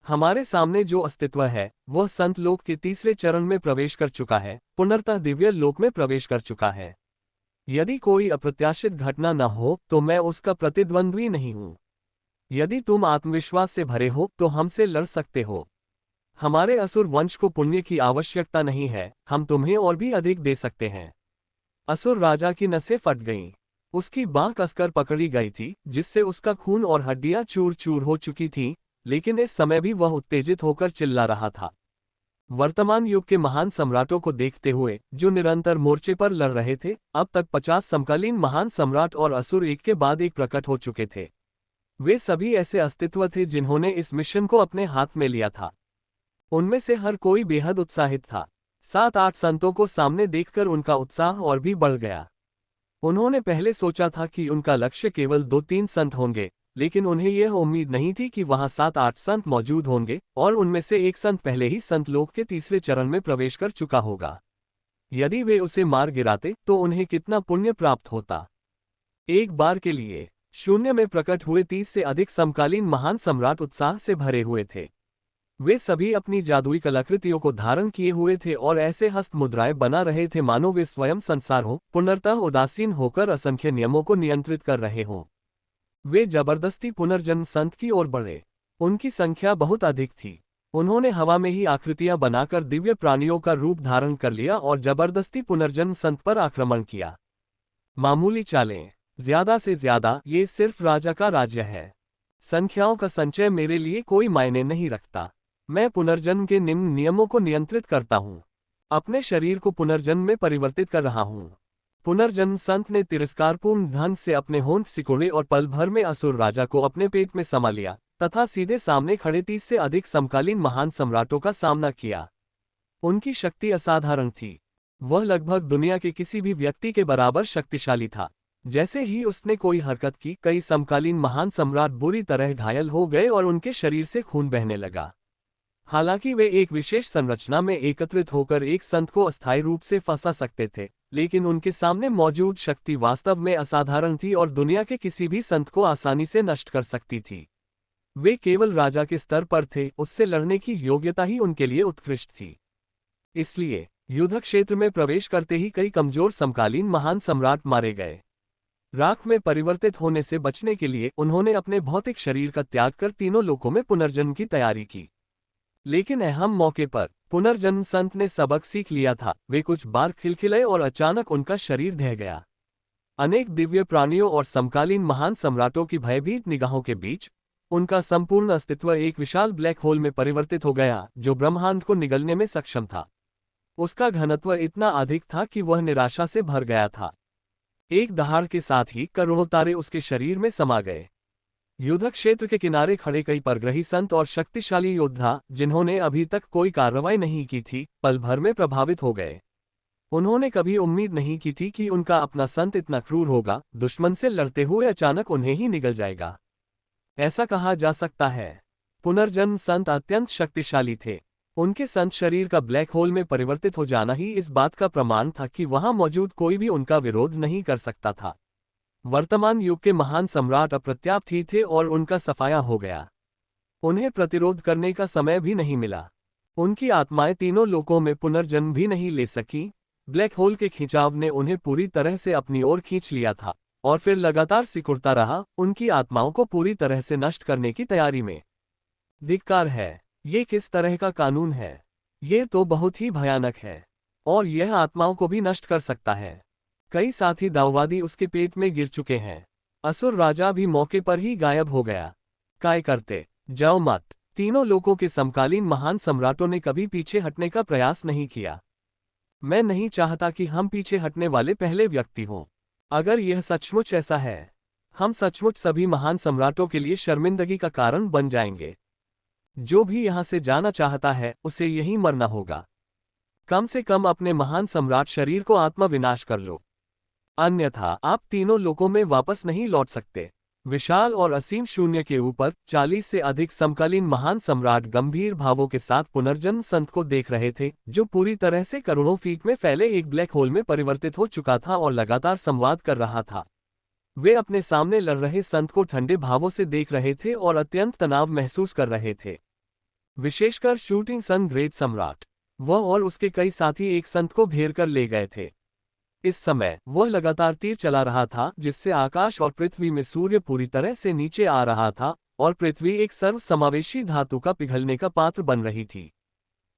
हमारे सामने जो अस्तित्व है वह संत लोक के तीसरे चरण में प्रवेश कर चुका है, पुनर्तः दिव्य लोक में प्रवेश कर चुका है। यदि कोई अप्रत्याशित घटना न हो तो मैं उसका प्रतिद्वंद्वी नहीं हूं। यदि तुम आत्मविश्वास से भरे हो तो हमसे लड़ सकते हो। हमारे असुर वंश को पुण्य की आवश्यकता नहीं है, हम तुम्हें और भी अधिक दे सकते हैं। असुर राजा की नसें फट गईं। उसकी बांह कसकर पकड़ी गई थी, जिससे उसका खून और हड्डियां चूर चूर हो चुकी थीं, लेकिन इस समय भी वह उत्तेजित होकर चिल्ला रहा था। वर्तमान युग के महान सम्राटों को देखते हुए, जो निरंतर मोर्चे पर लड़ रहे थे, अब तक 50 समकालीन महान सम्राट और असुर एक के बाद एक प्रकट हो चुके थे। वे सभी ऐसे अस्तित्व थे जिन्होंने इस मिशन को अपने हाथ में लिया था। उनमें से हर कोई बेहद उत्साहित था। 7-8 संतों को सामने देखकर उनका उत्साह और भी बढ़ गया। उन्होंने पहले सोचा था कि उनका लक्ष्य केवल 2-3 संत होंगे, लेकिन उन्हें यह उम्मीद नहीं थी कि वहां 7-8 संत मौजूद होंगे और उनमें से एक संत पहले ही संत लोक के तीसरे चरण में प्रवेश कर चुका होगा। यदि वे उसे मार गिराते तो उन्हें कितना पुण्य प्राप्त होता। एक बार के लिए शून्य में प्रकट हुए 30 से अधिक समकालीन महान सम्राट उत्साह से भरे हुए थे। वे सभी अपनी जादुई कलाकृतियों को धारण किए हुए थे और ऐसे हस्त मुद्राएं बना रहे थे मानो वे स्वयं संसार हो, पुनर्तः उदासीन होकर असंख्य नियमों को नियंत्रित कर रहे हों। वे जबरदस्ती पुनर्जन्म संत की ओर बढ़े। उनकी संख्या बहुत अधिक थी। उन्होंने हवा में ही आकृतियां बनाकर दिव्य प्राणियों का रूप धारण कर लिया और जबरदस्ती पुनर्जन्म संत पर आक्रमण किया। मामूली चालें, ज्यादा से ज्यादा, ये सिर्फ राजा का राज्य है। संख्याओं का संचय मेरे लिए कोई मायने नहीं रखता। मैं पुनर्जन्म के निम्न नियमों को नियंत्रित करता हूँ। अपने शरीर को पुनर्जन्म में परिवर्तित कर रहा हूँ। पुनर्जन्म संत ने तिरस्कारपूर्ण ढंग से अपने होंठ सिकोड़े और पल भर में असुर राजा को अपने पेट में समा लिया तथा सीधे सामने खड़े 30 से अधिक समकालीन महान सम्राटों का सामना किया। उनकी शक्ति असाधारण थी। वह लगभग दुनिया के किसी भी व्यक्ति के बराबर शक्तिशाली था। जैसे ही उसने कोई हरकत की, कई समकालीन महान सम्राट बुरी तरह घायल हो गए और उनके शरीर से खून बहने लगा। हालांकि वे एक विशेष संरचना में एकत्रित होकर एक संत को अस्थायी रूप से फंसा सकते थे, लेकिन उनके सामने मौजूद शक्ति वास्तव में असाधारण थी और दुनिया के किसी भी संत को आसानी से नष्ट कर सकती थी। वे केवल राजा के स्तर पर थे, उससे लड़ने की योग्यता ही उनके लिए उत्कृष्ट थी। इसलिए युद्ध क्षेत्र में प्रवेश करते ही कई कमजोर समकालीन महान सम्राट मारे गए। राख में परिवर्तित होने से बचने के लिए उन्होंने अपने भौतिक शरीर का त्याग कर तीनों लोकों में पुनर्जन्म की तैयारी की। लेकिन अहम मौके पर पुनर्जन्म संत ने सबक सीख लिया था। वे कुछ बार खिलखिलाए और अचानक उनका शरीर ढह गया। अनेक दिव्य प्राणियों और समकालीन महान सम्राटों की भयभीत निगाहों के बीच उनका संपूर्ण अस्तित्व एक विशाल ब्लैक होल में परिवर्तित हो गया, जो ब्रह्मांड को निगलने में सक्षम था। उसका घनत्व इतना अधिक था कि वह निराशा से भर गया था। एक दहाड़ के साथ ही करोड़ों तारे उसके शरीर में समा गए। युद्ध क्षेत्र के किनारे खड़े कई परग्रही संत और शक्तिशाली योद्धा, जिन्होंने अभी तक कोई कार्रवाई नहीं की थी, पल भर में प्रभावित हो गए। उन्होंने कभी उम्मीद नहीं की थी कि उनका अपना संत इतना क्रूर होगा, दुश्मन से लड़ते हुए अचानक उन्हें ही निगल जाएगा। ऐसा कहा जा सकता है, पुनर्जन्म संत अत्यंत शक्तिशाली थे। उनके संत शरीर का ब्लैक होल में परिवर्तित हो जाना ही इस बात का प्रमाण था कि वहां मौजूद कोई भी उनका विरोध नहीं कर सकता था। वर्तमान युग के महान सम्राट अप्रत्याशित ही थे और उनका सफाया हो गया। उन्हें प्रतिरोध करने का समय भी नहीं मिला। उनकी आत्माएं तीनों लोकों में पुनर्जन्म भी नहीं ले सकी। ब्लैक होल के खिंचाव ने उन्हें पूरी तरह से अपनी ओर खींच लिया था और फिर लगातार सिकुड़ता रहा, उनकी आत्माओं को पूरी तरह से नष्ट करने की तैयारी में। धिक्कार है, ये किस तरह का कानून है? ये तो बहुत ही भयानक है और यह आत्माओं को भी नष्ट कर सकता है। कई साथी दाववादी उसके पेट में गिर चुके हैं। असुर राजा भी मौके पर ही गायब हो गया। काय करते जाओ मत। तीनों लोकों के समकालीन महान सम्राटों ने कभी पीछे हटने का प्रयास नहीं किया। मैं नहीं चाहता कि हम पीछे हटने वाले पहले व्यक्ति हों। अगर यह सचमुच ऐसा है, हम सचमुच सभी महान सम्राटों के लिए शर्मिंदगी का कारण बन जाएंगे। जो भी यहां से जाना चाहता है, उसे यहीं मरना होगा। कम से कम अपने महान सम्राट शरीर को आत्मा विनाश कर लो, अन्यथा आप तीनों लोकों में वापस नहीं लौट सकते। विशाल और असीम शून्य के ऊपर 40 से अधिक समकालीन महान सम्राट गंभीर भावों के साथ पुनर्जन्म संत को देख रहे थे, जो पूरी तरह से करोड़ों फीट में फैले एक ब्लैक होल में परिवर्तित हो चुका था और लगातार संवाद कर रहा था। वे अपने सामने लड़ रहे संत को ठंडे भावों से देख रहे थे और अत्यंत तनाव महसूस कर रहे थे। विशेषकर शूटिंग सन ग्रेट सम्राट, वह और उसके कई साथी एक संत को घेर कर ले गए थे। इस समय वह लगातार तीर चला रहा था, जिससे आकाश और पृथ्वी में सूर्य पूरी तरह से नीचे आ रहा था और पृथ्वी एक सर्व समावेशी धातु का पिघलने का पात्र बन रही थी।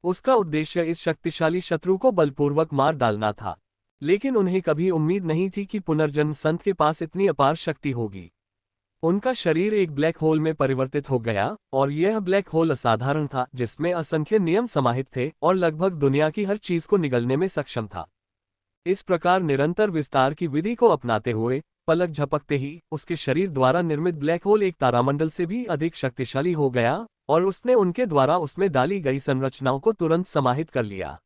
उसका उद्देश्य इस शक्तिशाली शत्रु को बलपूर्वक मार डालना था, लेकिन उन्हें कभी उम्मीद नहीं थी कि पुनर्जन्म संत के पास इतनी अपार शक्ति होगी। उनका शरीर एक ब्लैक होल में परिवर्तित हो गया और यह ब्लैक होल असाधारण था, जिसमें असंख्य नियम समाहित थे और लगभग दुनिया की हर चीज को निगलने में सक्षम था। इस प्रकार निरंतर विस्तार की विधि को अपनाते हुए पलक झपकते ही उसके शरीर द्वारा निर्मित ब्लैक होल एक तारामंडल से भी अधिक शक्तिशाली हो गया और उसने उनके द्वारा उसमें डाली गई संरचनाओं को तुरंत समाहित कर लिया।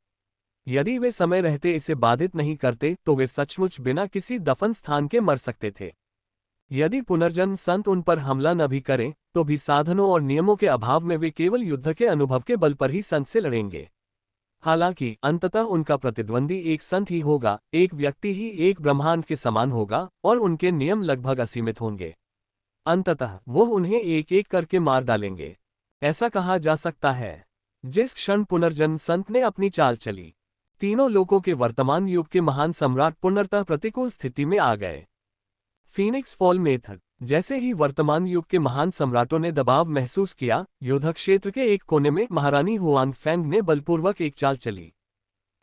यदि वे समय रहते इसे बाधित नहीं करते तो वे सचमुच बिना किसी दफन स्थान के मर सकते थे। यदि पुनर्जन्म संत उन पर हमला न भी करें तो भी साधनों और नियमों के अभाव में वे केवल युद्ध के अनुभव के बल पर ही संत से लड़ेंगे। हालांकि अंततः उनका प्रतिद्वंदी एक संत ही होगा, एक व्यक्ति ही एक ब्रह्मांड के समान होगा और उनके नियम लगभग असीमित होंगे। अंततः वो उन्हें एक एक करके मार डालेंगे। ऐसा कहा जा सकता है जिस क्षण पुनर्जन्म संत ने अपनी चाल चली, तीनों लोकों के वर्तमान युग के महान सम्राट पूर्णतः प्रतिकूल स्थिति में आ गए। Phoenix fall method. जैसे ही वर्तमान युग के महान सम्राटों ने दबाव महसूस किया, युद्ध क्षेत्र के एक कोने में महारानी हुआन फैंग ने बलपूर्वक एक चाल चली।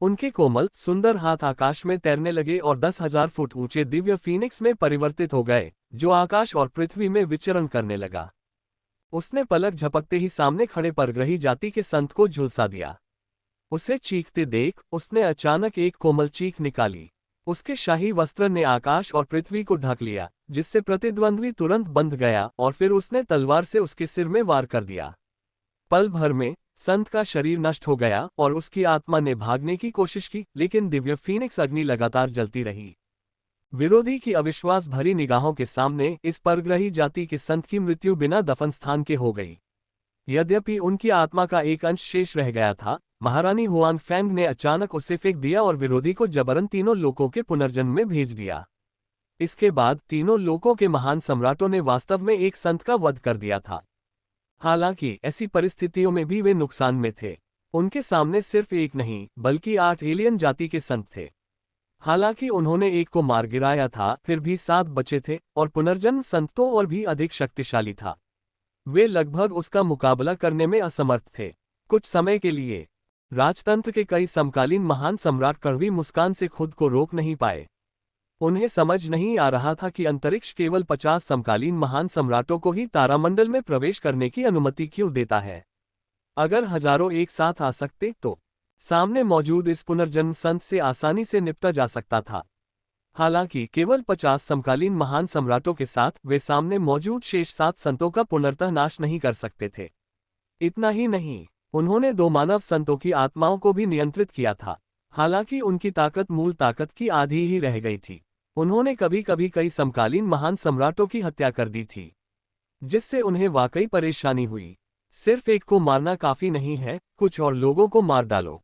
उनके कोमल सुंदर हाथ आकाश में तैरने लगे और 10,000 फुट ऊंचे दिव्य फीनिक्स में परिवर्तित हो गए, जो आकाश और पृथ्वी में विचरण करने लगा। उसने पलक झपकते ही सामने खड़े परग्रही जाति के संत को झुलसा दिया। उसे चीखते देख उसने अचानक एक कोमल चीख निकाली। उसके शाही वस्त्र ने आकाश और पृथ्वी को ढक लिया, जिससे प्रतिद्वंद्वी तुरंत बंध गया और फिर उसने तलवार से उसके सिर में वार कर दिया। पल भर में संत का शरीर नष्ट हो गया और उसकी आत्मा ने भागने की कोशिश की, लेकिन दिव्य फीनिक्स अग्नि लगातार जलती रही। विरोधी की अविश्वास भरी निगाहों के सामने इस परग्रही जाति के संत की मृत्यु बिना दफन स्थान के हो गई। यद्यपि उनकी आत्मा का एक अंश शेष रह गया था, महारानी हुआन फैंग ने अचानक उसे फेंक दिया और विरोधी को जबरन तीनों लोकों के पुनर्जन्म में भेज दिया। इसके बाद तीनों लोकों के महान सम्राटों ने वास्तव में एक संत का वध कर दिया था। हालांकि ऐसी परिस्थितियों में भी वे नुकसान में थे। उनके सामने सिर्फ एक नहीं बल्कि 8 एलियन जाति के संत थे। हालांकि उन्होंने एक को मार गिराया था, फिर भी 7 बचे थे और पुनर्जन्म संत तो और भी अधिक शक्तिशाली था। वे लगभग उसका मुकाबला करने में असमर्थ थे। कुछ समय के लिए राजतंत्र के कई समकालीन महान सम्राट कड़वी मुस्कान से खुद को रोक नहीं पाए। उन्हें समझ नहीं आ रहा था कि अंतरिक्ष केवल 50 समकालीन महान सम्राटों को ही तारामंडल में प्रवेश करने की अनुमति क्यों देता है। अगर हजारों एक साथ आ सकते तो सामने मौजूद इस पुनर्जन्म संत से आसानी से निपटा जा सकता था। हालांकि केवल 50 समकालीन महान सम्राटों के साथ वे सामने मौजूद शेष 7 संतों का पूर्णतः नाश नहीं कर सकते थे। इतना ही नहीं, उन्होंने 2 मानव संतों की आत्माओं को भी नियंत्रित किया था। हालांकि उनकी ताकत मूल ताकत की आधी ही रह गई थी। उन्होंने कभी कभी कई समकालीन महान सम्राटों की हत्या कर दी थी, जिससे उन्हें वाकई परेशानी हुई। सिर्फ एक को मारना काफी नहीं है, कुछ और लोगों को मार डालो।